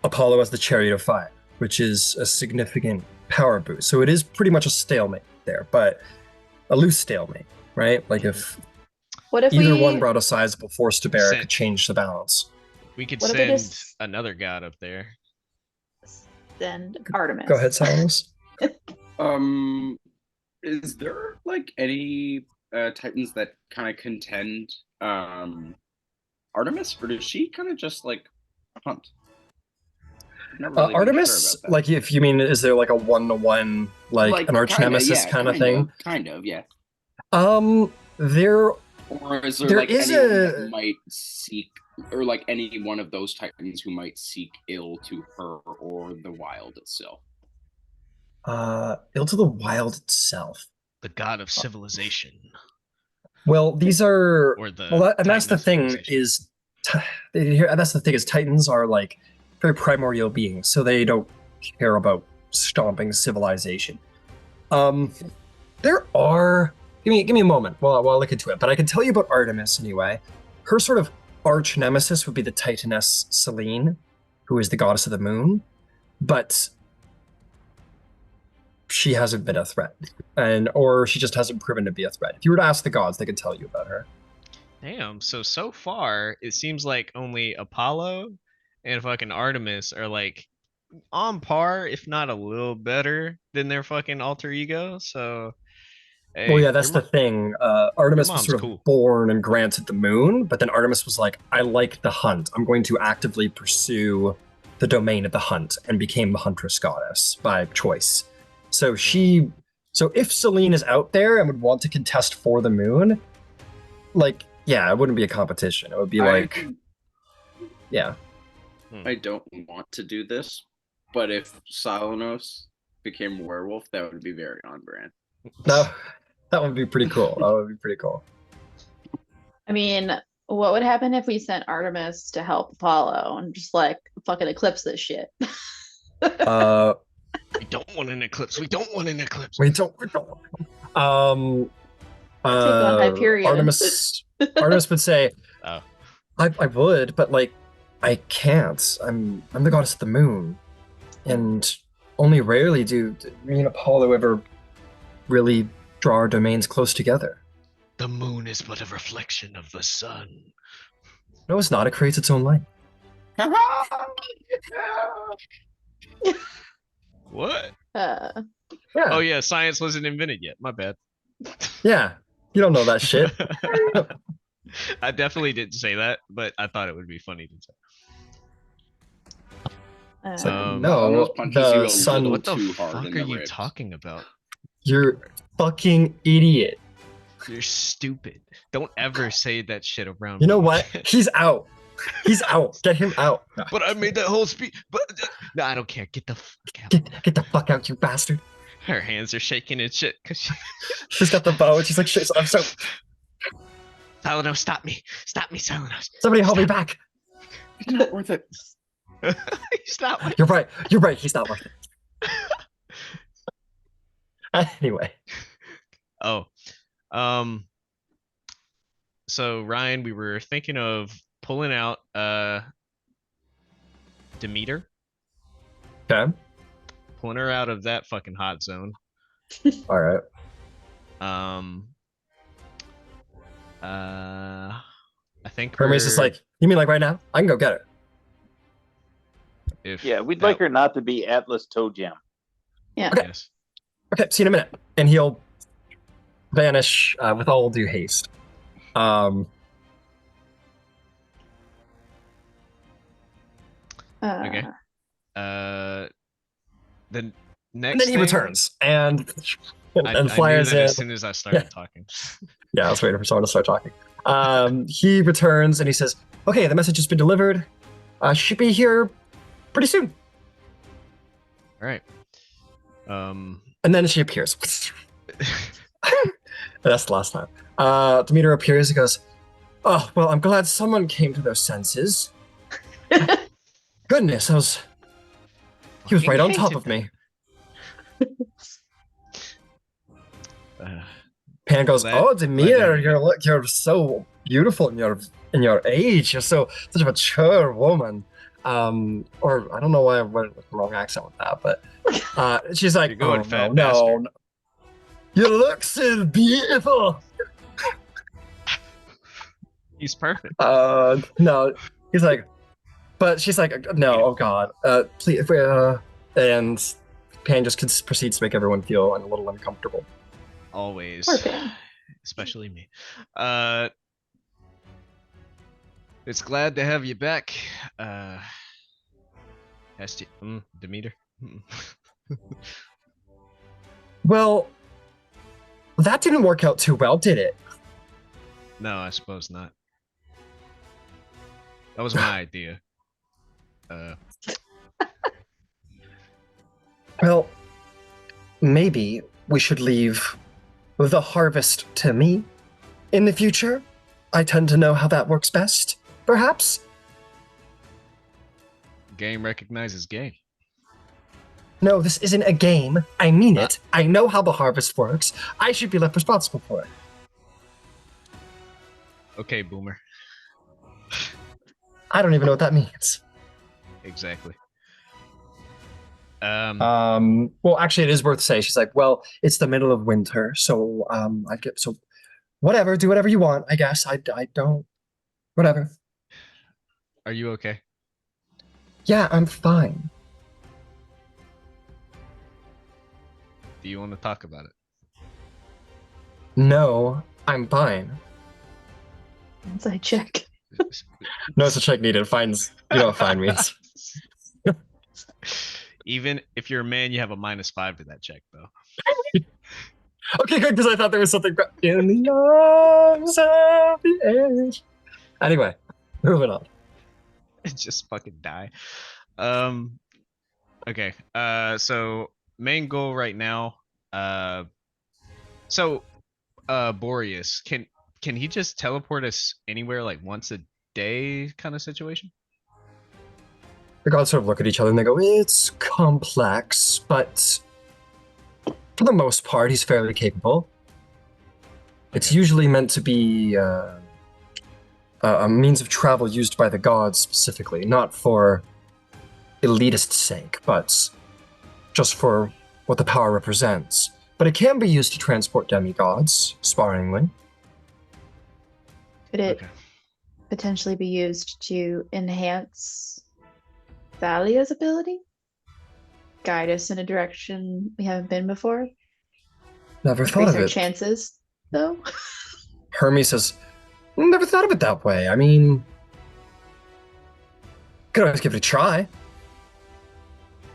Apollo has the Chariot of Fire, which is a significant power boost. So it is pretty much a stalemate there, but a loose stalemate, right? Like if either one brought a sizable force to bear, it could change the balance. We could send another god up there. Send Artemis. Go ahead, Silas. Is there like any Titans that kind of contend Artemis, or does she kind of just like hunt? Really Artemis, sure like if you mean, is there like a one-to-one, like an arch nemesis kind of thing? Kind of, yeah. There. Or is there like anyone that might seek, or like any one of those Titans who might seek ill to her or the wild itself? Ill to the wild itself. The god of civilization. Well, these are. And that's the thing is Titans are like very primordial beings, so they don't care about stomping civilization. There are. Give me a moment while I look into it, but I can tell you about Artemis anyway. Her sort of arch nemesis would be the Titaness Selene, who is the goddess of the moon, but she hasn't been a threat, or she just hasn't proven to be a threat. If you were to ask the gods, they could tell you about her. Damn. So far, it seems like only Apollo and fucking Artemis are like on par, if not a little better than their fucking alter ego. So. Hey, well, yeah, that's the thing. Artemis was sort of born and granted the moon, but then Artemis was like, I like the hunt. I'm going to actively pursue the domain of the hunt, and became the huntress goddess by choice. So if Selene is out there and would want to contest for the moon, like, yeah, it wouldn't be a competition. It would be yeah. I don't want to do this, but if Silenos became a werewolf, that would be very on brand. No. That would be pretty cool. I mean, what would happen if we sent Artemis to help Apollo and just like fucking eclipse this shit? We don't want an eclipse. We don't. Take on Hyperion. Artemis would say, I would, but like, I can't. I'm the goddess of the moon, and only rarely do me and Apollo ever really draw our domains close together. The moon is but a reflection of the sun. No, it's not. It creates its own light. What? Yeah. Oh yeah, science wasn't invented yet. My bad. Yeah, you don't know that shit. I definitely didn't say that, but I thought it would be funny to say. No, the sun. What the fuck are you talking about? You're fucking idiot. You're stupid. Don't ever say that shit around me. You know me. what? He's out. He's out. Get him out. But I made that whole speech. But no, I don't care. Get the fuck out. Get the fuck out, you bastard. Her hands are shaking and shit because she's got the bow and she's like, shit, I'm so. Silenos, stop me. Stop me, Silenos. Somebody help me back. It's not worth it. He's not worth it. You're right. He's not worth it. Anyway. So Ryan, we were thinking of pulling out Demeter. Okay. point her out of that fucking hot zone. All right. I think Hermes is we're like, you mean like right now? I can go get it. if Yeah, we'd that- like her not to be Atlas Toe Jam. Yeah. Okay. Yes. Okay, see you in a minute. And he'll vanish with all due haste. Okay. The next And then he thing, returns and I knew flyers that in. as soon as I started talking. Yeah, I was waiting for someone to start talking. He returns and he says, "Okay, the message has been delivered. Should be here pretty soon." All right. And then she appears. That's the last time. Demeter appears and goes, "Oh, well, I'm glad someone came to their senses. Goodness, he was Fucking right on top hated of me." that. Pan goes, Glad- "Oh, glad to Demeter, have you you're so beautiful in your age. You're such a mature woman." Or I don't know why I went with the wrong accent with that, but she's like, You're going "Oh fat no, bastard." no, you look so beautiful." He's perfect. No, he's like, but she's like, "No, oh god, please." And Pan just proceeds to make everyone feel a little uncomfortable. Always. Poor Pan. Especially me. It's glad to have you back. Demeter. Well, that didn't work out too well, did it? No, I suppose not. That was my idea. Well, maybe we should leave the harvest to me in the future. I tend to know how that works best, perhaps. Game recognizes game. No, this isn't a game. I mean it. I know how the harvest works. I should be left responsible for it. Okay, boomer. I don't even know what that means. Exactly. Well, actually, it is worth saying. She's like, "Well, it's the middle of winter, so I get so whatever. Do whatever you want. I guess I don't. Whatever. Are you okay? Yeah, I'm fine." Do you want to talk about it? No, I'm fine. Inside check. No such check needed. Fines. You know what fine means. Even if you're a man, you have a -5 to that check, though. Okay, good, because I thought there was something in the arms of the age. Anyway, moving on. Just fucking die. Okay. So main goal right now. Boreas, can he just teleport us anywhere like once a day kind of situation? The gods sort of look at each other and they go, "It's complex, but for the most part, he's fairly capable. It's Okay. usually meant to be a means of travel used by the gods specifically, not for elitist sake, but just for what the power represents. But it can be used to transport demigods, sparingly." Could it Okay. potentially be used to enhance Thalia's ability? Guide us in a direction we haven't been before? Never thought Increase of our it. chances, though? Hermes says, "Never thought of it that way. I mean, could always give it a try.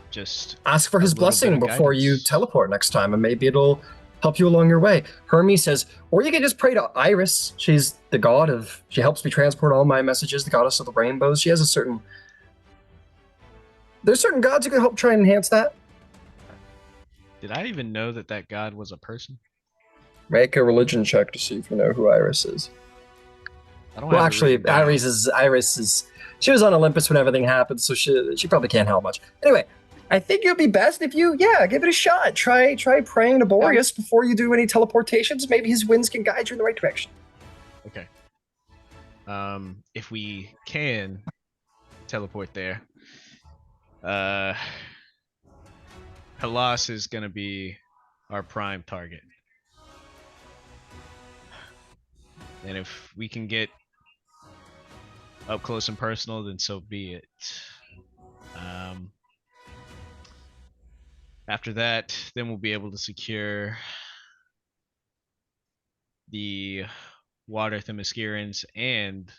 Just Ask for his little bit blessing of before you guidance. teleport next time, and maybe it'll help you along your way." Hermes says, "Or you can just pray to Iris. She's the god of, she helps me transport all my messages, the goddess of the rainbows. She has there's certain gods who can help try and enhance that." Did I even know that that god was a person? Make a religion check to see if you know who Iris is. I don't Well, have it actually, written down. Iris is, she was on Olympus when everything happened, so she probably can't help much. Anyway, I think it would be best if you, give it a shot. Try praying to Boreas before you do any teleportations. Maybe his winds can guide you in the right direction. Okay. If we can teleport there, Halas is going to be our prime target. And if we can get up close and personal, then so be it. After that, then we'll be able to secure the water Themyscirans, and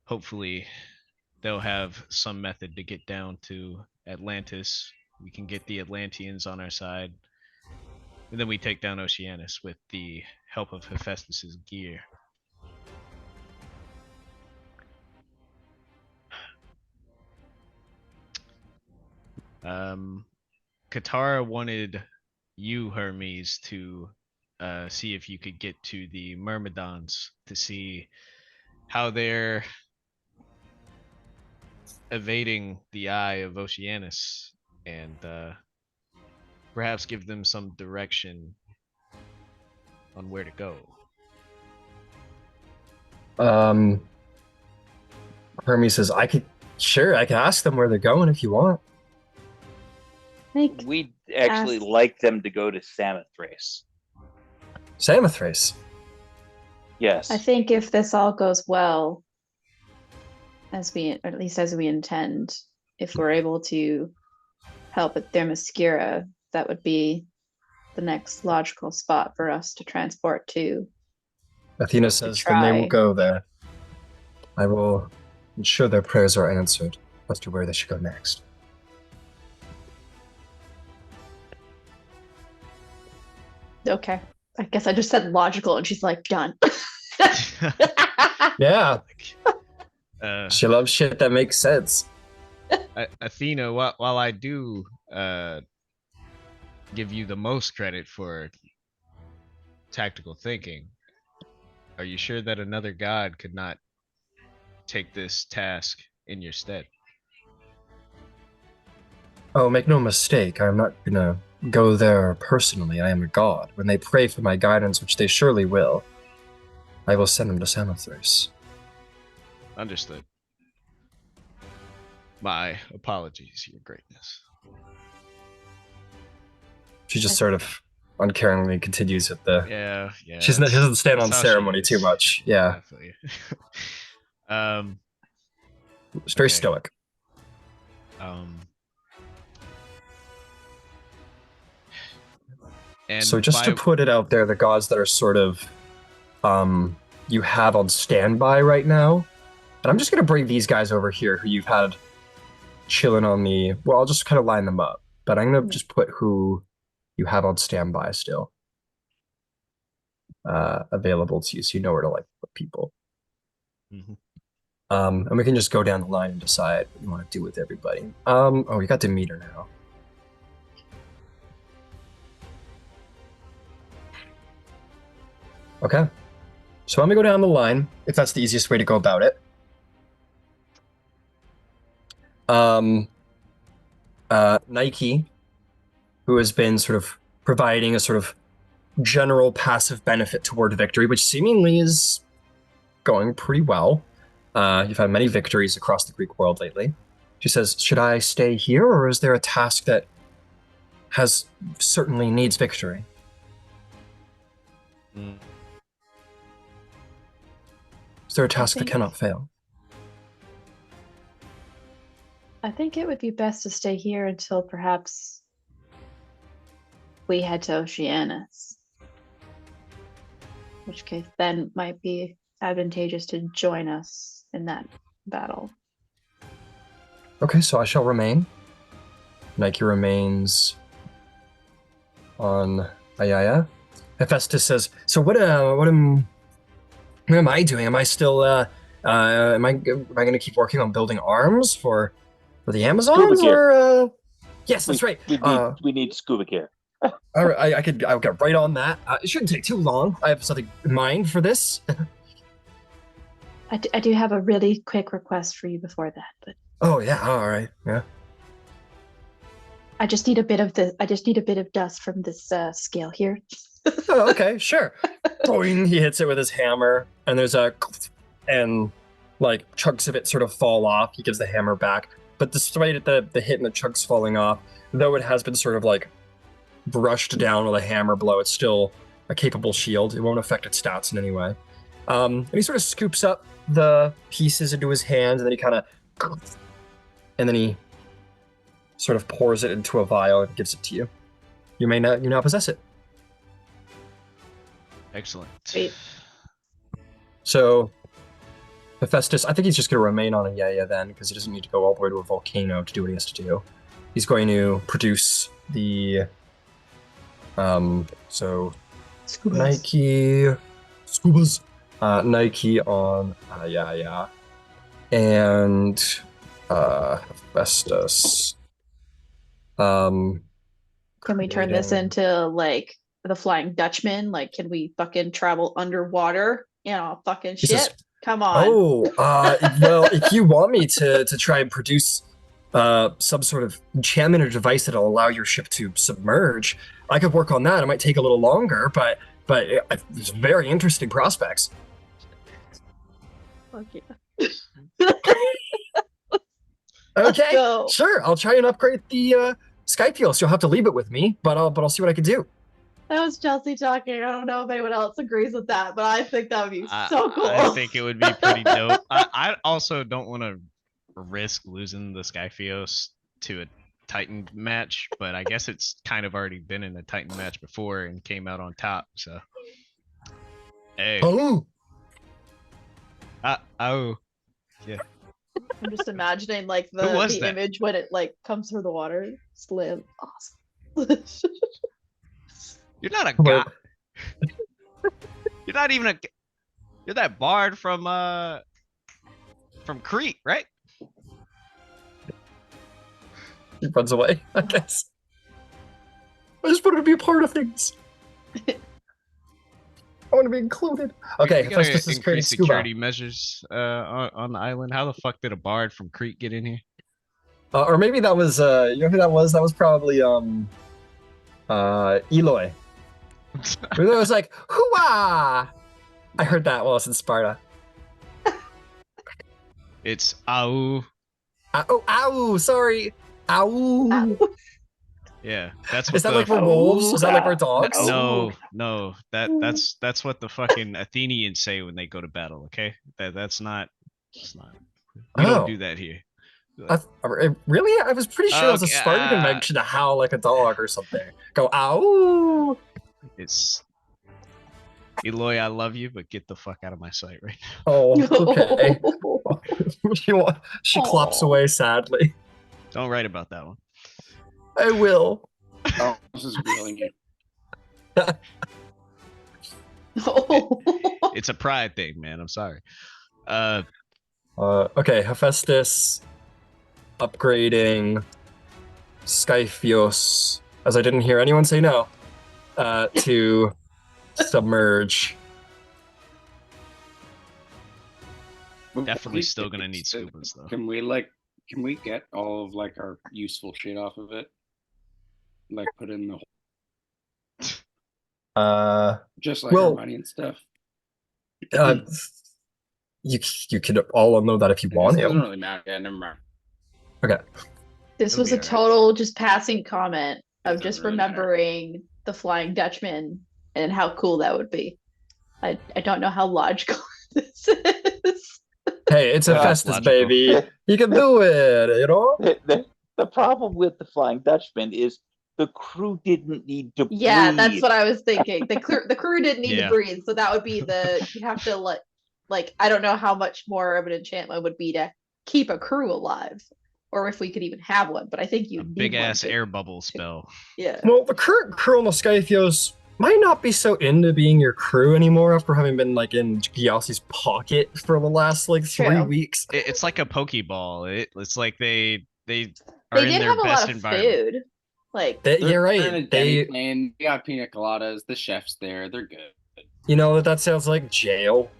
hopefully they'll have some method to get down to Atlantis. We can get the Atlanteans on our side, and then we take down Oceanus with the help of Hephaestus's gear. Katara wanted you, Hermes, to see if you could get to the Myrmidons to see how they're evading the eye of Oceanus, and perhaps give them some direction on where to go. Hermes says, I can ask them where they're going if you want. We'd actually like them to go to Samothrace. Samothrace? Yes. I think if this all goes well, or at least as we intend, if we're able to help at Themyscira, that would be the next logical spot for us to transport to. Athena says, then they will go there. I will ensure their prayers are answered as to where they should go next. Okay. I guess I just said logical, and she's like, done. Yeah. She loves shit that makes sense. Athena, while I do give you the most credit for tactical thinking, are you sure that another god could not take this task in your stead? Oh, make no mistake, I'm not gonna go there personally. I am a god. When they pray for my guidance, which they surely will, I will send them to Samothrace. Understood. My apologies, Your Greatness. She just sort of uncaringly continues with the... Yeah. She doesn't stand on ceremony too much. Yeah. It's very stoic. And so just to put it out there, the gods that are sort of you have on standby right now, and I'm just going to bring these guys over here who you've had chilling on the... Well, I'll just kind of line them up, but I'm going to just put who you have on standby still available to you, so you know where to put people. Mm-hmm. And we can just go down the line and decide what you want to do with everybody. Oh, you got Demeter now. Okay. So let me go down the line, if that's the easiest way to go about it. Nike, who has been sort of providing a sort of general passive benefit toward victory, which seemingly is going pretty well. You've had many victories across the Greek world lately. She says, should I stay here, or is there a task that certainly needs victory? Is there a task that cannot fail? I think it would be best to stay here until perhaps we head to Oceanus. In which case, then might be advantageous to join us in that battle. Okay, so I shall remain. Nike remains on Ayaya. Hephaestus says, so what am I doing? Am I still am I going to keep working on building arms for the Amazons, or yes, that's right. We need scuba gear. All right, I'll get right on that. It shouldn't take too long. I have something in mind for this. I do have a really quick request for you before that, but oh yeah, all right, yeah. I just need a bit of dust from this scale here. Oh, okay, sure. Boing, he hits it with his hammer, and there's and chunks of it sort of fall off. He gives the hammer back. but despite the hit and the chunks falling off, though it has been sort of like brushed down with a hammer blow, it's still a capable shield. It won't affect its stats in any way. And he sort of scoops up the pieces into his hands, and then he kind of, and then he sort of pours it into a vial and gives it to you. You now possess it. Excellent. Sweet. So, Hephaestus, I think he's just going to remain on a Yaya then, because he doesn't need to go all the way to a volcano to do what he has to do. He's going to produce the, so, Nike, Scubas, Nike on Yaya, and Hephaestus. Can we turn this into like the Flying Dutchman? Like, can we fucking travel underwater? You know, fucking He shit. says, Come on. Oh, well, if you want me to try and produce some sort of enchantment or device that'll allow your ship to submerge, I could work on that. It might take a little longer, but it's very interesting prospects. Fuck yeah. Okay, go. sure. I'll try and upgrade the Sky fuel, so you'll have to leave it with me. But I'll see what I can do. That was Chelsea talking. I don't know if anyone else agrees with that, but I think that would be so cool. I think it would be pretty dope. I also don't want to risk losing the Skyfios to a Titan match, but I guess it's kind of already been in a Titan match before and came out on top. So, hey, Oh, oh, I'm just imagining like Who was the that? image when it like comes through the water. Slim. Awesome. you're not a guy. You're not even a. You're that bard from Crete, right? he runs away, I guess. I just wanted to be a part of things. I want to be included. Okay, we gotta Hephaestus is creating increase scuba. security measures on the island. How the fuck did a bard from Crete get in here? Or maybe that was you know who that was? That was probably Eloy. It was like hooah! I heard that while I was in Sparta. It's Au. Oh, ow! Sorry, ow! Yeah, that's what Is that the like for wolves? Is that like for dogs? No, that's what the fucking Athenians say when they go to battle. Okay, that's not. It's not. We Oh. don't do that here. Really? I was pretty sure it was a Okay, Spartan convention to howl like a dog or something. Go ow! It's Eloy. I love you, but get the fuck out of my sight right now. Oh, okay. she claps Aw. away sadly. Don't write about that one. I will. Oh, this is grilling you. It's a pride thing, man. I'm sorry. Okay, Hephaestus upgrading Skyfios, as I didn't hear anyone say no, to submerge. Definitely still gonna need scubas though. Can we get all of like our useful shit off of it? Like put in the just like well, our money and stuff. You can all know that if you want It doesn't to. really matter. Yeah, never mind. This It'll was be a alright. total just passing comment of Doesn't just really matter. remembering the Flying Dutchman and how cool that would be. I don't know how logical this is. Hey, it's Yeah, Hephaestus, logical. baby. You can do it, you know? The problem with the Flying Dutchman is the crew didn't need to Yeah, that's breathe. what I was thinking. The crew didn't need Yeah. to breathe, so that would be you have to like I don't know how much more of an enchantment would be to keep a crew alive, or if we could even have one. But I think you A need big one ass to- air bubble spell. Yeah. Well, the current crew on the Skyfios might not be so into being your crew anymore after having been like in Gyasi's pocket for the last like 3 True. weeks. It's like a Pokeball. It's like they are They in did their have a best lot of environment. food. Like You're They're in a right. They, plane. We got pina coladas. The chef's there. They're good. you know, that sounds like jail.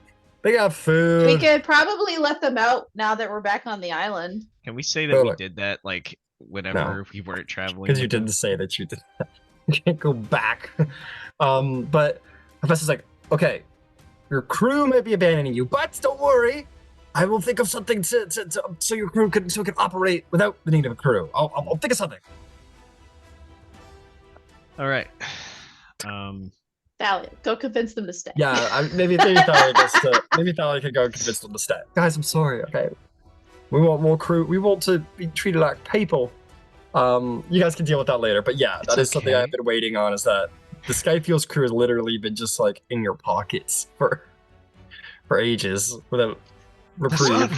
They got we food. could probably let them out now that we're back on the island. Can we say that we Totally. did that like whenever we weren't traveling? Because you with them? didn't say that you did that. You can't go back. But Hephaestus is like, okay, your crew might be abandoning you, but don't worry. I will think of something so your crew can operate without the need of a crew. I'll think of something. All right. Thalia, go convince them to stay. Yeah, maybe Thalia could go and convince them to stay. Guys, I'm sorry. Okay, we want more crew. We want to be treated like people. You guys can deal with that later. But yeah, that is something okay. I've been waiting on. Is that the Skyfuels crew has literally been just like in your pockets for ages without reprieve.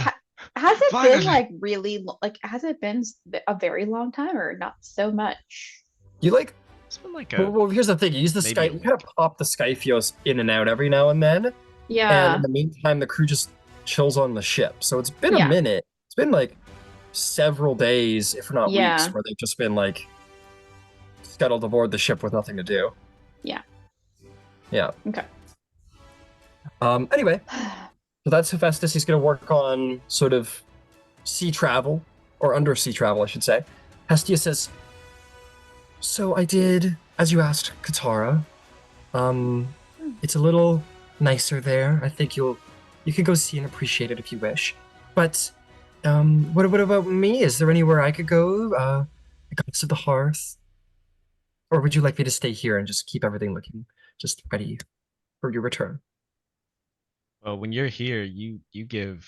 Has it Finally. been like really like? Has it been a very long time or not so much? You like? It's been like a. Well, here's the thing. You use the maybe Sky. a You kind of pop the Skyfuels in and out every now and then. And Yeah. in the meantime, the crew just chills on the ship. So it's been Yeah. a minute. It's been like several days, if not Yeah. weeks, where they've just been like scuttled aboard the ship with nothing to do. Yeah. Yeah. Okay. Anyway, so that's Hephaestus. He's going to work on sort of sea travel, or undersea travel, I should say. Hestia says, so I did, as you asked, Katara. It's a little nicer there. I think you could go see and appreciate it if you wish. But what about me? Is there anywhere I could go? The goddess of the hearth? Or would you like me to stay here and just keep everything looking just ready for your return? Well, when you're here, you give.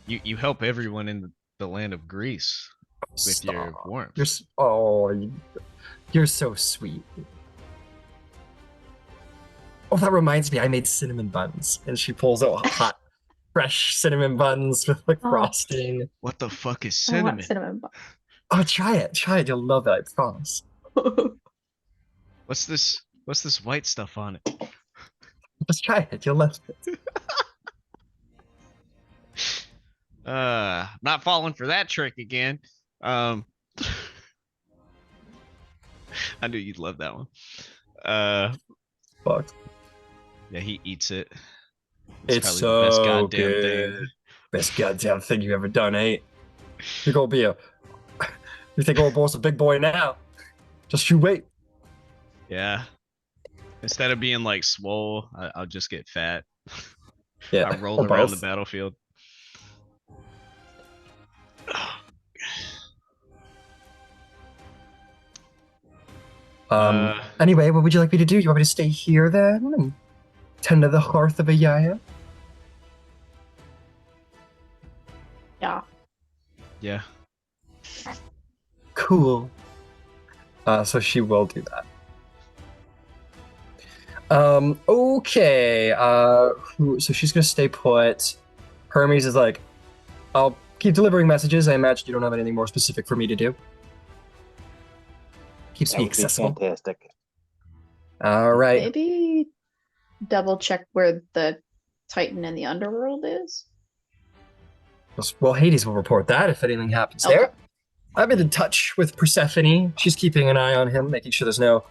You help everyone in the land of Greece with your Stop. warmth. You're so sweet. Oh, that reminds me, I made cinnamon buns, and she pulls out hot, fresh cinnamon buns with like Oh. frosting. What the fuck is I want cinnamon? cinnamon Oh, try it, you'll love it, I promise. bun. What's this white stuff on it? Just try it, you'll love it. Not falling for that trick again. I knew you'd love that one. Fuck. Yeah, he eats it. It's probably the best so goddamn good. thing. Best goddamn thing you ever done, eh? You're gonna be you think old boy's a big boy now? Just you wait. Yeah. Instead of being like swole, I'll just get fat. Yeah. I roll or around the both. battlefield. Anyway, what would you like me to do? You want me to stay here then and tend to the hearth of a yaya? Yeah. Yeah. Cool. So she will do that. Okay. So she's gonna stay put. Hermes is like, I'll keep delivering messages. I imagine you don't have anything more specific for me to do. Keeps That me would be accessible. fantastic. All right. Maybe double check where the Titan in the underworld is. Well, Hades will report that if anything happens Okay. there. I've been in touch with Persephone. She's keeping an eye on him, making sure there's no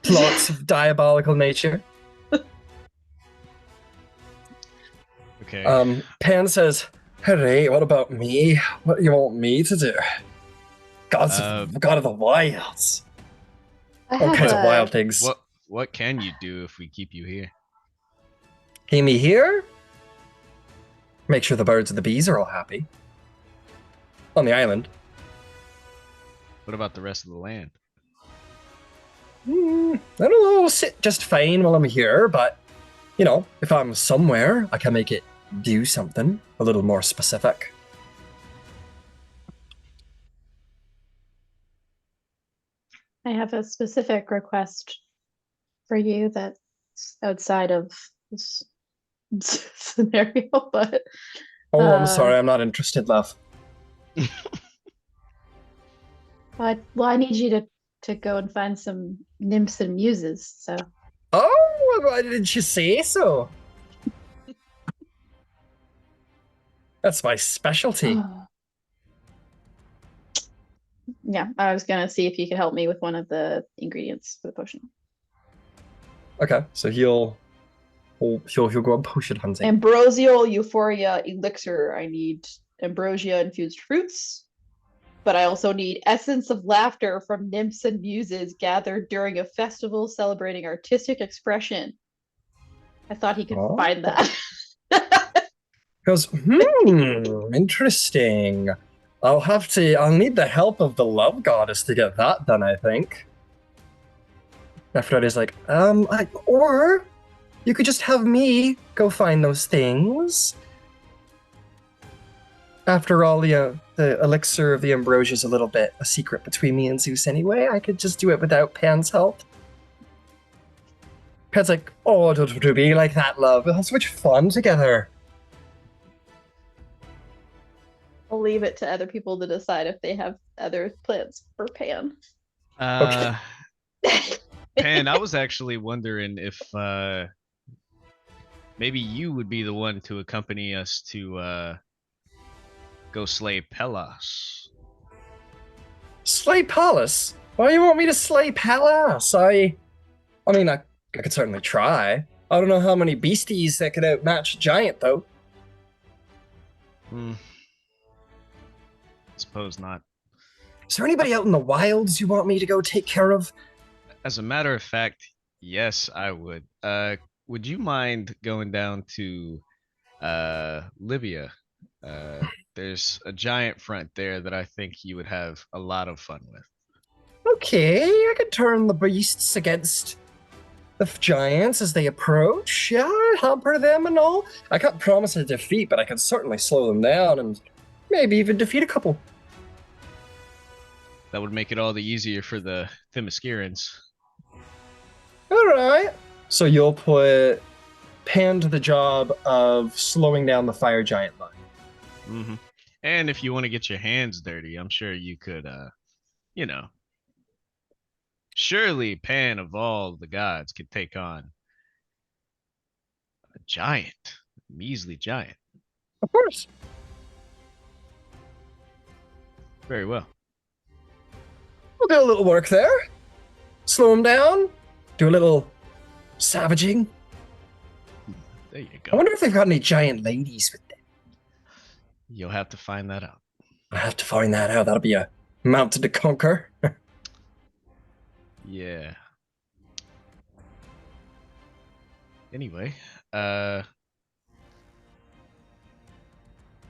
plots of diabolical nature. Okay. Pan says, "Hey, what about me? What do you want me to do? God of the wilds. I All have kinds of a- wild things. What can you do if we keep you here? Keep me here? Make sure the birds and the bees are all happy. On the island. What about the rest of the land? I don't know, I'll sit just fine while I'm here, but, you know, if I'm somewhere, I can make it do something a little more specific. I have a specific request for you that's outside of this scenario, but Oh, I'm sorry, I'm not interested, love. I need you to go and find some nymphs and muses. So Oh, why didn't you say so? That's my specialty. yeah, I was gonna see if you could help me with one of the ingredients for the potion. Okay, so he'll go on potion hunting. Ambrosial Euphoria Elixir. I need ambrosia infused fruits, but I also need essence of laughter from nymphs and muses gathered during a festival celebrating artistic expression. I thought he could Oh. find that. Goes, interesting. I'll need the help of the love goddess to get that done, I think. Aphrodite's like, or you could just have me go find those things. After all, the elixir of the ambrosia is a little bit a secret between me and Zeus anyway. I could just do it without Pan's help. Pan's like, oh, don't be like that, love. We'll have so much fun together. I'll leave it to other people to decide if they have other plans for Pan. Pan, I was actually wondering if maybe you would be the one to accompany us to go slay Pelas. Slay Pallas? Why do you want me to slay Pallas? I mean, I could certainly try. I don't know how many beasties that could outmatch a giant, though. Suppose not. Is there anybody out in the wilds you want me to go take care of? As a matter of fact, yes, I would. Would you mind going down to Libya? There's a giant front there that I think you would have a lot of fun with. Okay, I could turn the beasts against the giants as they approach. Yeah, hamper them and all. I can't promise a defeat, but I can certainly slow them down and maybe even defeat a couple. That would make it all the easier for the Themyscirans. Alright. So you'll put Pan to the job of slowing down the fire giant line. Mm-hmm. And if you want to get your hands dirty, I'm sure you could, surely Pan of all the gods could take on a giant, a measly giant. Of course. Very well. We'll do a little work there. Slow him down. Do a little savaging. There you I go. wonder if they've got any giant ladies with them. You'll have to find that out. I'll have to find that out. That'll be a mountain to conquer. Yeah. Anyway, I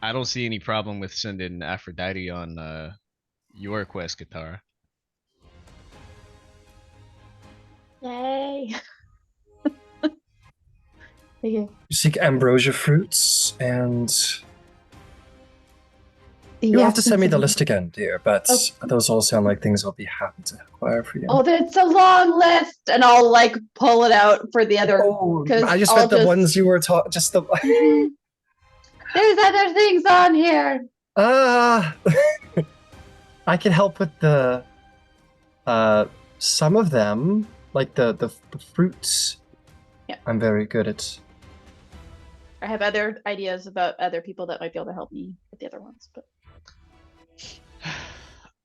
don't see any problem with sending Aphrodite on your quest, Katara. Yay. Okay. Seek ambrosia fruits, and you'll have to send me the list again, dear, but those all sound like things I'll be happy to acquire for you. Oh, that's a long list, and I'll like pull it out for the other. Oh, I just meant the ones you were talking. Just the. There's other things on here. I can help with the. Some of them, like the fruits. Yeah. I'm very good at. I have other ideas about other people that might be able to help me with the other ones, but.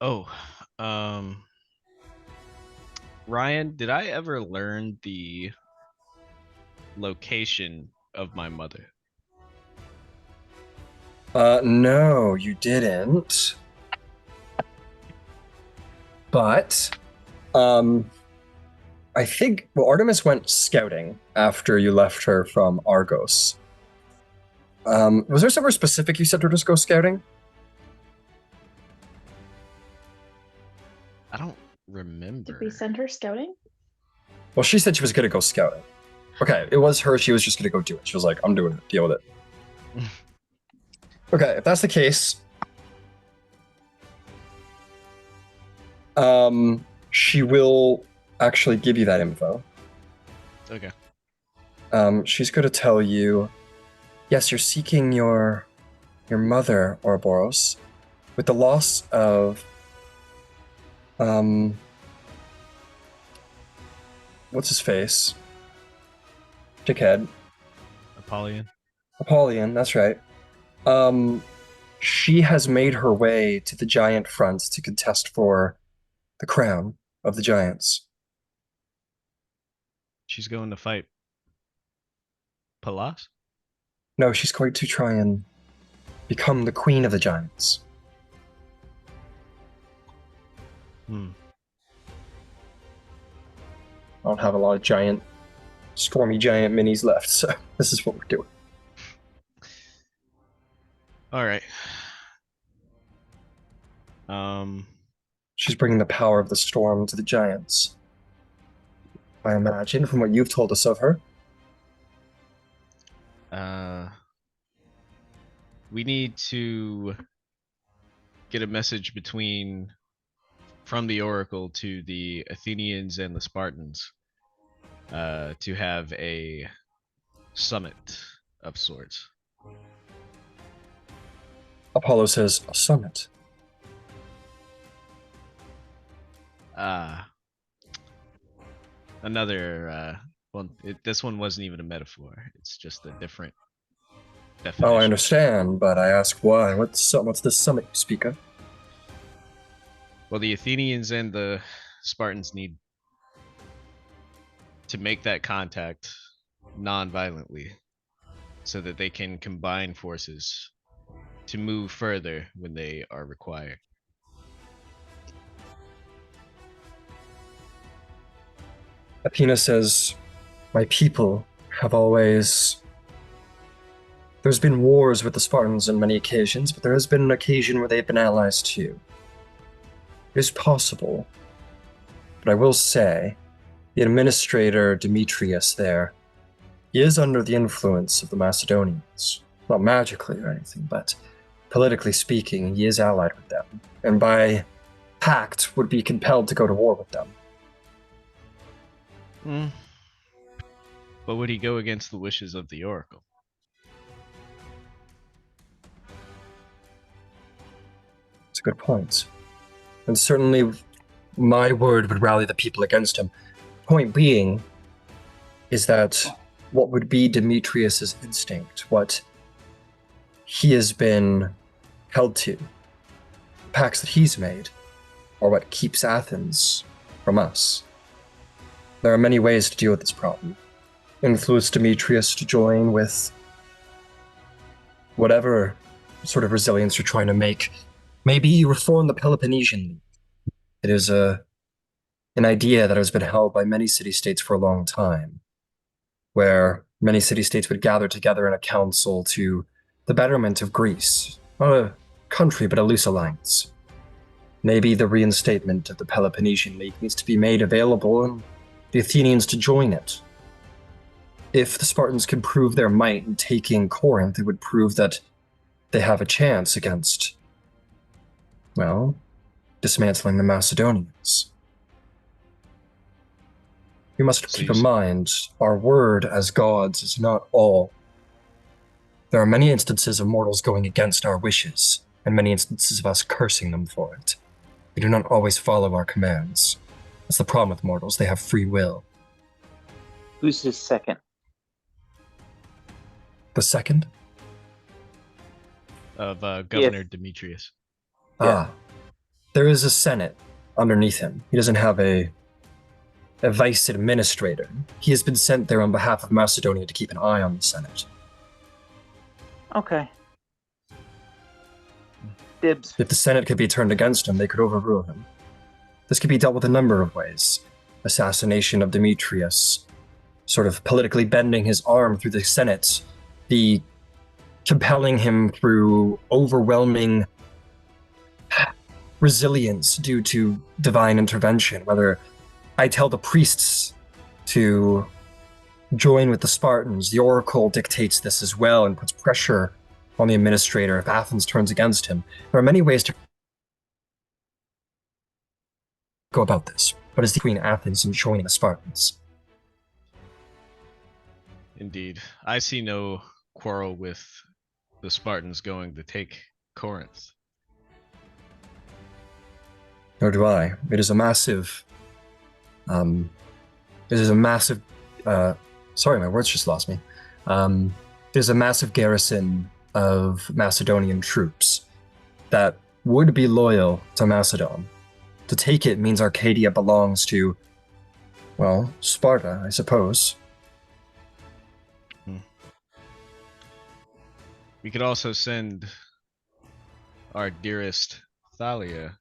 Oh, Ryan, did I ever learn the location of my mother? No, you didn't. But, I think, Artemis went scouting after you left her from Argos. Was there somewhere specific you said to just go scouting? I don't remember. Did we send her scouting? Well, she said she was going to go scouting. Okay, it was her. She was just going to go do it. She was like, I'm doing it. Deal with it. Okay, if that's the case, she will actually give you that info. Okay. She's going to tell you, yes, you're seeking your mother, Ouroboros, with the loss of what's his face? Dickhead. Apollyon, that's right. She has made her way to the giant front to contest for the crown of the giants. She's going to fight Palas? No, she's going to try and become the queen of the giants. I don't have a lot of stormy giant minis left, so this is what we're doing. All right. Um, She's bringing the power of the storm to the giants. I imagine, from what you've told us of her. we need to get a message from the Oracle to the Athenians and the Spartans to have a summit of sorts. Apollo says, a summit. Another well, this one wasn't even a metaphor. It's just a different definition. Oh, I understand, but I ask why. What's this summit you speak of? Well, the Athenians and the Spartans need to make that contact non-violently so that they can combine forces to move further when they are required. Athena says, my people have always... There's been wars with the Spartans on many occasions, but there has been an occasion where they've been allies too. It is possible, but I will say, the administrator Demetrius there, he is under the influence of the Macedonians. Not magically or anything, but politically speaking, he is allied with them, and by pact would be compelled to go to war with them. But would he go against the wishes of the Oracle? It's a good point. And certainly my word would rally the people against him. Point being is that what would be Demetrius's instinct, what he has been held to, the pacts that he's made, are what keeps Athens from us. There are many ways to deal with this problem. Influence Demetrius to join with whatever sort of resilience you're trying to make. Maybe reform the Peloponnesian League. It is an idea that has been held by many city-states for a long time, where many city-states would gather together in a council to the betterment of Greece. Not a country, but a loose alliance. Maybe the reinstatement of the Peloponnesian League needs to be made available and the Athenians to join it. If the Spartans can prove their might in taking Corinth, it would prove that they have a chance against, well, dismantling the Macedonians. We must keep in mind, our word as gods is not all. There are many instances of mortals going against our wishes, and many instances of us cursing them for it. We do not always follow our commands. That's the problem with mortals, they have free will. Who's his second? The second? Of Governor Demetrius. Yeah. There is a senate underneath him. He doesn't have a vice administrator. He has been sent there on behalf of Macedonia to keep an eye on the senate. Okay. Dibs. If the senate could be turned against him, they could overrule him. This could be dealt with a number of ways. Assassination of Demetrius, sort of politically bending his arm through the senate, the compelling him through overwhelming resilience due to divine intervention, whether I tell the priests to join with the Spartans, the Oracle dictates this as well and puts pressure on the administrator if Athens turns against him. There are many ways to go about this, but it's between Athens and joining the Spartans. Indeed. I see no quarrel with the Spartans going to take Corinth. Nor do I. It is a massive... sorry, my words just lost me. There's a massive garrison of Macedonian troops that would be loyal to Macedon. To take it means Arcadia belongs to, well, Sparta, I suppose. We could also send our dearest Thalia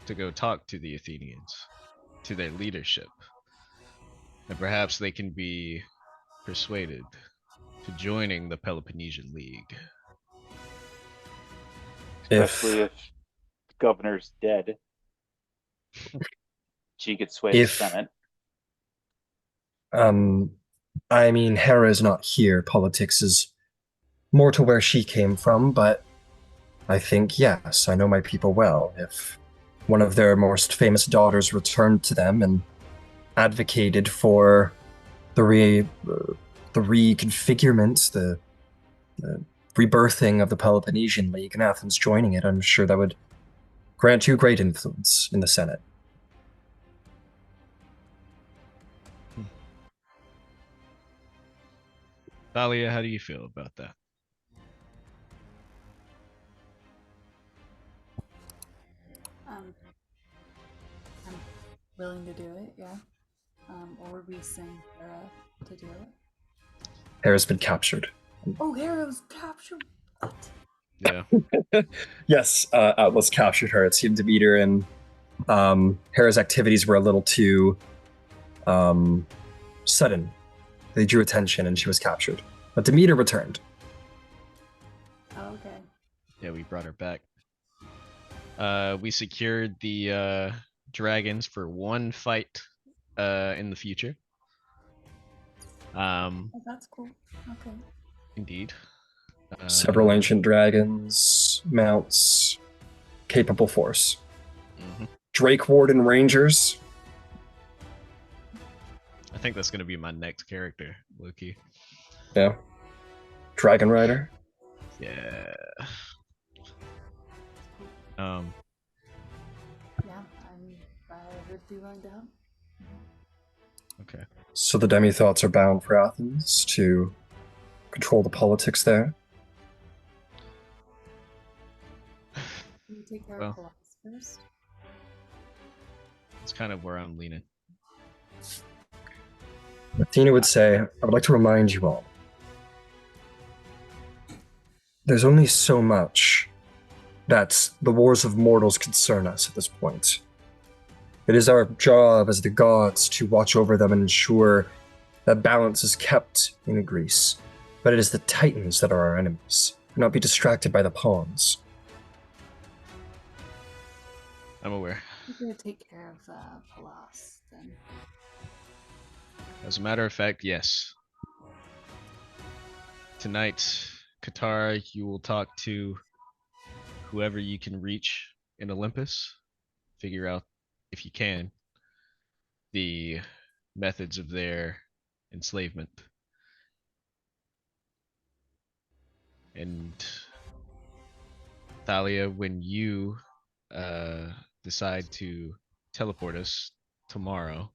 to go talk to the Athenians, to their leadership. And perhaps they can be persuaded to joining the Peloponnesian League. Especially if the governor's dead. She could sway the If Senate. I mean, Hera is not here. Politics is more to where she came from, but I think, yes, I know my people well. If one of their most famous daughters returned to them and advocated for the reconfigurement, the rebirthing of the Peloponnesian League and Athens joining it, I'm sure that would grant you great influence in the Senate. Thalia, how do you feel about that? I'm willing to do it, yeah. Or would we send Hera to do it? Hera's been captured. Oh, Hera was captured. What? Yeah. Yes, Atlas captured her. It seemed Demeter and Hera's activities were a little too sudden. They drew attention and she was captured. But Demeter returned. Oh, okay. Yeah, we brought her back. We secured the dragons for one fight in the future. Oh, that's cool. Okay. Indeed. Several ancient dragons, mounts, capable force. Mhm. Drake Warden Rangers. I think that's gonna be my next character, Loki. Yeah. Dragon Rider. Yeah. Yeah, I would be willing to help. Okay. So the Demithots are bound for Athens to control the politics there. Can you take care Well. of Colossus first? That's kind of where I'm leaning. Athena would say, I would like to remind you all. There's only so much that the wars of mortals concern us at this point. It is our job as the gods to watch over them and ensure that balance is kept in Greece. But it is the Titans that are our enemies. Do not be distracted by the pawns. I'm aware. We're gonna take care of Colossus then. As a matter of fact, yes. Tonight, Katara, you will talk to whoever you can reach in Olympus. Figure out, if you can, the methods of their enslavement. And Thalia, when you decide to teleport us tomorrow,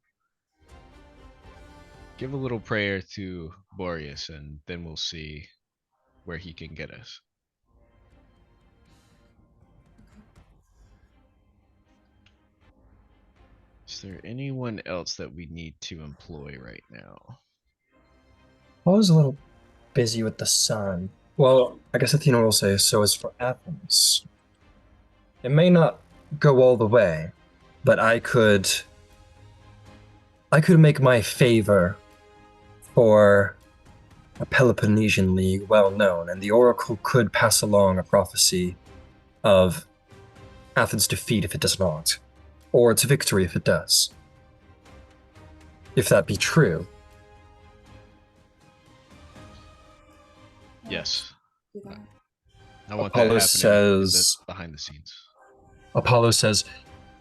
give a little prayer to Boreas, and then we'll see where he can get us. Is there anyone else that we need to employ right now? I was a little busy with the sun. Well, I guess Athena will say so is for Athens. It may not go all the way, but I could make my favor for a Peloponnesian League well known, and the Oracle could pass along a prophecy of Athens' defeat if it does not, or its victory if it does. If that be true. Yes. Do that. I want Apollo that happening says- behind the scenes. Apollo says,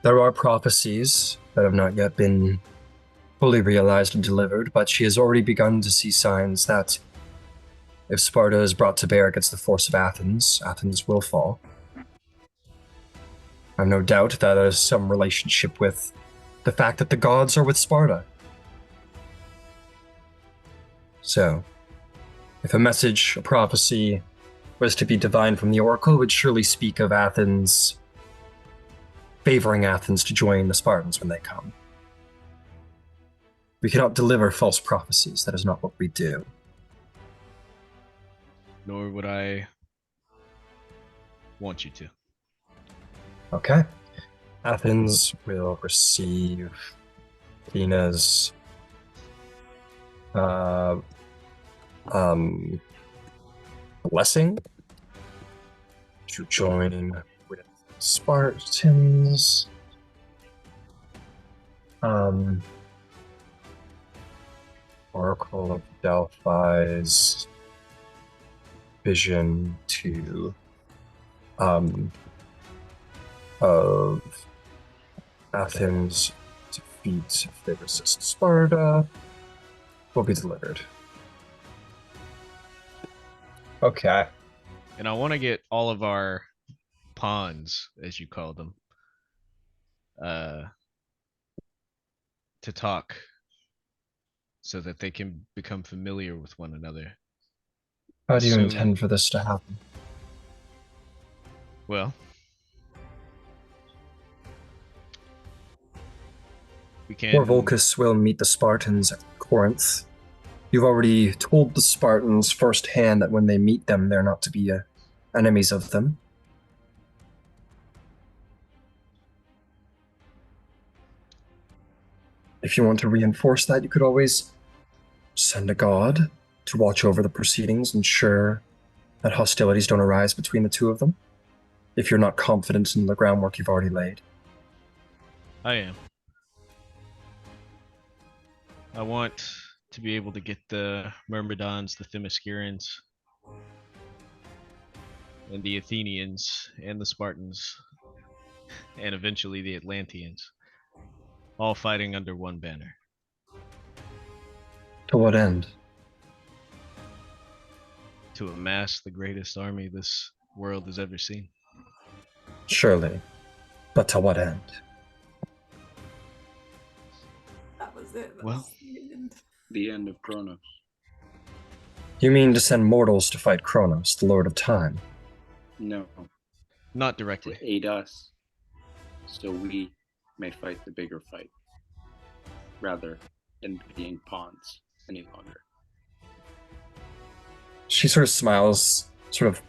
there are prophecies that have not yet been fully realized and delivered, but she has already begun to see signs that if Sparta is brought to bear against the force of Athens, Athens will fall. I have no doubt that there is some relationship with the fact that the gods are with Sparta. So, if a message, a prophecy, was to be divined from the Oracle, it would surely speak of Athens favoring Athens to join the Spartans when they come. We cannot deliver false prophecies. That is not what we do. Nor would I want you to. Okay. Athens will receive Athena's blessing. to join with Spartans. Oracle of Delphi's vision to of Athens defeat if they resist Sparta will be delivered. Okay. And I want to get all of our pawns, as you call them, to talk so that they can become familiar with one another. How do you Soon. intend for this to happen? Well, we can. Orvolcus will meet the Spartans at Corinth. You've already told the Spartans firsthand that when they meet them, they're not to be enemies of them. If you want to reinforce that, you could always send a god to watch over the proceedings, ensure that hostilities don't arise between the two of them, if you're not confident in the groundwork you've already laid. I am. I want to be able to get the Myrmidons, the Themyscirans, and the Athenians, and the Spartans, and eventually the Atlanteans, all fighting under one banner. To what end? To amass the greatest army this world has ever seen. Surely. But to what end? That was it. That Well. was the end. The end of Kronos. You mean to send mortals to fight Kronos, the Lord of Time? No, Not to directly. aid us, so we may fight the bigger fight, rather than being pawns any longer. She sort of smiles, sort of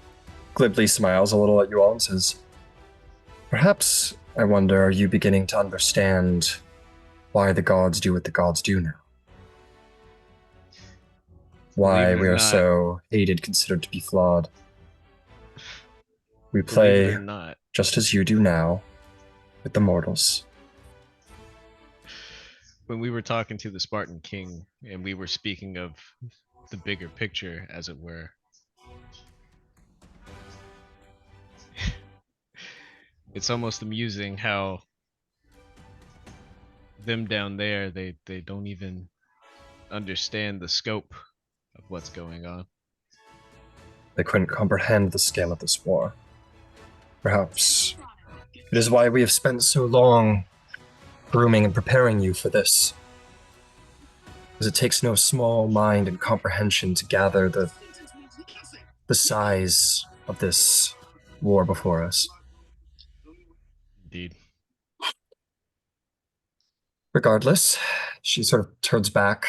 glibly smiles a little at you all and says, perhaps, I wonder, are you beginning to understand why the gods do what the gods do now? Why Believe it we or are not. so hated, considered to be flawed. We Believe it play or not. just as you do now with the mortals. When we were talking to the Spartan king and we were speaking of the bigger picture, as it were, it's almost amusing how them down there, they don't even understand the scope of what's going on. They couldn't comprehend the scale of this war. Perhaps it is why we have spent so long grooming and preparing you for this. Because it takes no small mind and comprehension to gather the size of this war before us. Indeed. Regardless, she sort of turns back,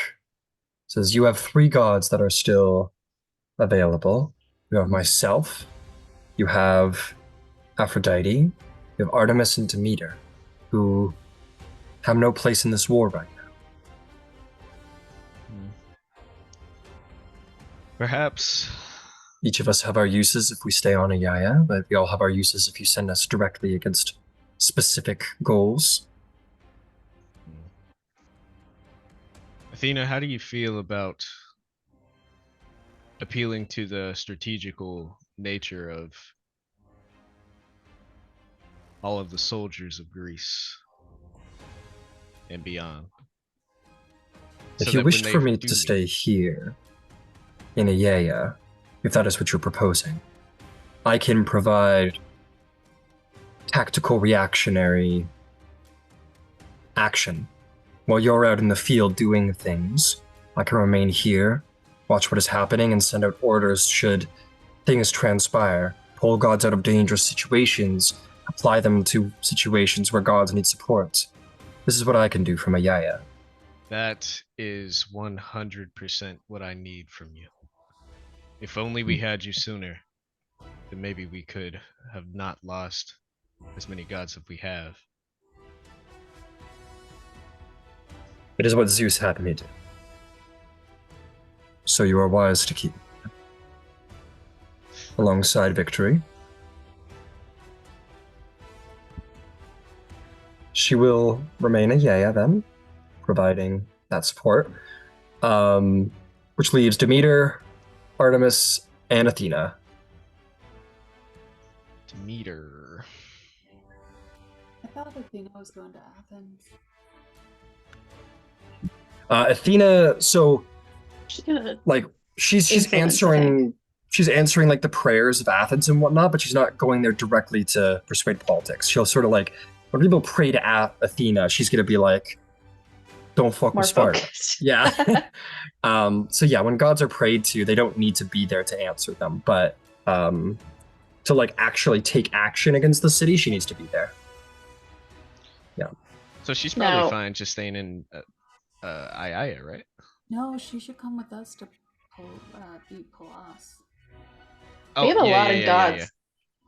says, you have 3 gods that are still available. You have myself, you have Aphrodite, you have Artemis and Demeter, who have no place in this war right now. Perhaps. Each of us have our uses if we stay on Ayaya, but we all have our uses if you send us directly against specific goals. Athena, how do you feel about appealing to the strategical nature of all of the soldiers of Greece and beyond? If So you that wished when for they me do to meet- stay here in Ayaya, if that is what you're proposing, I can provide tactical reactionary action. While you're out in the field doing things, I can remain here, watch what is happening, and send out orders should things transpire. Pull gods out of dangerous situations, apply them to situations where gods need support. This is what I can do from Ayaya. That is 100% what I need from you. If only we had you sooner, then maybe we could have not lost as many gods as we have. It is what Zeus had me do. So you are wise to keep. Alongside victory, she will remain a Yaya then, providing that support. Which leaves Demeter, Artemis, and Athena. Demeter. I thought Athena was going to Athens. Athena, so She's gonna like she's influence, I answering she's answering like the prayers of Athens and whatnot, but she's not going there directly to persuade politics. She'll sort of like when people pray to Athena, she's gonna be like, "Don't fuck more with Sparta." focused. Yeah. So yeah, when gods are prayed to, they don't need to be there to answer them, but to like actually take action against the city, she needs to be there. So she's probably No. fine just staying in Ayaya, right? No, she should come with us to beat Palas. Oh, We have a yeah, lot yeah, of yeah, gods yeah.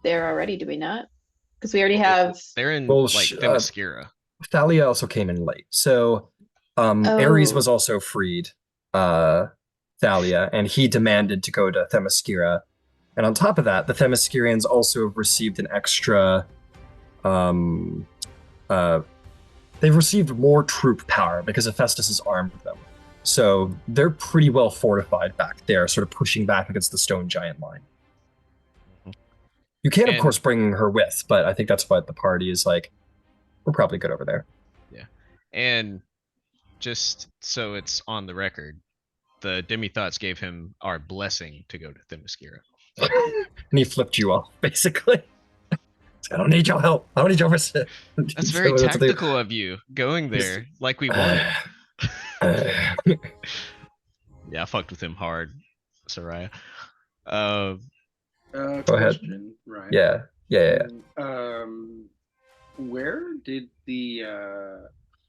there already, do we not? Because we already have. They're in Well, like Themyscira. Thalia also came in late, so Ares Oh. was also freed. Thalia, and he demanded to go to Themyscira. And on top of that, the Themyscirians also have received an extra. They've received more troop power because Hephaestus has armed them. So they're pretty well fortified back there, sort of pushing back against the stone giant line. You can, of course, bring her with, but I think that's what the party is like. We're probably good over there. Yeah. And just so it's on the record, the Demithots gave him our blessing to go to Themyscira. And he flipped you off, basically. I don't need your help. I don't need your assistance. That's very tactical of you, going there like we wanted. Yeah, I fucked with him hard, Soraya. Go ahead. Question, right? Yeah. Where did the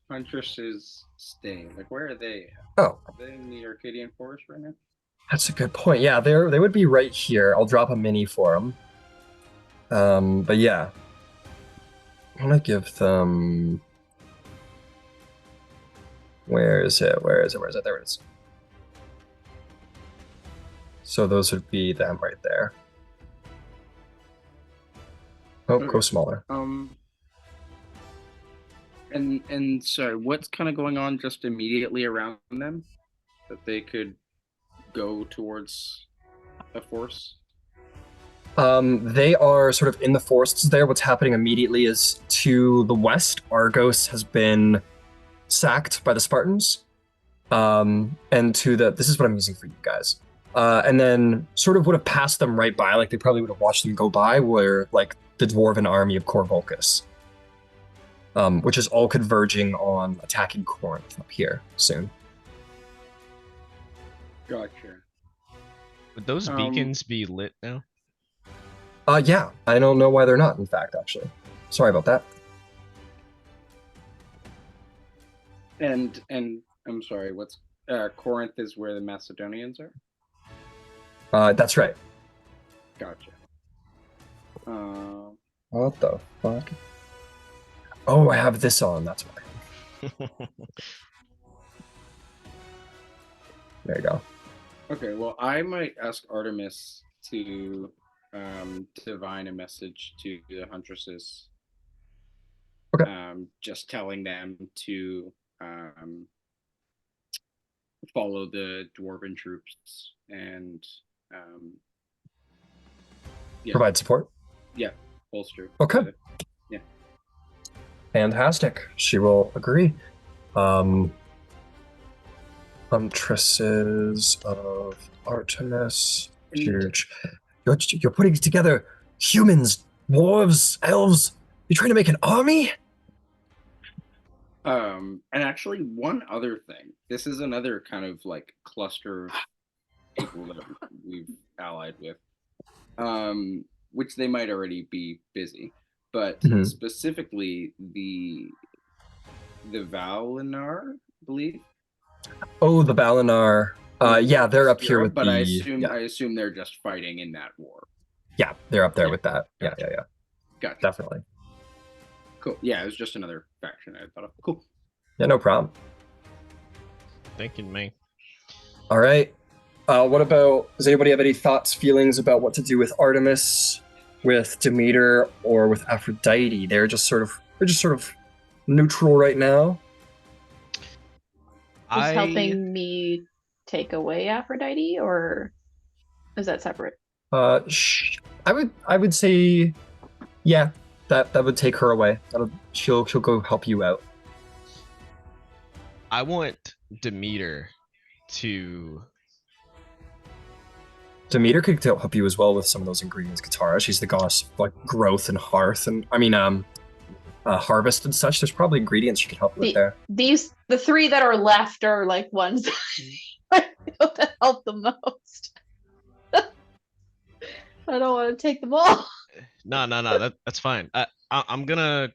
huntresses stay? Like, where are they? Oh, Are they in the Arcadian Forest right now? that's a good point. Yeah, they would be right here. I'll drop a mini for them. But yeah, I'm gonna give them. Where is it? There it is. So those would be them right there. Oh, Okay. go smaller. And sorry, what's kind of going on just immediately around them that they could go towards a force? They are sort of in the forests there. What's happening immediately is to the west, Argos has been sacked by the Spartans. And to this is what I'm using for you guys. And then sort of would have passed them right by, like they probably would have watched them go by, were like the dwarven army of Corvulcus. Which is all converging on attacking Corinth up here soon. Gotcha. Would those beacons be lit now? Yeah, I don't know why they're not, in fact, actually. Sorry about that. And I'm sorry, what's Corinth is where the Macedonians are? That's right. Gotcha. What the fuck? Oh, I have this on, that's why. There you go. Okay, well, I might ask Artemis to divine a message to the huntresses. Okay. Just telling them to follow the dwarven troops and Provide support. Yeah, bolster. Okay. Yeah. Fantastic. She will agree. Huntresses of Artemis. Huge. You're putting together humans, dwarves, elves. You're trying to make an army? And actually, one other thing. This is another kind of like cluster of people that we've allied with, which they might already be busy, but specifically the Valinar, I believe. Oh, the Valinar. Yeah, they're up here with but the. I assume they're just fighting in that war. Yeah, they're up there with that. Yeah. Gotcha. Definitely. Cool. Yeah, it was just another faction I thought of. Cool. Yeah, no problem. Thinking me. All right. What about? Does anybody have any thoughts, feelings about what to do with Artemis, with Demeter, or with Aphrodite? They're just sort of neutral right now. Who's helping me take away Aphrodite, or is that separate? I would say, yeah, that would take her away. She'll go help you out. I want Demeter to. Demeter could help you as well with some of those ingredients. Katara, she's the goddess of like growth and hearth, and harvest and such. There's probably ingredients you can help with there. The three that are left are like ones I feel that help the most. I don't want to take them all. No. That's fine. I'm gonna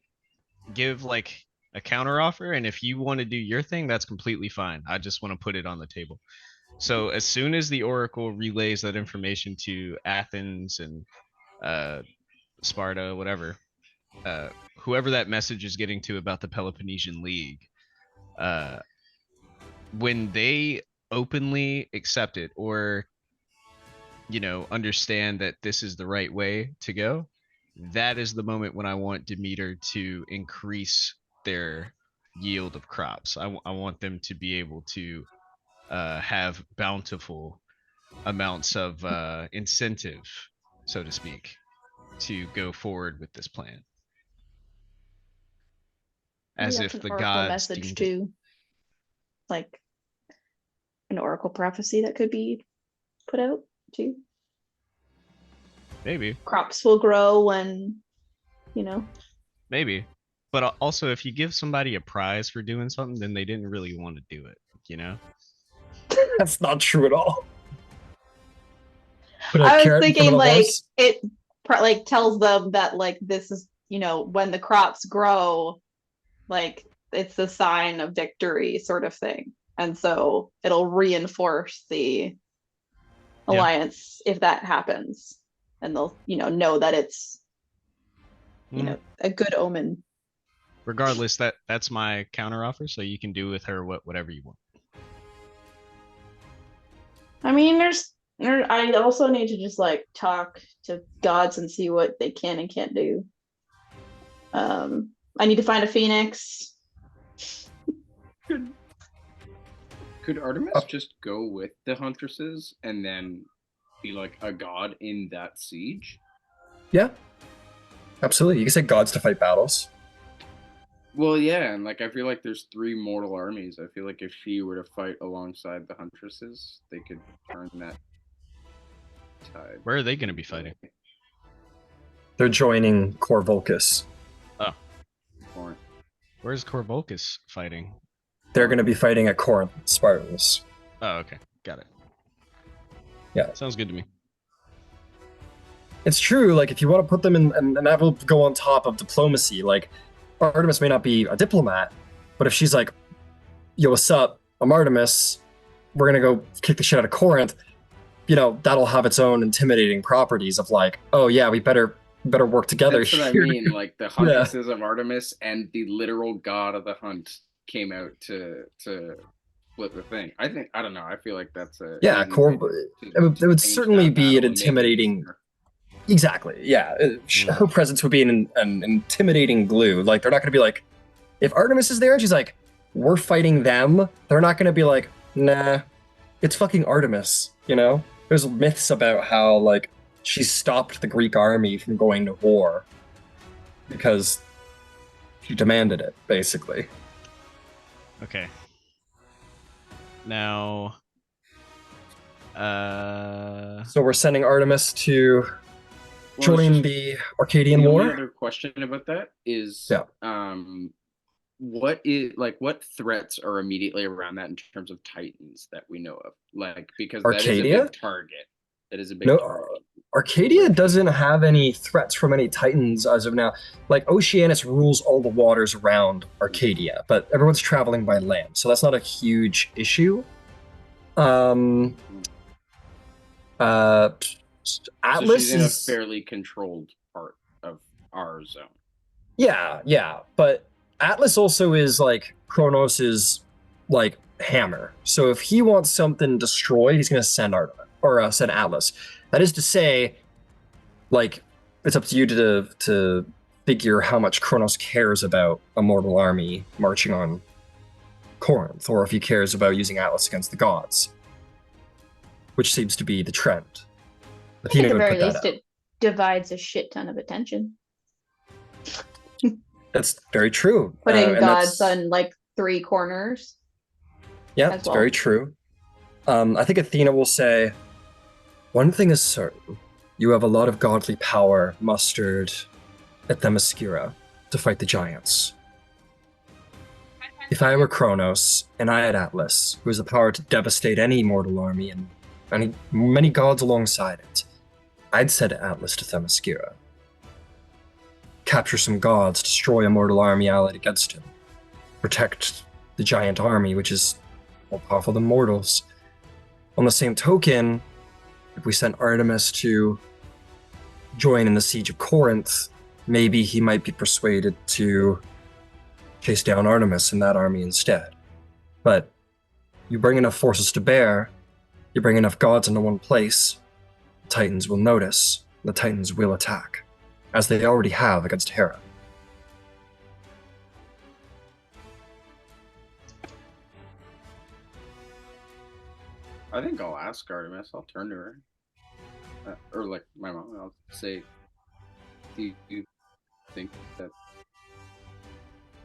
give like a counter offer, and if you want to do your thing, that's completely fine. I just want to put it on the table. So as soon as the Oracle relays that information to Athens and Sparta, whatever, whoever that message is getting to about the Peloponnesian League, when they openly accept it or understand that this is the right way to go, that is the moment when I want Demeter to increase their yield of crops. I want them to be able to have bountiful amounts of incentive, so to speak, to go forward with this plan. As Maybe if that's the an oracle gods message too, like an oracle prophecy that could be put out too. Maybe Crops will grow when, maybe, but also if you give somebody a prize for doing something, then they didn't really want to do it. That's not true at all. I was thinking like it like tells them that like this is when the crops grow, like it's a sign of victory sort of thing, and so it'll reinforce the alliance if that happens, and they'll know that it's a good omen. Regardless, that's my counter offer, so you can do with her whatever you want. I mean, I also need to just like talk to gods and see what they can and can't do. I need to find a phoenix. Could Artemis just go with the huntresses and then be like a god in that siege? Yeah, absolutely. You can say gods to fight battles. Well, yeah, and like I feel like there's 3 mortal armies. I feel like if she were to fight alongside the huntresses, they could turn that tide. Where are they going to be fighting? They're joining Corvulcus. Oh. Where's Corvulcus fighting? They're going to be fighting at Corinth, Spartans. Oh, okay. Got it. Yeah. Sounds good to me. It's true, like, if you want to put them in, and that will go on top of diplomacy, like, Artemis may not be a diplomat, but if she's like, yo, what's up? I'm Artemis. We're going to go kick the shit out of Corinth. That'll have its own intimidating properties of like, oh yeah, we better work together. That's what I mean. Like the huntresses of Artemis and the literal god of the hunt came out to split the thing. I don't know. I feel like that's a it would certainly be an intimidating. Exactly. Yeah, her presence would be an intimidating glue. Like they're not going to be like, if Artemis is there and she's like, we're fighting them. They're not going to be like, nah, it's fucking Artemis. There's myths about how like she stopped the Greek army from going to war because she demanded it, basically. Okay. Now, So we're sending Artemis to join the Arcadian War. The other question about that is, what threats are immediately around that in terms of Titans that we know of? Like, because Arcadia? that is a big target. That is a big target. Arcadia doesn't have any threats from any Titans as of now. Like, Oceanus rules all the waters around Arcadia, but everyone's traveling by land, so that's not a huge issue. Atlas so she's in a fairly controlled part of our zone. Yeah, but Atlas also is like Kronos's like hammer. So if he wants something destroyed, he's gonna send send Atlas. That is to say, like, it's up to you to figure how much Kronos cares about a mortal army marching on Corinth, or if he cares about using Atlas against the gods, which seems to be the trend. I think Athena at the would very put that least, out. it divides a shit ton of attention. That's very true. Putting and gods that's- on like 3 corners. Yeah, as it's well. very true. I think Athena will say, one thing is certain. You have a lot of godly power mustered at Themyscira to fight the giants. If I were Kronos and I had Atlas, who has the power to devastate any mortal army and many gods alongside it, I'd send Atlas to Themyscira. Capture some gods, destroy a mortal army allied against him. Protect the giant army, which is more powerful than mortals. On the same token, if we sent Artemis to join in the siege of Corinth, maybe he might be persuaded to chase down Artemis and that army instead. But you bring enough forces to bear, you bring enough gods into one place, the Titans will notice, the Titans will attack, as they already have against Hera. I think I'll ask Artemis. I'll turn to her. Or like my mom, I'll say, do you think that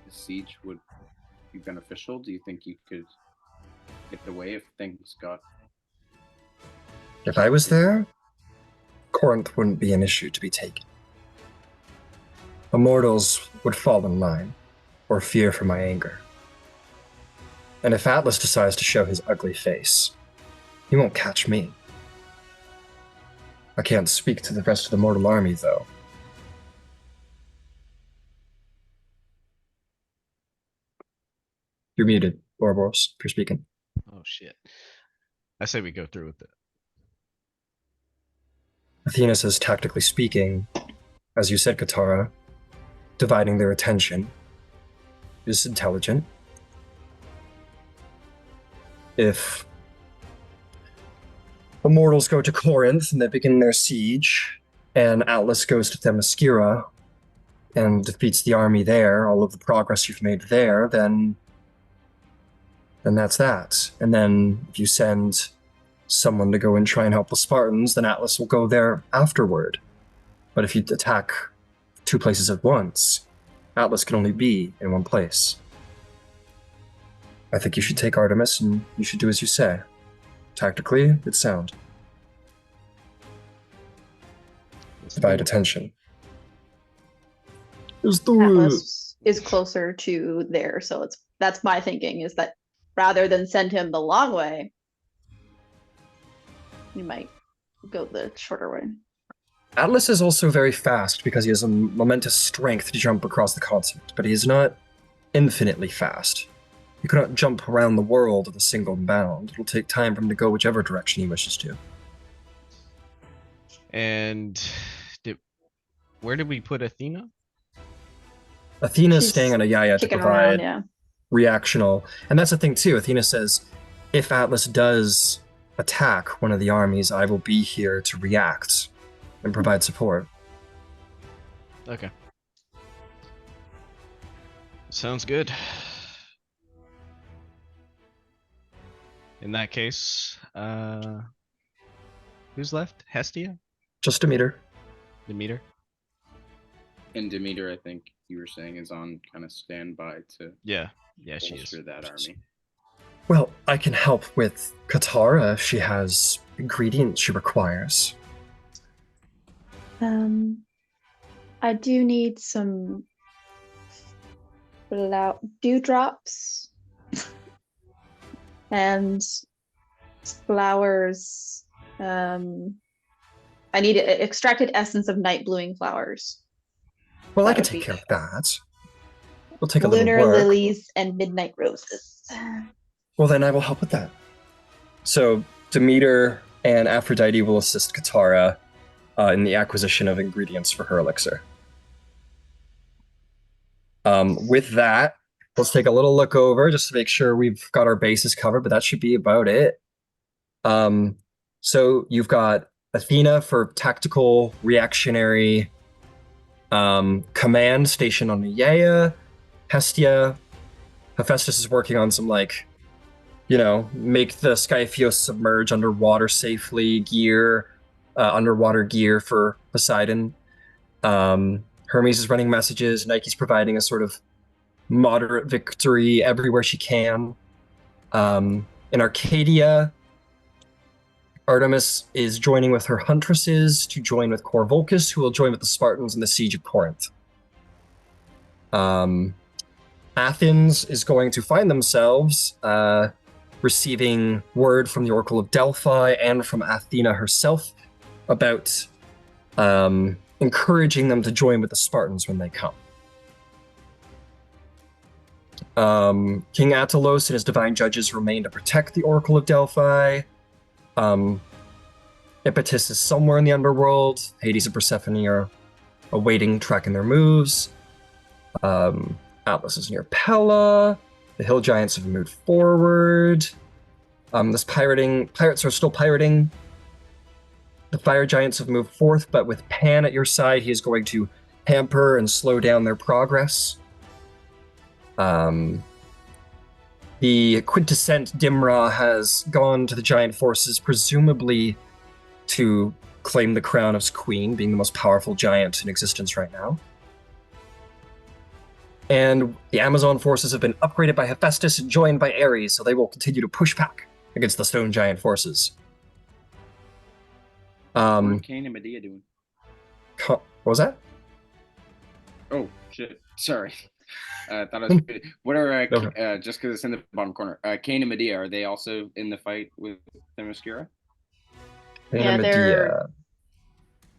the siege would be beneficial? Do you think you could get away if things got... If I was there, Corinth wouldn't be an issue to be taken. Immortals would fall in line, or fear for my anger. And if Atlas decides to show his ugly face, he won't catch me. I can't speak to the rest of the mortal army, though. You're muted, Ouroboros, if you're speaking. Oh shit. I say we go through with it. Athena says, tactically speaking, as you said, Katara, dividing their attention is intelligent. If the mortals go to Corinth and they begin their siege, and Atlas goes to Themyscira and defeats the army there, all of the progress you've made there, then that's that. And then if you send someone to go and try and help the Spartans, then Atlas will go there afterward. But if you attack 2 places at once, Atlas can only be in one place. I think you should take Artemis and you should do as you say. Tactically, it's sound. Divide attention. Atlas is closer to there, so that's my thinking, is that rather than send him the long way, you might go the shorter way. Atlas is also very fast because he has a momentous strength to jump across the continent, but he is not infinitely fast. You cannot jump around the world with a single bound. It'll take time for him to go whichever direction he wishes to. And where did we put Athena? Athena is She's staying on Ayaya to Kicking provide around, yeah. reactional. And that's the thing, too. Athena says, if Atlas does attack one of the armies, I will be here to react and provide support. Okay. Sounds good. In that case, who's left? Hestia? Just a meter. Demeter? And Demeter, I think you were saying, is on kind of standby to Yeah. Yeah, she is. bolster that army. Well, I can help with Katara if she has ingredients she requires. I do need some dewdrops and flowers. I need extracted essence of night blooming flowers. Well, I That can would take be care of that. We'll take a little lunar work. lilies and midnight roses. Well, then I will help with that. So Demeter and Aphrodite will assist Katara in the acquisition of ingredients for her elixir. With that, let's take a little look over just to make sure we've got our bases covered, but that should be about it. So you've got Athena for tactical, reactionary Command station on Nyea, Hestia. Hephaestus is working on some, like, make the Skyphios submerge underwater safely gear, underwater gear for Poseidon. Hermes is running messages. Nike's providing a sort of moderate victory everywhere she can. In Arcadia, Artemis is joining with her huntresses to join with Cor Volcus, who will join with the Spartans in the siege of Corinth. Athens is going to find themselves receiving word from the Oracle of Delphi and from Athena herself about encouraging them to join with the Spartans when they come. King Attilos and his divine judges remain to protect the Oracle of Delphi. Iphitus is somewhere in the underworld. Hades and Persephone are awaiting, tracking their moves. Atlas is near Pella. The hill giants have moved forward. Pirates are still pirating. The fire giants have moved forth, but with Pan at your side, he is going to hamper and slow down their progress. The quintessent Dimra has gone to the giant forces, presumably to claim the crown as queen, being the most powerful giant in existence right now. And the Amazon forces have been upgraded by Hephaestus and joined by Ares, so they will continue to push back against the stone giant forces. What are Cain and Medea doing? What was that? Oh, shit. Sorry. I thought I was good. What are, just because it's in the bottom corner, Cain and Medea, are they also in the fight with Themyscira? Yeah,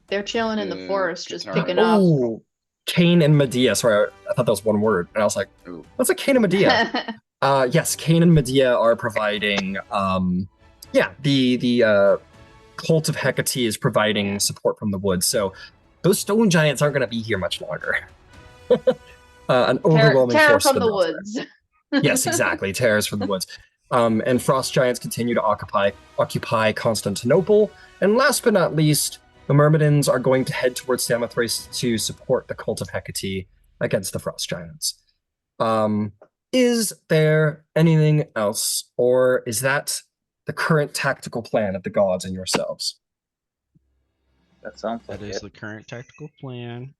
they're chilling in the forest, just Katara. picking off. Oh, Cain and Medea. Sorry, I thought that was one word. And I was like, what's a Cain and Medea? Yes, Cain and Medea are providing, the cult of Hecate is providing support from the woods. So those stone giants aren't going to be here much longer. An overwhelming terror force from the woods. Yes, exactly. Terrors from the woods. And frost giants continue to occupy Constantinople. And last but not least, the Myrmidons are going to head towards Samothrace to support the cult of Hecate against the frost giants. Is there anything else, or is that the current tactical plan of the gods and yourselves? That sounds like That is the current tactical plan.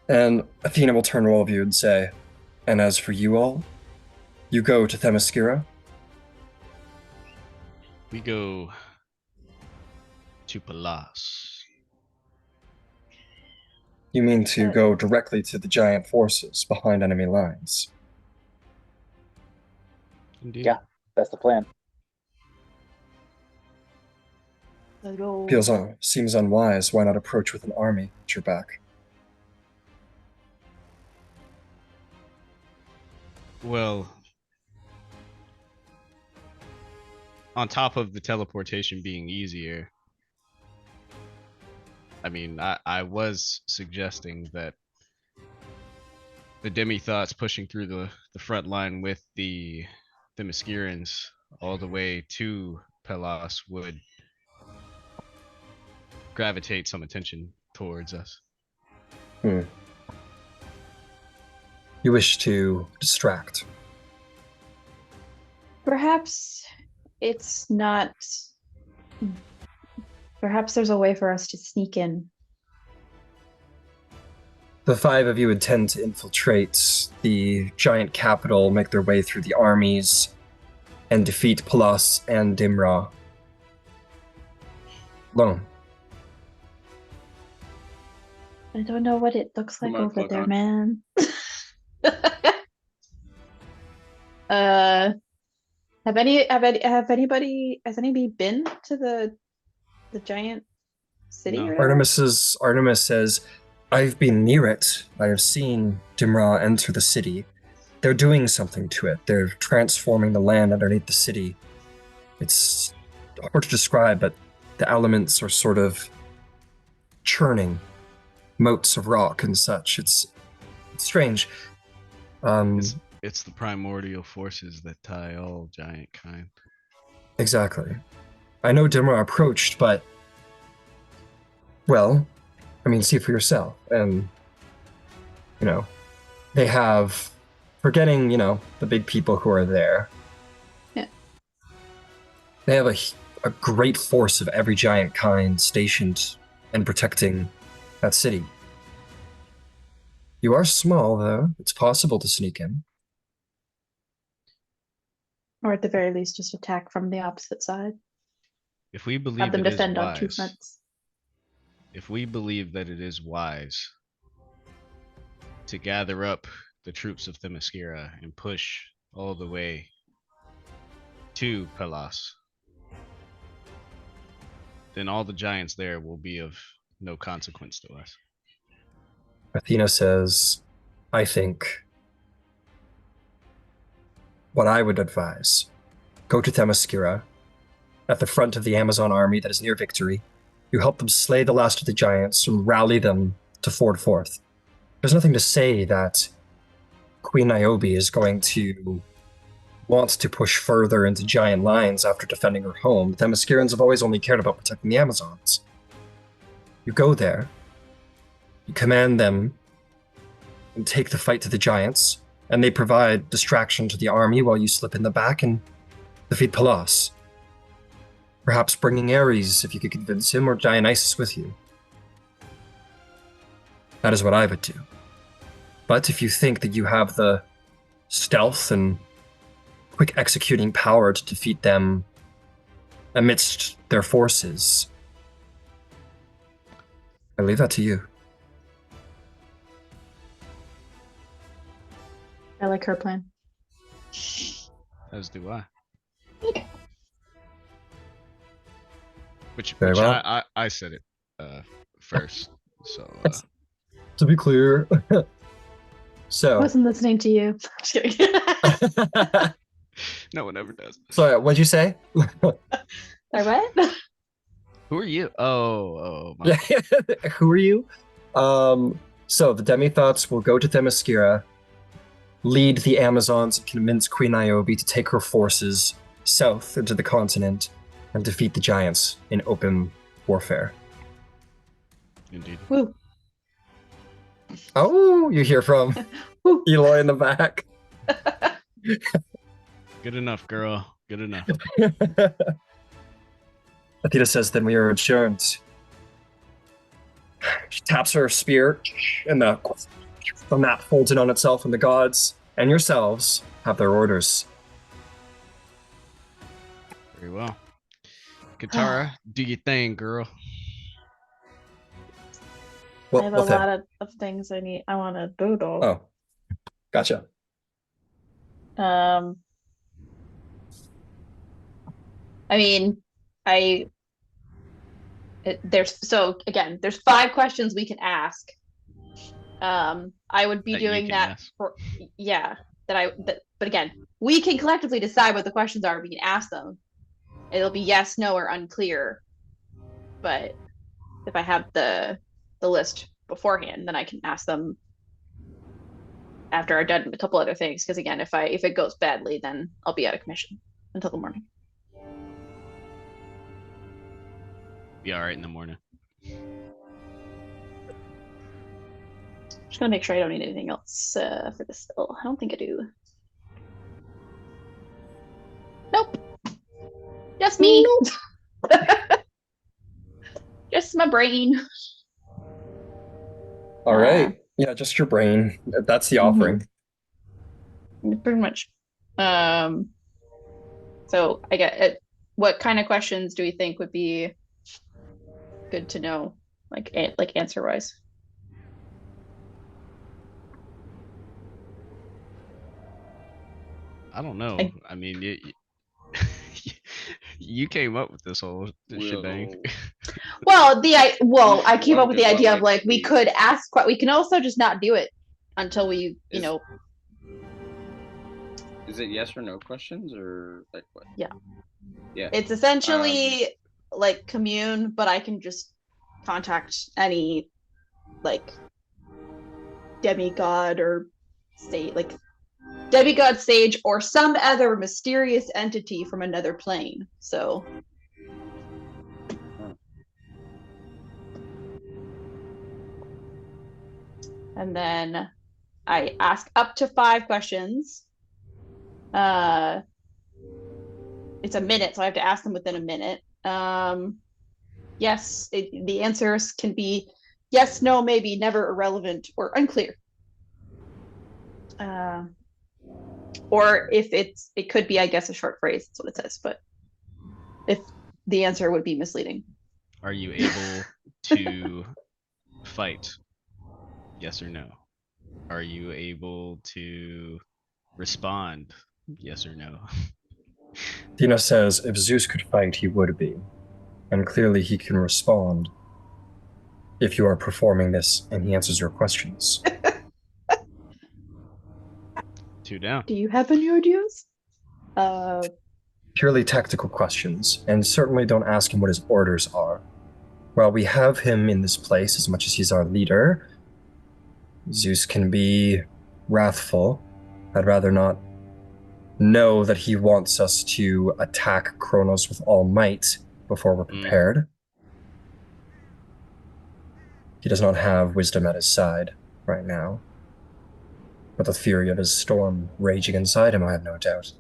And Athena will turn to all of you and say, and as for you all, you go to Themyscira. We go to Pallas. You mean to go directly to the giant forces behind enemy lines? Indeed. Yeah, that's the plan. Seems unwise. Why not approach with an army at your back? Well, on top of the teleportation being easier, I mean, I was suggesting that the Demithots pushing through the front line with the Themyscirans all the way to Pelas would gravitate some attention towards us. You wish to distract. Perhaps it's not. Perhaps there's a way for us to sneak in. The five of you would tend to infiltrate the giant capital, make their way through the armies, and defeat Pallas and Dimra alone. I don't know what it looks like over there, man. Has anybody been to the giant city? No. Artemis says, I've been near it. I have seen Dimra enter the city. They're doing something to it. They're transforming the land underneath the city. It's hard to describe, but the elements are sort of churning moats of rock and such. It's strange. It's the primordial forces that tie all giant kind. Exactly. I know Dimra approached, but well, I mean, see for yourself. And You know, they have, forgetting, the big people who are there. Yeah. They have a great force of every giant kind stationed and protecting that city. You are small, though. It's possible to sneak in. Or at the very least, just attack from the opposite side. If we Have believe them it is defend on two wise, fronts. if we believe that it is wise to gather up the troops of Themyscira and push all the way to Pelas, then all the giants there will be of no consequence to us. Athena says, I think what I would advise, go to Themyscira at the front of the Amazon army that is near victory. You help them slay the last of the giants and rally them to Ford Forth. There's nothing to say that Queen Niobe is going to want to push further into giant lines after defending her home. The Themyscirans have always only cared about protecting the Amazons. You go there, you command them, and take the fight to the giants, and they provide distraction to the army while you slip in the back and defeat Pelas. Perhaps bringing Ares, if you could convince him, or Dionysus with you. That is what I would do. But if you think that you have the stealth and quick executing power to defeat them amidst their forces, I leave that to you. I like her plan. As do I. Which Very well. I said it first. So To be clear. I So, wasn't listening to you. Just kidding. no one ever does. so what'd you say? Sorry, what? Who are you? Oh, my Who are you? So the Demithots will go to Themyscira, lead the Amazons, and convince Queen Niobe to take her forces south into the continent and defeat the giants in open warfare. Indeed. Woo. Oh, you hear from Woo. Eloy in the back. Good enough, girl. Good enough. Athena says, then we are adjourned. She taps her spear, and the map folds in on itself, and the gods and yourselves have their orders. Very well. Katara, do your thing, girl. Well, I have a lot of things I want to doodle. Oh, gotcha. I mean, there's 5 questions we can ask. I would be That you doing can that ask. but again, we can collectively decide what the questions are. We can ask them. It'll be yes, no, or unclear. But if I have the list beforehand, then I can ask them after I've done a couple other things. Because again, if it goes badly, then I'll be out of commission until the morning. Be all right in the morning. Just gonna make sure I don't need anything else for this spell. I don't think I do. Nope. Just me. Just my brain. All right. Yeah, just your brain. That's the offering. Pretty much. So I get it. What kind of questions do we think would be good to know, like answer wise? I don't know. I mean, you came up with this whole shebang. Well, I came up with the idea of like we could ask. We can also just not do it until we, Is it yes or no questions or like what? Yeah. Yeah. It's essentially like commune, but I can just contact any like demigod or demigod sage or some other mysterious entity from another plane. So and then I ask up to 5 questions. It's a minute, so I have to ask them within a minute. Yes, the answers can be yes, no, maybe, never, irrelevant, or unclear. Or if it could be, I guess, a short phrase. That's what it says. But if the answer would be misleading. Are you able to fight? Yes or no? Are you able to respond? Yes or no? Dina says if Zeus could fight, he would be. And clearly he can respond if you are performing this and he answers your questions. 2 down. Do you have any ideas? Purely tactical questions, and certainly don't ask him what his orders are. While we have him in this place, as much as he's our leader, Zeus can be wrathful. I'd rather not know that he wants us to attack Kronos with all might before we're prepared. He does not have wisdom at his side right now. But the fury of his storm raging inside him, I have no doubt.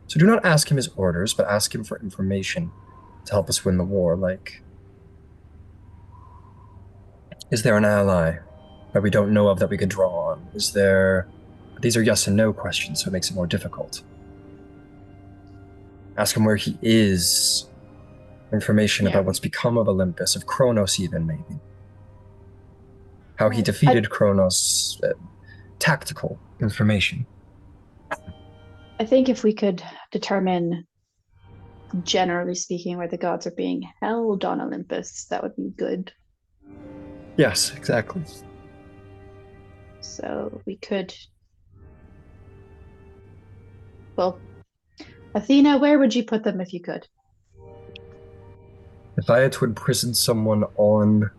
So do not ask him his orders, but ask him for information to help us win the war. Like, is there an ally that we don't know of that we could draw on? Is there... These are yes and no questions, so it makes it more difficult. Ask him where he is. Information about what's become of Olympus, of Kronos even, maybe. How he defeated Kronos. Tactical information. I think if we could determine, generally speaking, where the gods are being held on Olympus, that would be good. Yes, exactly. So we could... Well, Athena, where would you put them if you could? If I had to imprison someone on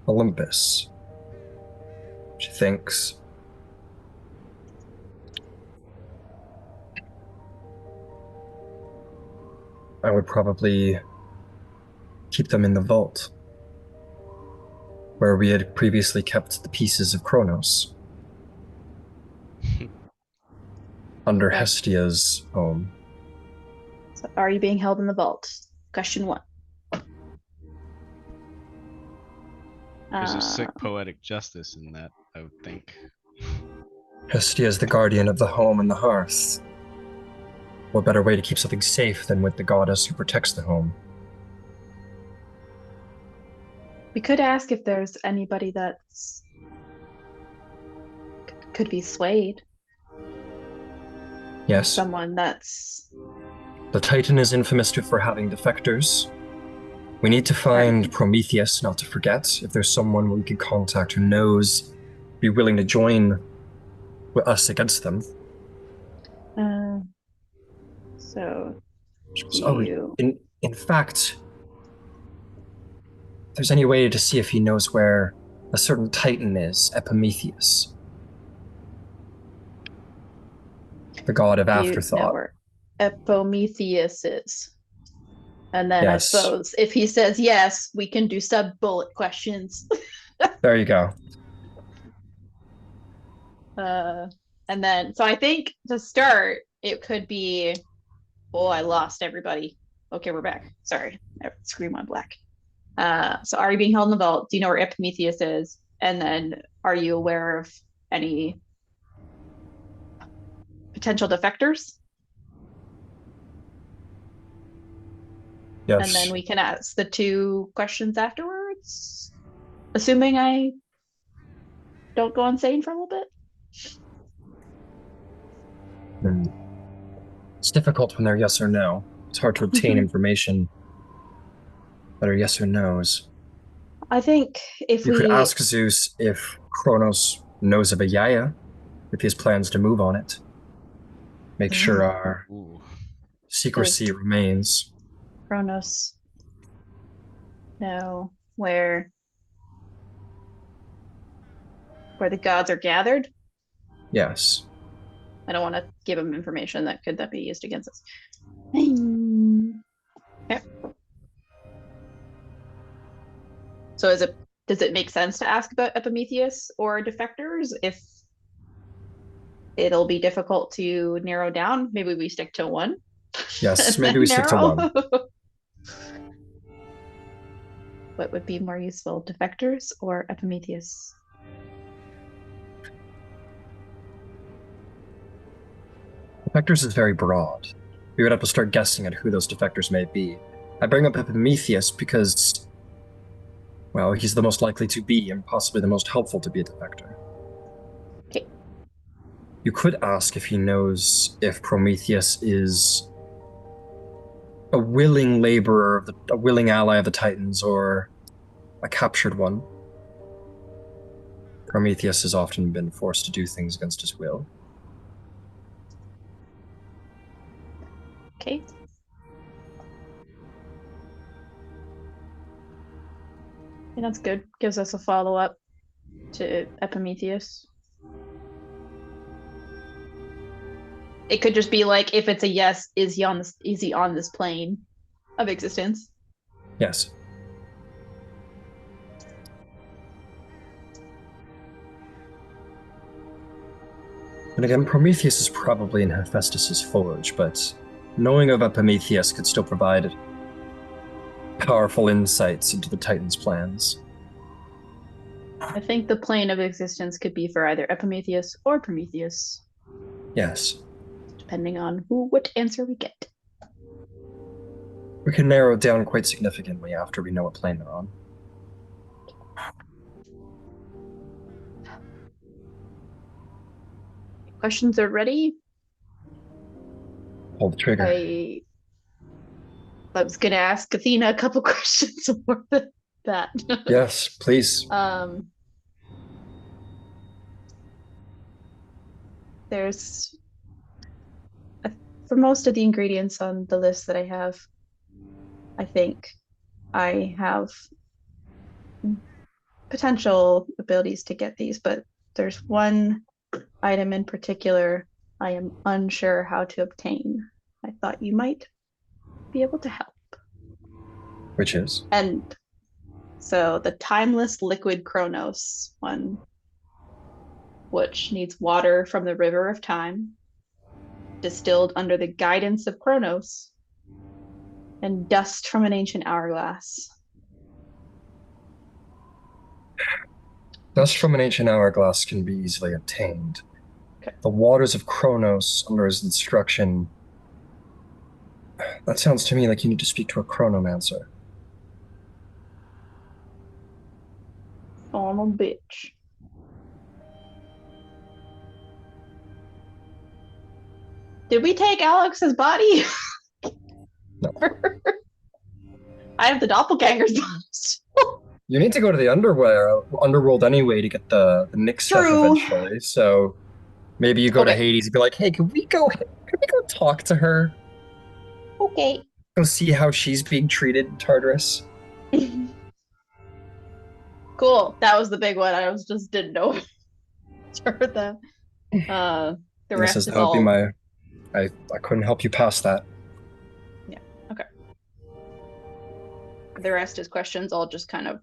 Olympus, she thinks... I would probably keep them in the vault, where we had previously kept the pieces of Kronos, under Hestia's home. So are you being held in the vault? Question 1. There's a sick poetic justice in that, I would think. Hestia is the guardian of the home and the hearth. What better way to keep something safe than with the goddess who protects the home? We could ask if there's anybody that's could be swayed. Yes. Someone that's... The Titan is infamous for having defectors. We need to find Prometheus, not to forget. If there's someone we can contact who knows, be willing to join with us against them. In fact, if there's any way to see if he knows where a certain Titan is, Epimetheus. The god of afterthought. You know where Epimetheus is. And then yes. I suppose if he says yes, we can do sub-bullet questions. There you go. And then, so I think to start, it could be, oh, I lost everybody. Okay, we're back. Sorry, screen went black. So are you being held in the vault? Do you know where Epimetheus is? And then are you aware of any potential defectors? Yes. And then we can ask the 2 questions afterwards, assuming I don't go insane for a little bit. It's difficult when they're yes or no. It's hard to obtain information that are yes or no's. I think if you could ask Zeus if Kronos knows of a Yaya, if he has plans to move on it. Make sure our secrecy remains. Kronos know where the gods are gathered? Yes. I don't want to give him information that could be used against us. Okay. So does it make sense to ask about Epimetheus or defectors if it'll be difficult to narrow down. Maybe we stick to one. Yes, and maybe then we stick to narrow. one. What would be more useful, defectors or Epimetheus? Defectors is very broad. We would have to start guessing at who those defectors may be. I bring up Epimetheus because, well, he's the most likely to be and possibly the most helpful to be a defector. Okay. You could ask if he knows if Prometheus is a willing laborer, a willing ally of the Titans, or a captured one. Prometheus has often been forced to do things against his will. Okay. And that's good. Gives us a follow-up to Epimetheus. It could just be like, if it's a yes, is he on this plane of existence? Yes. And again, Prometheus is probably in Hephaestus's forge, but knowing of Epimetheus could still provide powerful insights into the Titans' plans. I think the plane of existence could be for either Epimetheus or Prometheus. Yes. Depending on what answer we get. We can narrow it down quite significantly after we know what plane they're on. Questions are ready. Pull the trigger. I was gonna ask Athena a couple questions more than that. Yes, please. There's for most of the ingredients on the list that I have, I think I have potential abilities to get these, but there's one item in particular I am unsure how to obtain. I thought you might be able to help. Which is? And so the timeless liquid Chronos one, which needs water from the river of time, distilled under the guidance of Chronos, and dust from an ancient hourglass. Dust from an ancient hourglass can be easily obtained. Okay. The waters of Chronos, under his instruction, that sounds to me like you need to speak to a chronomancer. Son of a bitch. Did we take Alex's body? No. I have the doppelganger's body. You need to go to the underworld anyway to get the Nyx stuff True. eventually. So maybe you go to Okay. Hades and be like, hey, could we go talk to her? Okay. Go see how she's being treated in Tartarus. Cool. That was the big one. I just didn't know. Heard that. The rest is That would all. be my. I couldn't help you past that. Yeah. Okay. The rest is questions. I'll just kind of,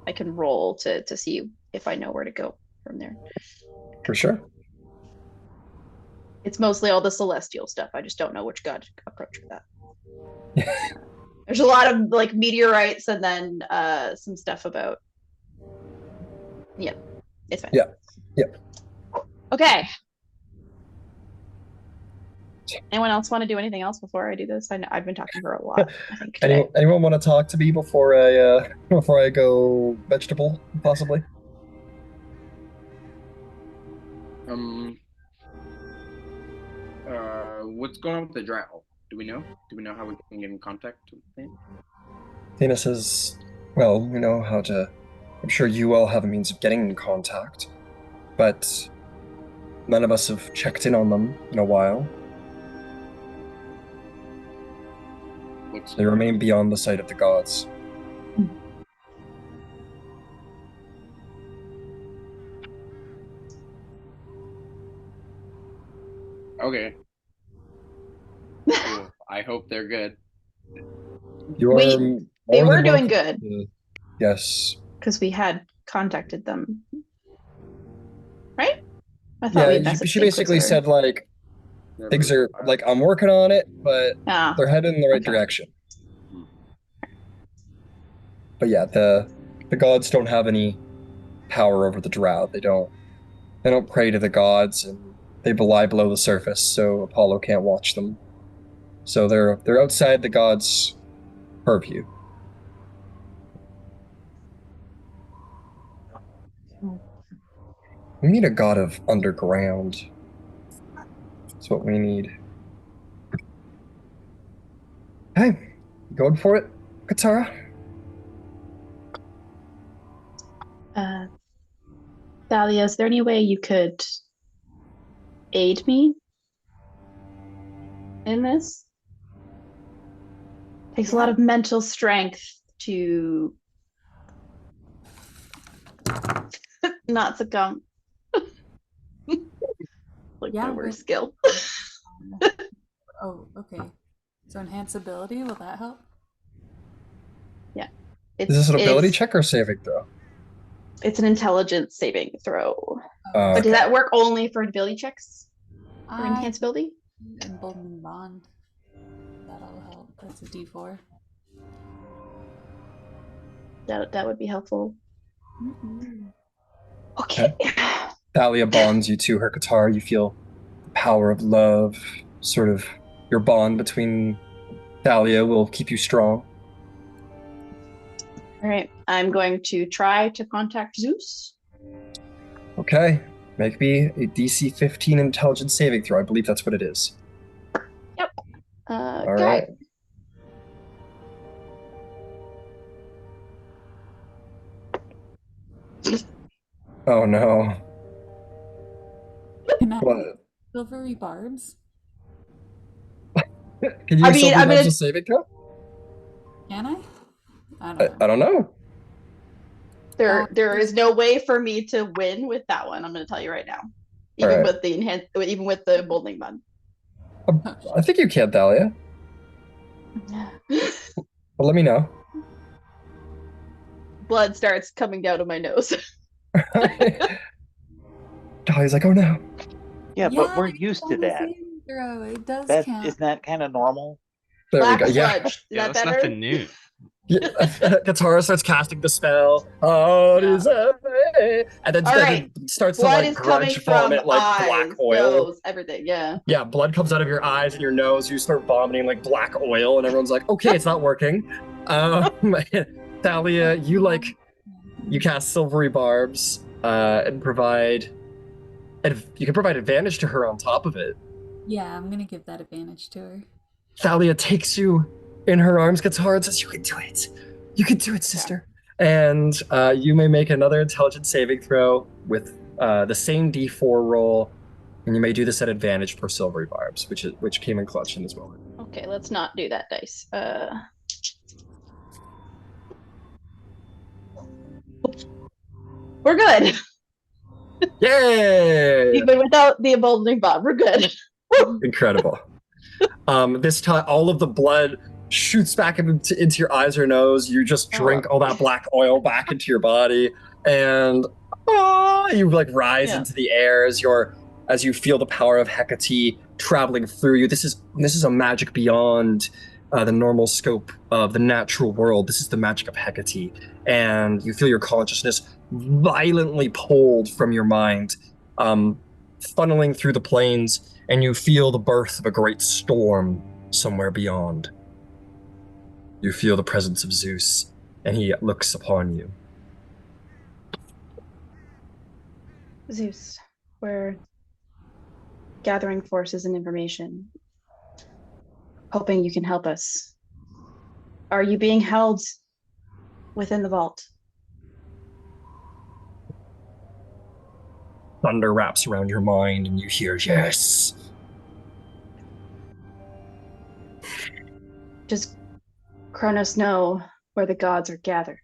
I can roll to see if I know where to go from there. For sure. It's mostly all the celestial stuff. I just don't know which god to approach with that. There's a lot of like meteorites and then some stuff about. Yep. It's fine. Yep. Okay. Anyone else want to do anything else before I do this? I've been talking for a lot, I think, today. Anyone want to talk to me before I go vegetable, possibly? What's going on with the drow? Do we know? Do we know how we can get in contact with him? Athena says, well, we know how to. I'm sure you all have a means of getting in contact, but none of us have checked in on them in a while. They remain beyond the sight of the gods. Okay. Cool. I hope they're good. You are. They more were than doing welcome good. to- Yes. Because we had contacted them. Right? I thought we Yeah, messaged she the basically Inquisitor. said like Never things are replied. like I'm working on it, but Ah, they're headed in the right okay. direction. But yeah, the gods don't have any power over the drow. They don't pray to the gods, and they lie below the surface, so Apollo can't watch them. So they're outside the gods' purview. We need a god of underground. That's what we need. Hey, going for it, Katara? Thalia, is there any way you could aid me in this? Takes a lot of mental strength to not succumb. Like Yeah, my worst skill. Oh, okay. So enhance ability, will that help? Yeah. Is this an ability it's, check or saving throw? It's an intelligence saving throw. Oh, But does okay. that work only for ability checks? For enhanced ability? Emboldening bond. That'll help. That's a D4. That would be helpful. Mm-hmm. Okay. Thalia bonds you to her Katara. You feel the power of love. Sort of your bond between Thalia will keep you strong. All right. I'm going to try to contact Zeus. Okay. Make me a DC 15 intelligence saving throw. I believe that's what it is. Yep. All Okay. right. Oh no. Can I What? silvery barbs? Can you I use mean, Silver I'm Bob's gonna- a saving throw? Can I? I I, don't know. I don't know. There is no way for me to win with that one. I'm going to tell you right now. Even All right. with the even with the emboldening bond. I think you can, Thalia. But let me know. Blood starts coming down to my nose. Talia's like, oh no. Yeah, but we're it's used to on the that. saving throw. It does That count. isn't that kind of normal? There Black we go. Yeah. sludge. Is Yeah, that that's better? nothing new. Yeah. Katara starts casting the spell. Oh, it is and then, All then right. it starts Blood to is like coming grudge from vomit like eyes, black oil. nose, everything. Yeah. Yeah, blood comes out of your eyes and your nose. You start vomiting like black oil, and everyone's like, "Okay, it's not working." Thalia, you cast silvery barbs and you can provide advantage to her on top of it. Yeah, I'm gonna give that advantage to her. Thalia takes you in her arms, Katara, and says, "You can do it. You can do it, sister." And you may make another intelligence saving throw with the same D4 roll, and you may do this at advantage for silvery barbs, which came in clutch in this moment. Okay, let's not do that dice. We're good. Yay! Even without the emboldening bond, we're good. Incredible. This time, all of the blood shoots back into your eyes or nose. You just drink all that black oil back into your body, and you like rise into the air as you feel the power of Hecate traveling through you. This is a magic beyond the normal scope of the natural world. This is the magic of Hecate, and you feel your consciousness violently pulled from your mind, funneling through the plains. And you feel the birth of a great storm somewhere beyond. You feel the presence of Zeus, and he looks upon you. Zeus, we're gathering forces and information, hoping you can help us. Are you being held within the vault? Thunder wraps around your mind, and you hear, yes. Does Kronos know where the gods are gathered?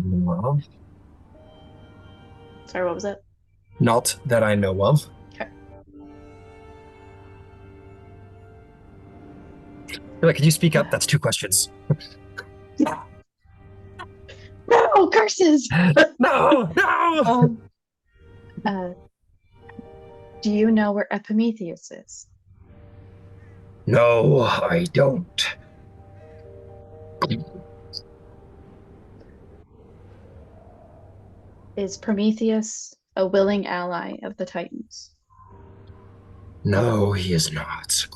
Well, Sorry, what was it? not that I know of. Okay. You're like, can you speak up? That's 2 questions. voices. No! Do you know where Epimetheus is? No, I don't. Is Prometheus a willing ally of the Titans? No, he is not.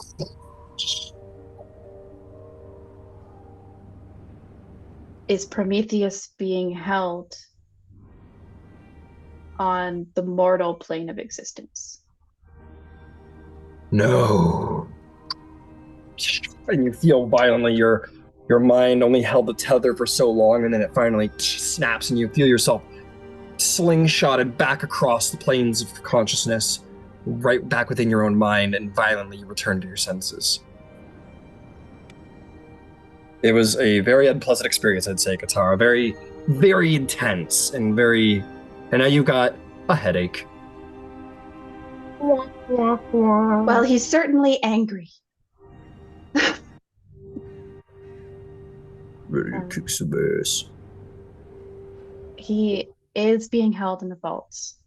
Is Prometheus being held on the mortal plane of existence? No. And you feel violently your mind only held the tether for so long, and then it finally snaps, and you feel yourself slingshotted back across the planes of consciousness, right back within your own mind, and violently you return to your senses. It was a very unpleasant experience, I'd say, Katara. Very, very intense, and now you've got a headache. Well, he's certainly angry. Ready to kick some ass. He is being held in the vaults.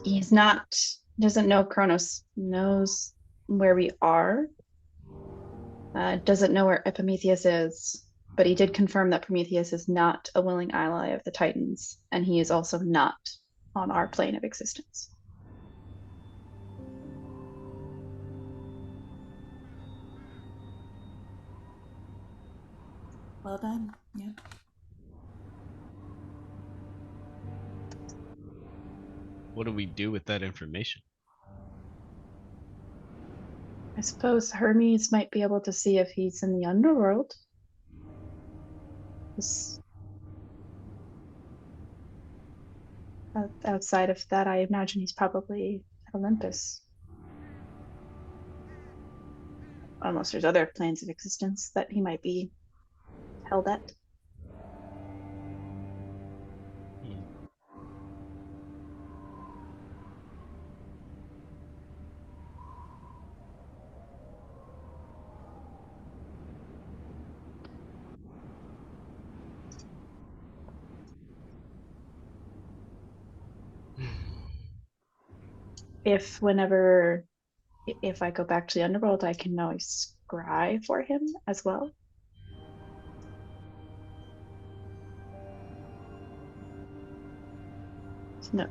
He's not, doesn't know Kronos knows where we are. Doesn't know where Epimetheus is, but he did confirm that Prometheus is not a willing ally of the Titans, and he is also not on our plane of existence. Well done. Yeah. What do we do with that information? I suppose Hermes might be able to see if he's in the underworld. Outside of that, I imagine he's probably at Olympus. Unless there's other planes of existence that he might be held at. If I go back to the underworld, I can always scry for him as well. No.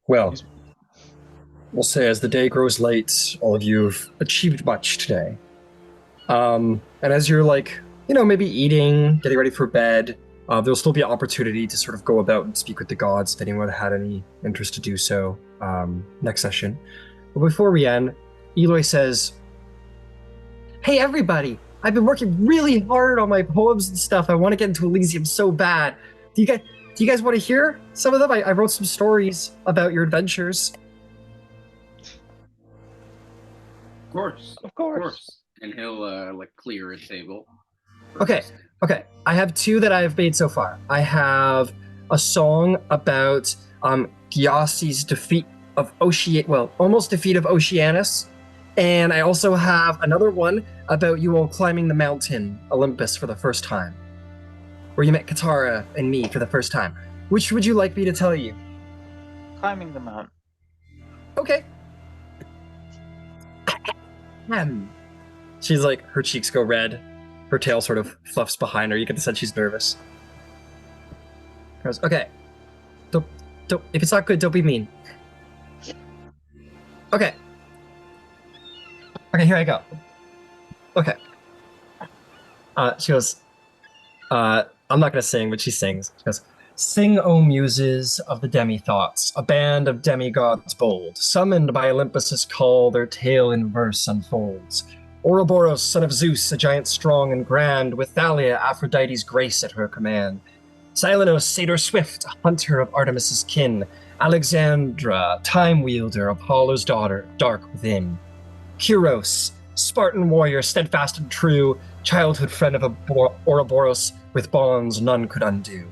Well, we'll say as the day grows late, all of you have achieved much today. And as you're maybe eating, getting ready for bed, there'll still be an opportunity to sort of go about and speak with the gods if anyone had any interest to do so next session. But before we end, Eloy says, "Hey everybody, I've been working really hard on my poems and stuff. I want to get into Elysium so bad. Do you guys want to hear some of them? I wrote some stories about your adventures." Of course. And he'll clear a table. Okay. I have two that I've made so far. I have a song about Gyasi's defeat of almost defeat of Oceanus, and I also have another one about you all climbing the mountain Olympus for the first time, where you met Katara and me for the first time. Which would you like me to tell you? Climbing the mountain. Okay. She's her cheeks go red, her tail sort of fluffs behind her. You get the sense she's nervous. She goes, "Okay, don't. If it's not good, don't be mean." Okay, here I go. Okay. She goes, I'm not gonna sing, but she sings. She goes, "Sing, O muses of the Demithots, a band of demigods bold, summoned by Olympus's call, their tale in verse unfolds. Ouroboros, son of Zeus, a giant strong and grand, with Thalia, Aphrodite's grace at her command. Silenos, satyr swift, a hunter of Artemis's kin. Alexandra, time wielder, Apollo's daughter, dark within. Kyros, Spartan warrior, steadfast and true, childhood friend of Ouroboros, with bonds none could undo.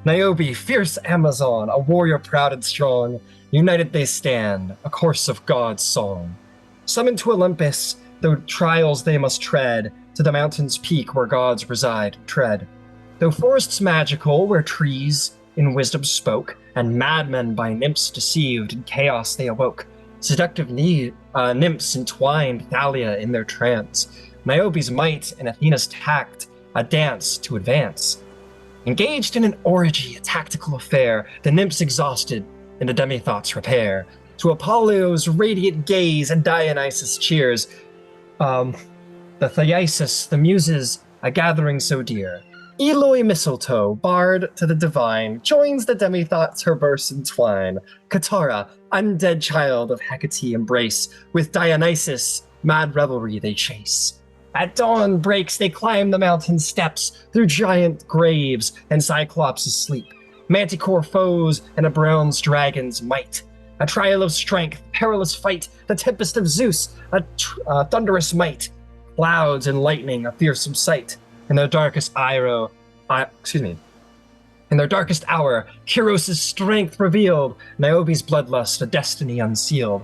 Niobe, fierce Amazon, a warrior proud and strong, united they stand, a course of God's song. Summoned to Olympus, though trials they must tread, to the mountain's peak where gods reside, tread. Though forests magical, where trees in wisdom spoke, and madmen by nymphs deceived, in chaos they awoke. Seductive nymphs entwined Thalia in their trance. Niobe's might and Athena's tact, a dance to advance. Engaged in an orgy, a tactical affair, the nymphs exhausted, and the Demithots repair. To Apollo's radiant gaze and Dionysus cheers. The Thyisus, the Muses, a gathering so dear. Eloi mistletoe, bard to the divine, joins the Demithots her verse entwine. Katara, undead child of Hecate embrace, with Dionysus, mad revelry they chase. At dawn breaks they climb the mountain steps, through giant graves and Cyclops' sleep. Manticore foes and a bronze dragon's might. A trial of strength, perilous fight, the tempest of Zeus, a thunderous might. Clouds and lightning, a fearsome sight. In their darkest hour, Kyros' strength revealed, Niobe's bloodlust, a destiny unsealed.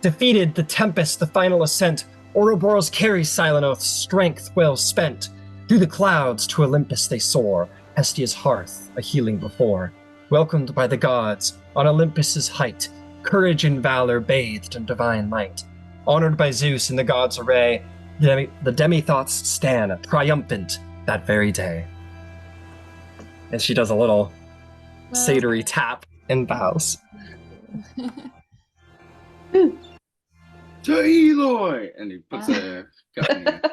Defeated the tempest, the final ascent, Ouroboros carries Silent Oath's strength well spent. Through the clouds to Olympus they soar, Hestia's hearth, a healing before. Welcomed by the gods, on Olympus' height, courage and valor bathed in divine light. Honored by Zeus in the gods' array, the Demithots stand triumphant that very day. And she does a little satyry tap and bows. To Eloi! And he puts a gun in it.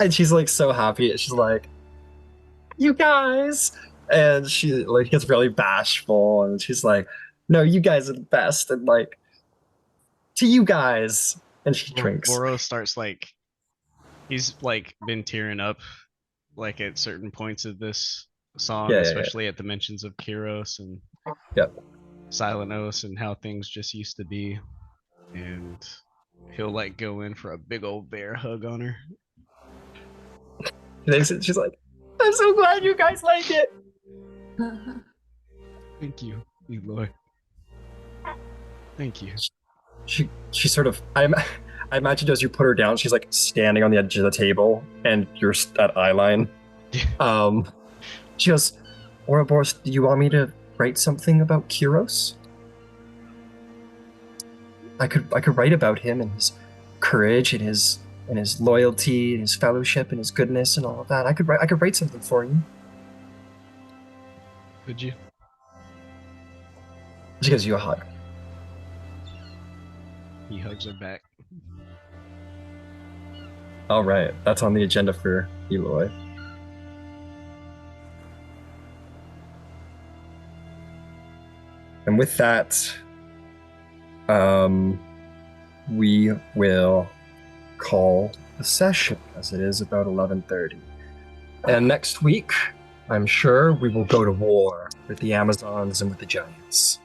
And she's like so happy. She's like, you guys! And she like gets really bashful and she's like, no, you guys are the best. And like, to you guys. And she drinks. Boros starts like, he's like been tearing up like at certain points of this song, especially at the mentions of Kyros and Silent Oath and how things just used to be. And he'll like go in for a big old bear hug on her. She's like, I'm so glad you guys like it. Thank you, Eloi. Thank you. She sort of, I imagine as you put her down, she's like standing on the edge of the table and you're at eye line. She goes, Ouroboros, do you want me to write something about Kyros? I could write about him and his courage and his loyalty and his fellowship and his goodness and all of that. I could write something for you. Could you? She gives you a hug. He hugs her back. All right, that's on the agenda for Eloi. And with that, we will call the session, as it is about 11:30. And next week, I'm sure we will go to war with the Amazons and with the Giants.